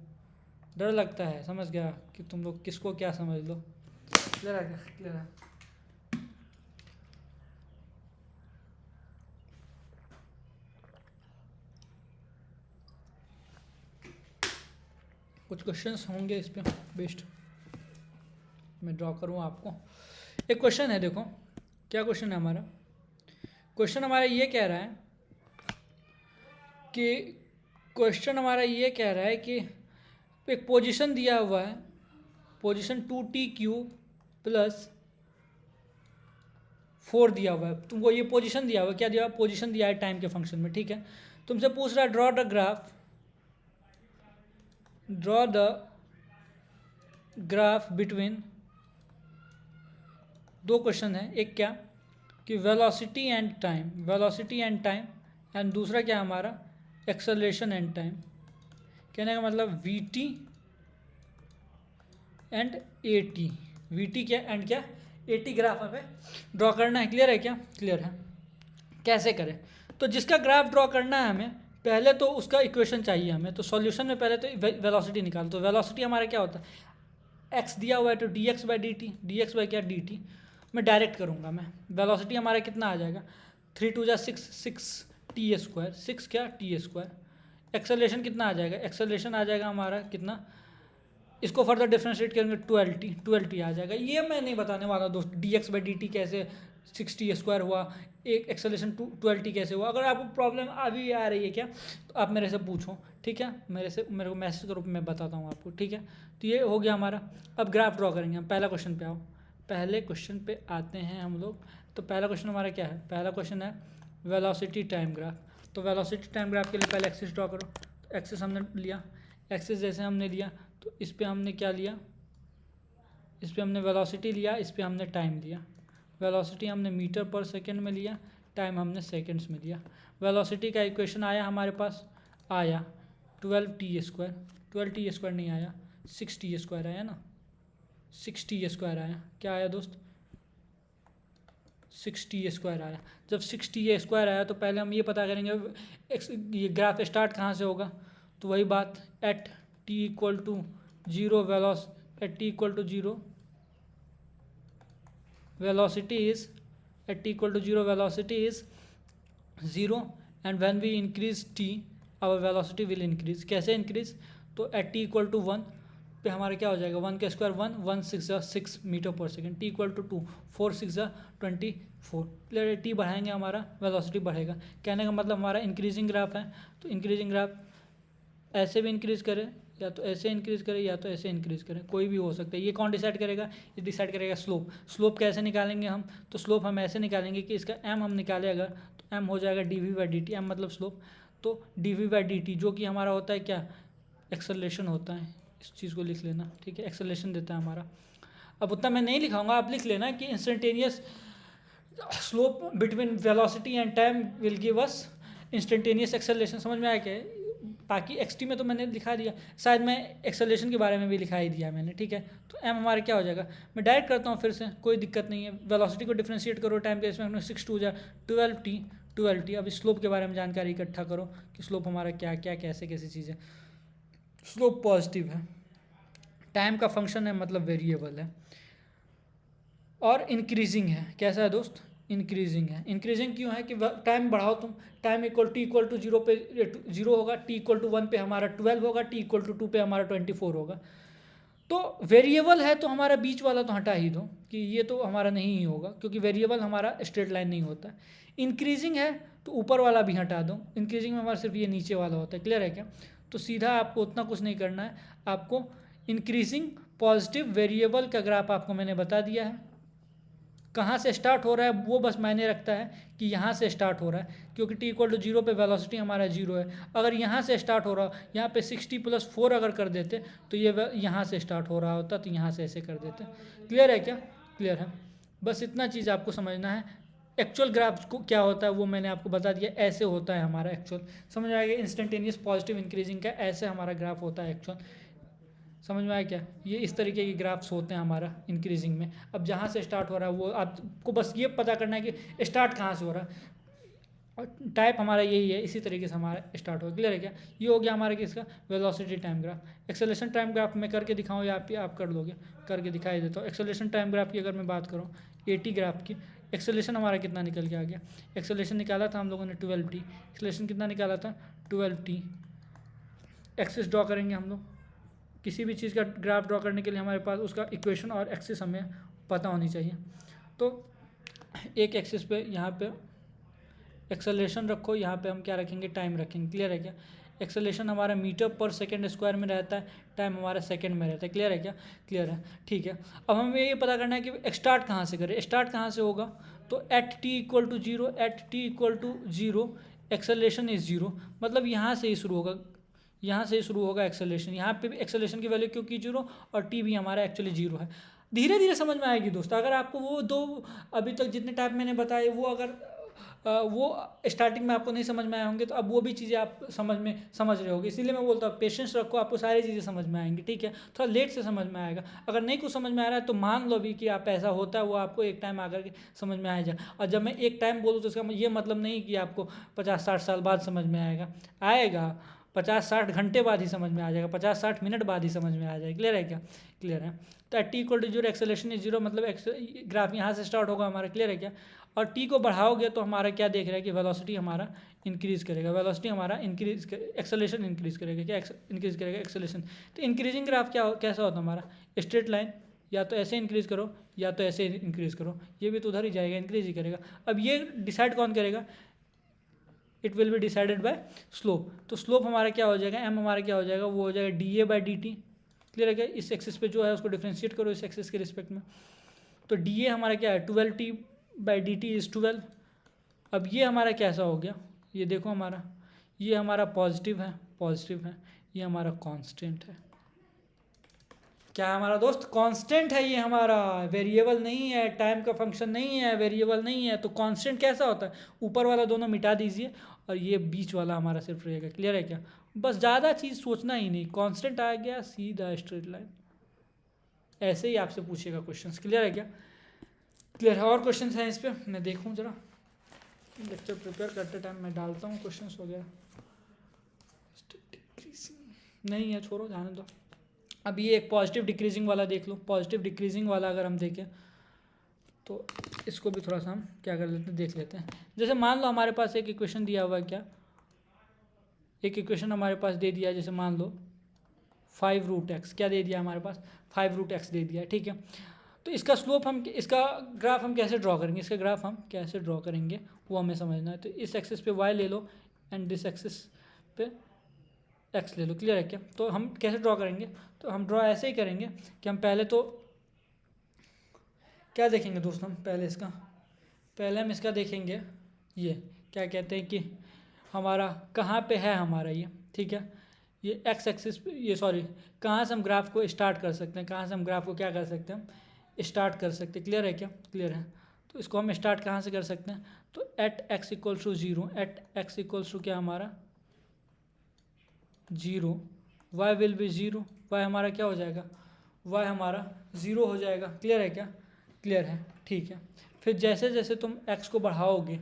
[SPEAKER 1] डर लगता है समझ गया कि तुम लोग किसको क्या समझ लो। क्लियर है क्या? क्लियर है। कुछ क्वेश्चंस होंगे इस पे बेस्ड, मैं ड्रॉ करूँ आपको। एक क्वेश्चन है, देखो क्या क्वेश्चन है हमारा। क्वेश्चन हमारा ये कह रहा है कि एक पोजीशन दिया हुआ है, पोजीशन 2t³ + 4 दिया हुआ है तुमको, ये पोजीशन दिया हुआ है, क्या दिया हुआ है, पोजीशन दिया है टाइम के फंक्शन में, ठीक है। तुमसे पूछ रहा है ड्रॉ द ग्राफ बिटवीन, दो क्वेश्चन है, एक क्या कि वेलोसिटी एंड टाइम, एंड दूसरा क्या हमारा एक्सेलरेशन एंड टाइम। कहने का मतलब vt एंड at, vt क्या एंड क्या at ग्राफ हमें ड्रॉ करना है। क्लियर है क्या? क्लियर है। कैसे करें? तो जिसका ग्राफ ड्रॉ करना है हमें, पहले तो उसका इक्वेशन चाहिए हमें, तो सॉल्यूशन में पहले तो वेलोसिटी निकाल। तो वेलोसिटी हमारा क्या होता है, x दिया हुआ है तो dx/dt, dx बाई क्या dt, मैं डायरेक्ट करूँगा मैं। वेलोसिटी हमारा कितना आ जाएगा, 3 × 2 = 6, 6t², 6 क्या t²। एक्सेलरेशन कितना आ जाएगा, एक्सेलरेशन आ जाएगा हमारा कितना, इसको फर्दर डिफ्रेंशिएट करेंगे 12t आ जाएगा। ये मैं नहीं बताने वाला दोस्त dx/dt कैसे 6t² हुआ, एक एक्सेलरेशन 12t कैसे हुआ। अगर आपको प्रॉब्लम अभी आ रही है क्या, तो आप मेरे से पूछो, ठीक है, मेरे को मैसेज करो, मैं बताता हूँ आपको, ठीक है। तो ये हो गया हमारा। अब ग्राफ ड्रॉ करेंगे हम। पहला क्वेश्चन पे आओ, पहले क्वेश्चन पे आते हैं हम लोग। तो पहला क्वेश्चन हमारा क्या है, पहला क्वेश्चन है वेलोसिटी टाइम ग्राफ। तो वेलोसिटी टाइम ग्राफ के लिए पहले एक्सिस ड्रॉ करो। तो एक्सिस हमने लिया, एक्सिस जैसे हमने लिया तो इस पे हमने क्या लिया, इस पे हमने वेलोसिटी लिया, इस पे हमने टाइम लिया। वेलोसिटी हमने मीटर पर सेकंड में लिया, टाइम हमने सेकंड्स में लिया। वेलोसिटी का इक्वेशन आया हमारे पास, आया 12t², 12t² नहीं आया, 6t² आया ना, 6t² आया। क्या आया दोस्त, 6t² आया। जब 6t² आया तो पहले हम ये पता करेंगे ये ग्राफ स्टार्ट कहाँ से होगा, तो वही बात eight t = 0 velocity is 0 and when we increase t our velocity will increase। कैसे इंक्रीज, तो एट t = 1 पे हमारा क्या हो जाएगा, 1 का square 1, 1 6 6 metre per second, t = 2, 4 6 24। T बढ़ाएंगे हमारा वेलोसिटी बढ़ेगा। कहने का मतलब हमारा इंक्रीजिंग ग्राफ है, तो इंक्रीजिंग ग्राफ ऐसे भी इंक्रीज करे, या तो ऐसे इंक्रीज करे, या तो ऐसे इंक्रीज करे, कोई भी हो सकता है। ये कौन डिसाइड करेगा, ये डिसाइड करेगा स्लोप। स्लोप कैसे निकालेंगे हम, तो स्लोप हम ऐसे निकालेंगे कि इसका m हम निकाले अगर, तो m हो जाएगा dv/dt, m मतलब स्लोप, तो dv/dt जो कि हमारा होता है क्या, एक्सेलरेशन होता है। इस चीज़ को लिख लेना, ठीक है, एक्सेलरेशन देता है हमारा। अब उतना मैं नहीं लिखाऊंगा, आप लिख लेना कि instantaneous slope between velocity and time will give us instantaneous acceleration. समझ में आया क्या है? बाकी एक्सटी में तो मैंने लिखा दिया, शायद मैं एक्सेलरेशन के बारे में भी लिखा ही दिया मैंने, ठीक है। तो एम हमारा क्या हो जाएगा, मैं डायरेक्ट करता हूँ फिर से, कोई दिक्कत नहीं है। वेलोसिटी को डिफ्रेंशिएट करो टाइम के इसमें, 6 2 जा 12t। अब स्लोप के बारे में जानकारी इकट्ठा करो कि स्लोप हमारा क्या क्या कैसे कैसी चीज़ है। स्लोप पॉजिटिव है, टाइम का फंक्शन है मतलब वेरिएबल है, और इंक्रीजिंग है। कैसा है दोस्त? इंक्रीजिंग है। इंक्रीजिंग क्यों है कि टाइम बढ़ाओ तुम, टाइम इक्वल टू जीरो पे 0 होगा, टी इक्वल टू 1 पे हमारा 12 होगा, टी इक्वल टू 2 पे हमारा 24 होगा। तो वेरिएबल है तो हमारा बीच वाला तो हटा ही दो कि ये तो हमारा नहीं ही होगा, क्योंकि वेरिएबल हमारा स्ट्रेट लाइन नहीं होता। इंक्रीजिंग है तो ऊपर वाला भी हटा दो, इंक्रीजिंग में हमारा सिर्फ ये नीचे वाला होता है। क्लियर है क्या? तो सीधा आपको उतना कुछ नहीं करना है, आपको इंक्रीजिंग पॉजिटिव वेरिएबल का ग्राफ आपको मैंने बता दिया है। कहाँ से स्टार्ट हो रहा है वो बस मायने रखता है कि यहाँ से स्टार्ट हो रहा है, क्योंकि t इक्वल टू 0 पे वेलोसिटी हमारा 0 है। अगर यहाँ से स्टार्ट हो रहा हो, यहाँ पे 60 + 4 अगर कर देते तो ये यहाँ से स्टार्ट हो रहा होता, तो यहाँ से ऐसे कर देते। क्लियर है क्या? क्लियर है। बस इतना चीज़ आपको समझना है। एक्चुअल ग्राफ को क्या होता है वो मैंने आपको बता दिया, ऐसे होता है हमारा एक्चुअल। समझ में आएगा? इंस्टेंटेनियस पॉजिटिव इंक्रीजिंग का ऐसे हमारा ग्राफ होता है एक्चुअल। समझ में आया क्या? ये इस तरीके के ग्राफ्स होते हैं हमारा इंक्रीजिंग में। अब जहाँ से स्टार्ट हो रहा है वो आपको बस ये पता करना है कि स्टार्ट कहाँ से हो रहा है, और टाइप हमारा यही है, इसी तरीके से हमारा स्टार्ट होगा। क्लियर है क्या? ये हो गया हमारा किसका? Velocity time graph. Acceleration time graph में करके दिखाऊँ या आप कर लोगे? करके दिखाई देता हूँ। एक्सेलरेशन टाइम ग्राफ की अगर मैं बात करूँ, एटी ग्राफ की, एक्सेलरेशन हमारा कितना निकल के आ गया? एक्सेलरेशन निकाला था हम लोगों ने 12t। एक्सेलरेशन कितना निकाला था? 12t। एक्सिस ड्रॉ करेंगे हम लोग। किसी भी चीज़ का ग्राफ ड्रॉ करने के लिए हमारे पास उसका इक्वेशन और एक्सिस हमें पता होनी चाहिए। तो एक एक्सिस पे यहाँ पे एक्सेलरेशन रखो, यहाँ पे हम क्या रखेंगे? टाइम रखेंगे। क्लियर है क्या? एक्सेलरेशन हमारा मीटर पर सेकंड स्क्वायर में रहता है, टाइम हमारा सेकंड में रहता है। क्लियर है क्या? क्लियर है, ठीक है। अब हमें ये पता करना है कि स्टार्ट कहाँ से करें। स्टार्ट कहाँ से होगा? तो at t equal to 0, at t equal to 0 acceleration is 0, मतलब यहाँ से ही शुरू होगा, यहाँ से शुरू होगा एक्सेलरेशन। यहाँ पे भी एक्सेलरेशन की वैल्यू क्योंकि 0 और टी भी हमारा एक्चुअली 0 है। धीरे धीरे समझ में आएगी दोस्तों। अगर आपको वो दो अभी तक जितने टाइप मैंने बताए वो अगर वो स्टार्टिंग में आपको नहीं समझ में आए होंगे, तो अब वो भी चीज़ें आप समझ रहे होगे। इसीलिए मैं बोलता हूँ पेशेंस रखो, आपको सारी चीज़ें समझ में आएंगी, ठीक है। थोड़ा लेट से समझ में आएगा। अगर नहीं कुछ समझ में आ रहा है तो मान लो भी कि आप ऐसा होता है, वो आपको एक टाइम आकर के समझ में आ जाए। और जब मैं एक टाइम बोलूँ तो इसका ये मतलब नहीं कि आपको 50-60 साल बाद समझ में आएगा 50-60 घंटे बाद ही समझ में आ जाएगा, 50-60 मिनट बाद ही समझ में आ जाएगा। क्लियर है क्या? क्लियर है। तो t equal to 0 acceleration is 0, मतलब ग्राफ यहाँ से स्टार्ट होगा हमारा। क्लियर है क्या? और टी को बढ़ाओगे तो हमारा क्या देख रहा है कि वेलोसिटी हमारा इंक्रीज़ करेगा, वेलोसिटी हमारा एक्सेलरेशन इंक्रीज़ करेगा। क्या इंक्रीज़ करेगा? एक्सेलरेशन। तो इंक्रीजिंग ग्राफ कैसा होता है हमारा? स्ट्रेट लाइन, या तो ऐसे इंक्रीज़ करो या तो ऐसे इंक्रीज़ करो, ये भी तो उधर ही जाएगा, इंक्रीज़ ही करेगा। अब ये डिसाइड कौन करेगा? It will be decided by slope. तो स्लोप हमारा क्या हो जाएगा? एम हमारा क्या हो जाएगा? वो हो जाएगा DA/dt। क्लियर है क्या? इस एक्सिस पे जो है उसको डिफ्रेंशिएट करो इस एक्सिस के रिस्पेक्ट में। तो DA हमारा क्या है? 12t/dt is 12। अब ये हमारा कैसा हो गया? ये देखो हमारा, ये हमारा पॉजिटिव है, ये हमारा कांस्टेंट है। क्या है हमारा दोस्त? कांस्टेंट है ये हमारा, वेरिएबल नहीं है, टाइम का फंक्शन नहीं है, वेरिएबल नहीं है। तो कांस्टेंट कैसा होता है? ऊपर वाला दोनों मिटा दीजिए और ये बीच वाला हमारा सिर्फ रहेगा। क्लियर है क्या? बस ज़्यादा चीज़ सोचना ही नहीं, कांस्टेंट आ गया, सीधा स्ट्रेट लाइन। ऐसे ही आपसे पूछेगा क्वेश्चंस। क्लियर है क्या? क्लियर है। और क्वेश्चन हैं इस पर? मैं देखूँ जरा, लेक्चर प्रिपेयर करते टाइम मैं डालता हूँ क्वेश्चंस वगैरह। नहीं है, छोड़ो, जाने दो। अब ये एक पॉजिटिव डिक्रीजिंग वाला देख लो। पॉजिटिव डिक्रीजिंग वाला अगर हम देखें तो इसको भी थोड़ा सा हम क्या कर लेते हैं, देख लेते हैं। जैसे मान लो हमारे पास एक इक्वेशन दिया हुआ है, क्या एक इक्वेशन हमारे पास दे दिया है, जैसे मान लो 5√x, क्या दे दिया हमारे पास? 5√x दे दिया है, ठीक है। तो इसका स्लोप इसका ग्राफ हम कैसे ड्रॉ करेंगे? इसका ग्राफ हम कैसे ड्रॉ करेंगे वो हमें समझना है। तो इस एक्सिस पे y ले लो एंड दिस एक्सिस पे x ले लो। क्लियर है क्या? तो हम कैसे ड्रॉ करेंगे? तो हम ड्रॉ ऐसे ही करेंगे कि हम पहले तो क्या देखेंगे दोस्तों? हम पहले हम इसका देखेंगे, ये क्या कहते हैं कि हमारा कहाँ पे है हमारा ये, ठीक है। ये एक्स एक्सिस पे, ये सॉरी, कहाँ से हम ग्राफ को स्टार्ट कर सकते हैं, कहाँ से हम ग्राफ को क्या कर सकते हैं, हम स्टार्ट कर सकते हैं। क्लियर है क्या? क्लियर है। तो इसको हम स्टार्ट कहाँ से कर सकते हैं, तो at x equals to zero, at x equals to क्या हमारा zero, y will be zero, y हमारा क्या हो जाएगा, वाई हमारा ज़ीरो हो जाएगा। क्लियर है क्या, क्लियर है, ठीक है। फिर जैसे जैसे तुम एक्स को बढ़ाओगे,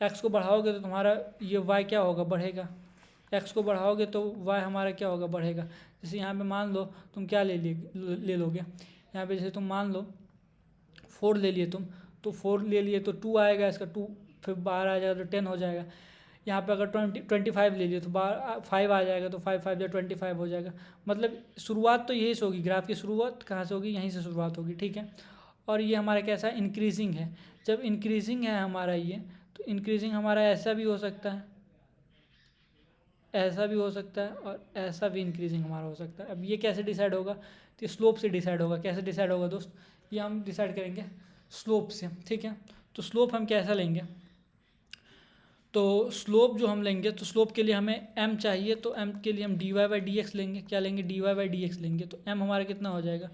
[SPEAKER 1] एक्स को बढ़ाओगे तो तुम्हारा ये वाई क्या होगा, बढ़ेगा। एक्स को बढ़ाओगे तो वाई हमारा क्या होगा, बढ़ेगा। जैसे यहाँ पे मान लो तुम क्या ले लोगे, यहाँ पे जैसे तुम मान लो 4 ले लिए तुम, तो 4 ले लिए तो 2 आएगा इसका, 2 फिर 12 आ जाएगा तो 10 हो जाएगा। यहाँ पे अगर 25 ले लिए तो 5 आ जाएगा, तो 5 5 या 25 हो जाएगा। मतलब शुरुआत तो यही से होगी, ग्राफ की शुरुआत कहाँ से होगी, यहीं से शुरुआत होगी, ठीक है। और ये हमारा कैसा इंक्रीजिंग है, जब इंक्रीजिंग है हमारा ये, तो इंक्रीजिंग हमारा ऐसा भी हो सकता है, ऐसा भी हो सकता है, और ऐसा भी इंक्रीजिंग हमारा हो सकता है। अब ये कैसे डिसाइड होगा, तो स्लोप से डिसाइड होगा। कैसे डिसाइड होगा दोस्त, ये हम डिसाइड करेंगे स्लोप से, ठीक है। तो स्लोप हम कैसा लेंगे, तो स्लोप जो हम लेंगे, तो स्लोप के लिए हमें m चाहिए, तो m के लिए हम dy बाई डी एक्स लेंगे। क्या लेंगे, dy बाई डी एक्स लेंगे। तो m हमारा कितना हो जाएगा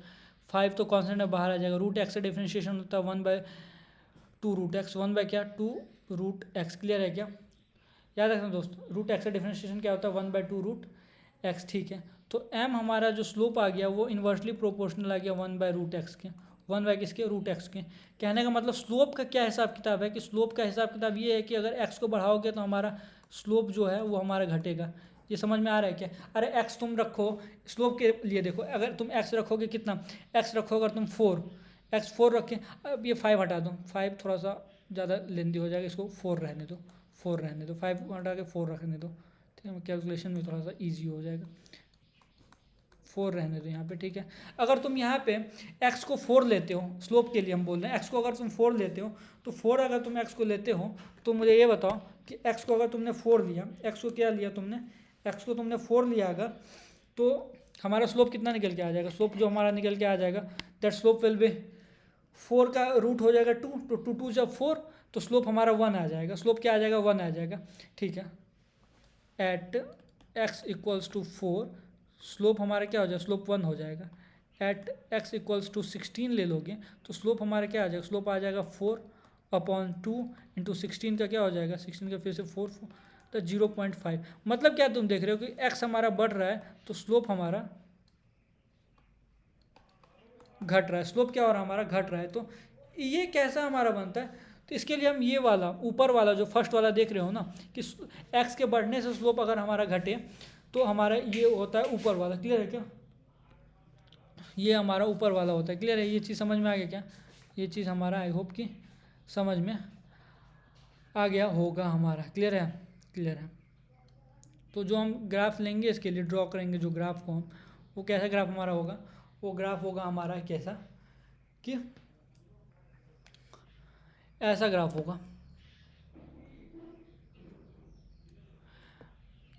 [SPEAKER 1] 5, तो कॉन्स्टेंट है बाहर आ जाएगा। रूट एक्स का डिफ्रेंशिएशन होता है 1/2 रूट एक्स, 1 बाई क्या 2 रूट एक्स। क्लियर है क्या, याद रखना दोस्त, रूट एक्स का डिफ्रेंशिएशन क्या होता है 1/2 रूट एक्स, ठीक है। तो m हमारा जो स्लोप आ गया वो इन्वर्सली प्रोपोर्शनल आ गया 1/रूट एक्स के, 1 किसके, रूट एक्स के। कहने का मतलब स्लोप का क्या हिसाब किताब है, कि स्लोप का हिसाब किताब ये है कि अगर एक्स को बढ़ाओगे तो हमारा स्लोप जो है वो हमारा घटेगा। ये समझ में आ रहा है क्या, अरे एक्स तुम रखो स्लोप के लिए, देखो अगर तुम एक्स रखोगे कितना, एक्स रखो अगर तुम 4, एक्स 4 रखें, अब ये 5 हटा दो, 5 थोड़ा सा ज़्यादा लेंदी हो जाएगा, इसको 4 रहने दो, 4 रहने दो, 5 हटा के 4 रखने दो, ठीक है। कैलकुलेशन में थोड़ा सा ईजी हो जाएगा, 4 रहने दो यहाँ पे, ठीक है। अगर तुम यहाँ पे x को 4 लेते हो, स्लोप के लिए हम बोल रहे हैं, x को अगर तुम 4 लेते हो, तो 4 अगर तुम x को लेते हो, तो मुझे ये बताओ कि x को अगर तुमने 4 लिया, x को क्या लिया तुमने, x को तुमने 4 लिया अगर, तो हमारा स्लोप कितना निकल के आ जाएगा, स्लोप जो हमारा निकल के आ जाएगा, दैट स्लोप विल बी 4 का रूट हो जाएगा 2, तो 2 2 जब 4, तो स्लोप हमारा 1 आ जाएगा। स्लोप क्या आ जाएगा, 1 आ जाएगा, ठीक है। At x equals to 4, slope हमारा क्या हो जाएगा, स्लोप 1 हो जाएगा। एट x इक्वल्स टू 16 ले लोगे तो स्लोप हमारा क्या आ जाएगा, स्लोप आ जाएगा 4/2 इंटू 16 का क्या हो जाएगा, 16 का फिर से 4 तो 0.5। मतलब क्या तुम देख रहे हो कि x हमारा बढ़ रहा है तो स्लोप हमारा घट रहा है, स्लोप क्या हो रहा है हमारा, घट रहा है। तो ये कैसा हमारा बनता है, तो इसके लिए हम ये वाला ऊपर वाला जो फर्स्ट वाला देख रहे हो ना, कि x के बढ़ने से स्लोप अगर हमारा घटे तो हमारा ये होता है ऊपर वाला। क्लियर है क्या, ये हमारा ऊपर वाला होता है। क्लियर है, ये चीज़ समझ में आ गया क्या, ये चीज़ हमारा आई होप कि समझ में आ गया होगा हमारा। क्लियर है, क्लियर है। तो जो हम ग्राफ लेंगे इसके लिए ड्रॉ करेंगे जो ग्राफ को हम, वो कैसा ग्राफ हमारा होगा, वो ग्राफ होगा हमारा कैसा, कि ऐसा ग्राफ होगा।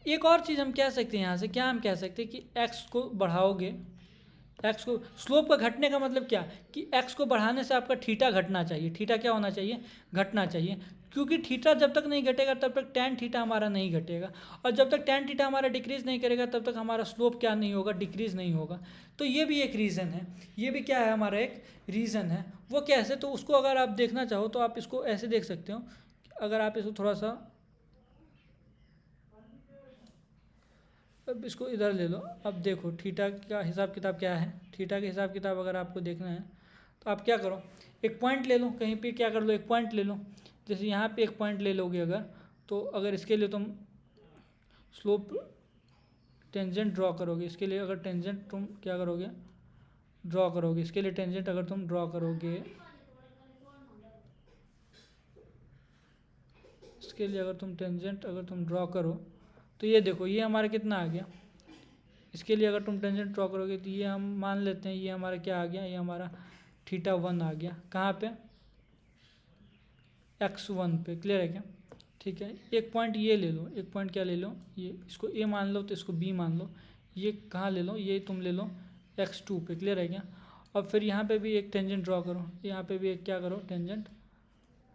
[SPEAKER 1] एक और चीज़ हम कह सकते हैं यहाँ से, क्या हम कह सकते हैं कि x को बढ़ाओगे, x को स्लोप का घटने का मतलब क्या, कि x को बढ़ाने से आपका थीटा घटना चाहिए। थीटा क्या होना चाहिए, घटना चाहिए, क्योंकि थीटा जब तक नहीं घटेगा तब तक टैन थीटा हमारा नहीं घटेगा, और जब तक टैन थीटा हमारा डिक्रीज़ नहीं करेगा तब तक हमारा स्लोप क्या नहीं होगा, डिक्रीज़ नहीं होगा। तो ये भी एक रीज़न है, ये भी क्या है हमारा एक रीज़न है। वो कैसे, तो उसको अगर आप देखना चाहो तो आप इसको ऐसे देख सकते हो। अगर आप इसको थोड़ा सा, अब इसको इधर ले लो, अब देखो थीटा का हिसाब किताब क्या है। थीटा का हिसाब किताब अगर आपको देखना है तो आप क्या करो, एक पॉइंट ले लो कहीं पे, क्या कर लो, एक पॉइंट ले लो। जैसे यहाँ पे एक पॉइंट ले लोगे अगर, तो अगर इसके लिए तुम स्लोप टेंजेंट ड्रॉ करोगे, इसके लिए अगर टेंजेंट तुम क्या करोगे, ड्रॉ करोगे, इसके लिए टेंजेंट अगर तुम ड्रॉ करोगे, इसके लिए अगर तुम टेंजेंट अगर तुम ड्रॉ करो, तो ये देखो ये हमारा कितना आ गया। इसके लिए अगर तुम टेंजेंट ड्रॉ करोगे तो ये हम मान लेते हैं ये हमारा क्या आ गया, ये हमारा θ1 आ गया। कहाँ पे, x1 पे। क्लियर है क्या, ठीक है। एक पॉइंट ये ले लो, एक पॉइंट क्या ले लो, ये इसको a मान लो तो इसको b मान लो। ये कहाँ ले लो, ये तुम ले लो x2 पे। क्लियर है क्या, अब फिर यहाँ पे भी एक टेंजेंट ड्रॉ करो, यहाँ पे भी एक क्या करो, टेंजेंट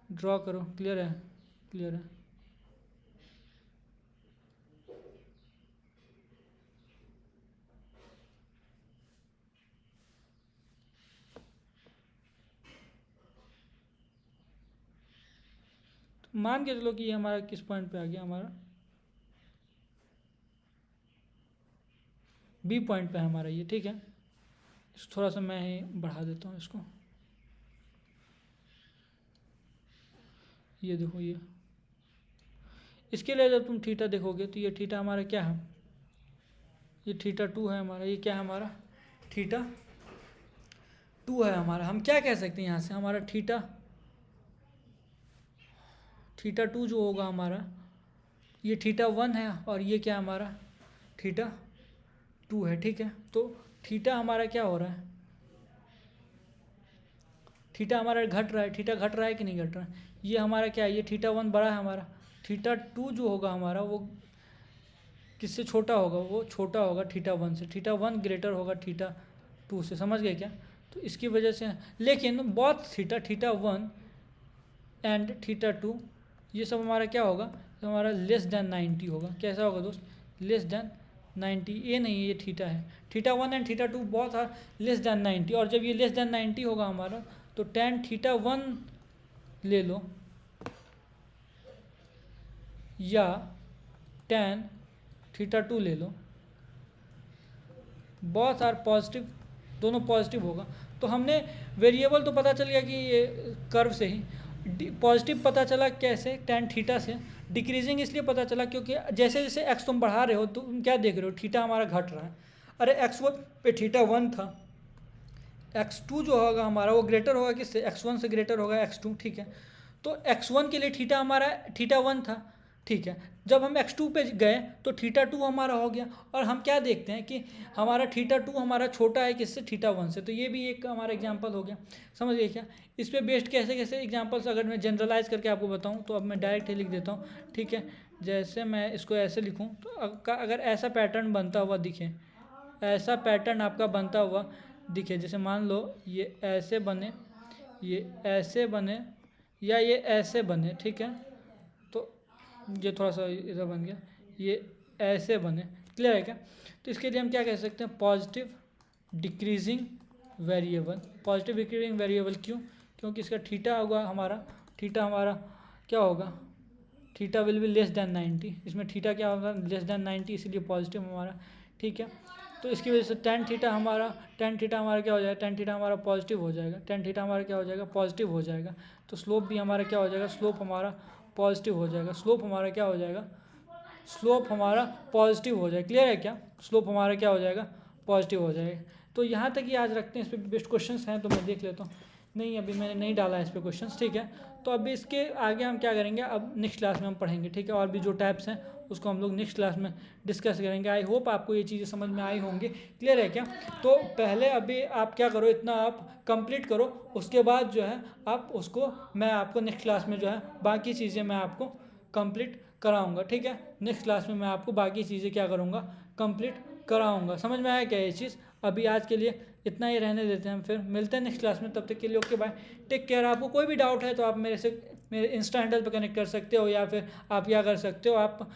[SPEAKER 1] ड्रॉ करो। क्लियर है, क्लियर है। मान के चलो कि ये हमारा किस पॉइंट पे आ गया, हमारा बी पॉइंट पे है हमारा ये, ठीक है। थोड़ा सा मैं ही बढ़ा देता हूँ इसको, ये देखो ये। इसके लिए जब तुम थीटा देखोगे तो ये थीटा हमारा क्या है, ये थीटा 2 है हमारा, ये क्या है हमारा थीटा 2 है हमारा। हम क्या कह सकते हैं यहाँ से, हमारा थीटा 2 जो होगा हमारा, ये थीटा 1 है और ये क्या हमारा थीटा 2 है, ठीक है। तो थीटा हमारा क्या हो रहा है, थीटा हमारा घट रहा है, थीटा घट रहा है कि नहीं घट रहा है। ये हमारा क्या है, ये थीटा 1 बड़ा है हमारा, थीटा 2 जो होगा हमारा वो किससे छोटा होगा, वो छोटा होगा थीटा 1 से, थीटा 1 ग्रेटर होगा थीटा 2 से, समझ गए क्या। तो इसकी वजह से, लेकिन बहुत थीटा 1 एंड थीटा 2 ये सब हमारा क्या होगा, तो हमारा लेस देन 90 होगा। कैसा होगा दोस्त, लेस देन 90। ये नहीं, ये थीटा है, थीटा 1 एंड थीटा 2 बहुत है लेस देन 90। और जब ये लेस देन 90 होगा हमारा, तो tan थीटा 1 ले लो या tan थीटा 2 ले लो, बहुत आर पॉजिटिव, दोनों पॉजिटिव होगा। तो हमने वेरिएबल तो पता चल गया कि ये कर्व से ही पॉजिटिव पता चला, कैसे tan थीटा से। डिक्रीजिंग इसलिए पता चला क्योंकि जैसे जैसे x तुम बढ़ा रहे हो तो तुम क्या देख रहे हो, थीटा हमारा घट रहा है। अरे x1 पे थीटा 1 था, x2 जो होगा हमारा वो ग्रेटर होगा किससे, x1 से ग्रेटर होगा x2, ठीक है। तो x1 के लिए थीटा हमारा थीटा 1 था, ठीक है। जब हम x2 पे गए तो थीटा 2 हमारा हो गया। और हम क्या देखते हैं कि हमारा थीटा 2 हमारा छोटा है किससे, थीटा 1 से। तो ये भी एक हमारा एग्जांपल हो गया, समझ गए क्या। इस पे बेस्ड कैसे कैसे एग्जांपल्स अगर मैं जनरलाइज करके आपको बताऊं तो अब मैं डायरेक्ट ही लिख देता हूँ, ठीक है। जैसे मैं इसको ऐसे लिखूँ तो अगर ऐसा पैटर्न बनता हुआ दिखे, ऐसा पैटर्न आपका बनता हुआ दिखे, जैसे मान लो ये ऐसे बने, ये ऐसे बने या ये ऐसे बने, ठीक है। तो ये थोड़ा सा इधर बन गया, ये ऐसे बने, क्लियर है क्या। तो इसके लिए हम क्या कह सकते हैं, positive decreasing variable. Positive decreasing variable क्यों, क्योंकि इसका थीटा होगा हमारा, थीटा हमारा क्या होगा, theta will be less than 90। इसमें थीटा क्या होगा, लेस देन 90, इसीलिए पॉजिटिव हमारा, ठीक है। तो इसकी वजह से tan थीटा हमारा क्या हो जाएगा, tan थीटा हमारा पॉजिटिव हो जाएगा, tan थीटा हमारा क्या हो जाएगा, पॉजिटिव हो जाएगा। तो स्लोप भी हमारा क्या हो जाएगा, स्लोप हमारा पॉजिटिव हो जाएगा, स्लोप हमारा क्या हो जाएगा, स्लोप हमारा पॉजिटिव हो जाएगा, क्लियर है क्या। स्लोप हमारा क्या हो जाएगा, पॉजिटिव हो जाएगा। तो यहाँ तक ही आज रखते हैं, इस पर बेस्ट क्वेश्चन हैं तो मैं देख लेता हूँ। नहीं, अभी मैंने नहीं डाला है इस पर क्वेश्चन, ठीक है। तो अभी इसके आगे हम क्या करेंगे, अब नेक्स्ट क्लास में हम पढ़ेंगे, ठीक है। और भी जो टाइप्स हैं उसको हम लोग नेक्स्ट क्लास में डिस्कस करेंगे। आई होप आपको ये चीज़ें समझ में आई होंगी, क्लियर है क्या। तो पहले अभी आप क्या करो, इतना आप कंप्लीट करो, उसके बाद जो है आप उसको, मैं आपको नेक्स्ट क्लास में जो है बाकी चीज़ें मैं आपको कंप्लीट कराऊंगा, ठीक है। नेक्स्ट क्लास में मैं आपको बाकी चीज़ें क्या करूँगा, कंप्लीट कराऊंगा। समझ में आया क्या ये चीज़। अभी आज के लिए इतना ही रहने देते हैं, फिर मिलते हैं नेक्स्ट क्लास में। तब तक के लिए ओके बाय, टेक केयर। आपको कोई भी डाउट है तो आप मेरे इंस्टा हैंडल पर कनेक्ट कर सकते हो, या फिर आप क्या कर सकते हो, आप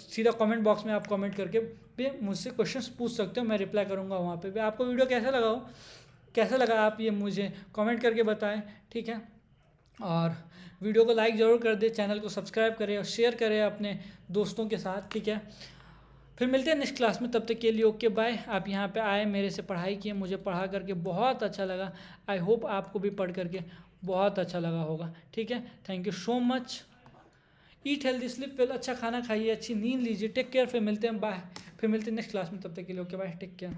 [SPEAKER 1] सीधा कमेंट बॉक्स में आप कमेंट करके भी मुझसे क्वेश्चंस पूछ सकते हो, मैं रिप्लाई करूँगा वहाँ पे भी। आपको वीडियो कैसा लगा आप ये मुझे कमेंट करके बताएं, ठीक है। और वीडियो को लाइक ज़रूर कर दे, चैनल को सब्सक्राइब करें और शेयर करें अपने दोस्तों के साथ, ठीक है। फिर मिलते हैं नेक्स्ट क्लास में, तब तक के लिए ओके बाय। आप यहाँ पे आए, मेरे से पढ़ाई किए, मुझे पढ़ा करके बहुत अच्छा लगा। आई होप आपको भी पढ़ करके बहुत अच्छा लगा होगा, ठीक है। Thank you so much. Eat healthy, sleep well, अच्छा खाना खाइए, अच्छी नींद लीजिए, टेक केयर। फिर मिलते हैं, बाय। फिर मिलते हैं नेक्स्ट क्लास में, तब तक के लिए ओके बाय, टेक केयर।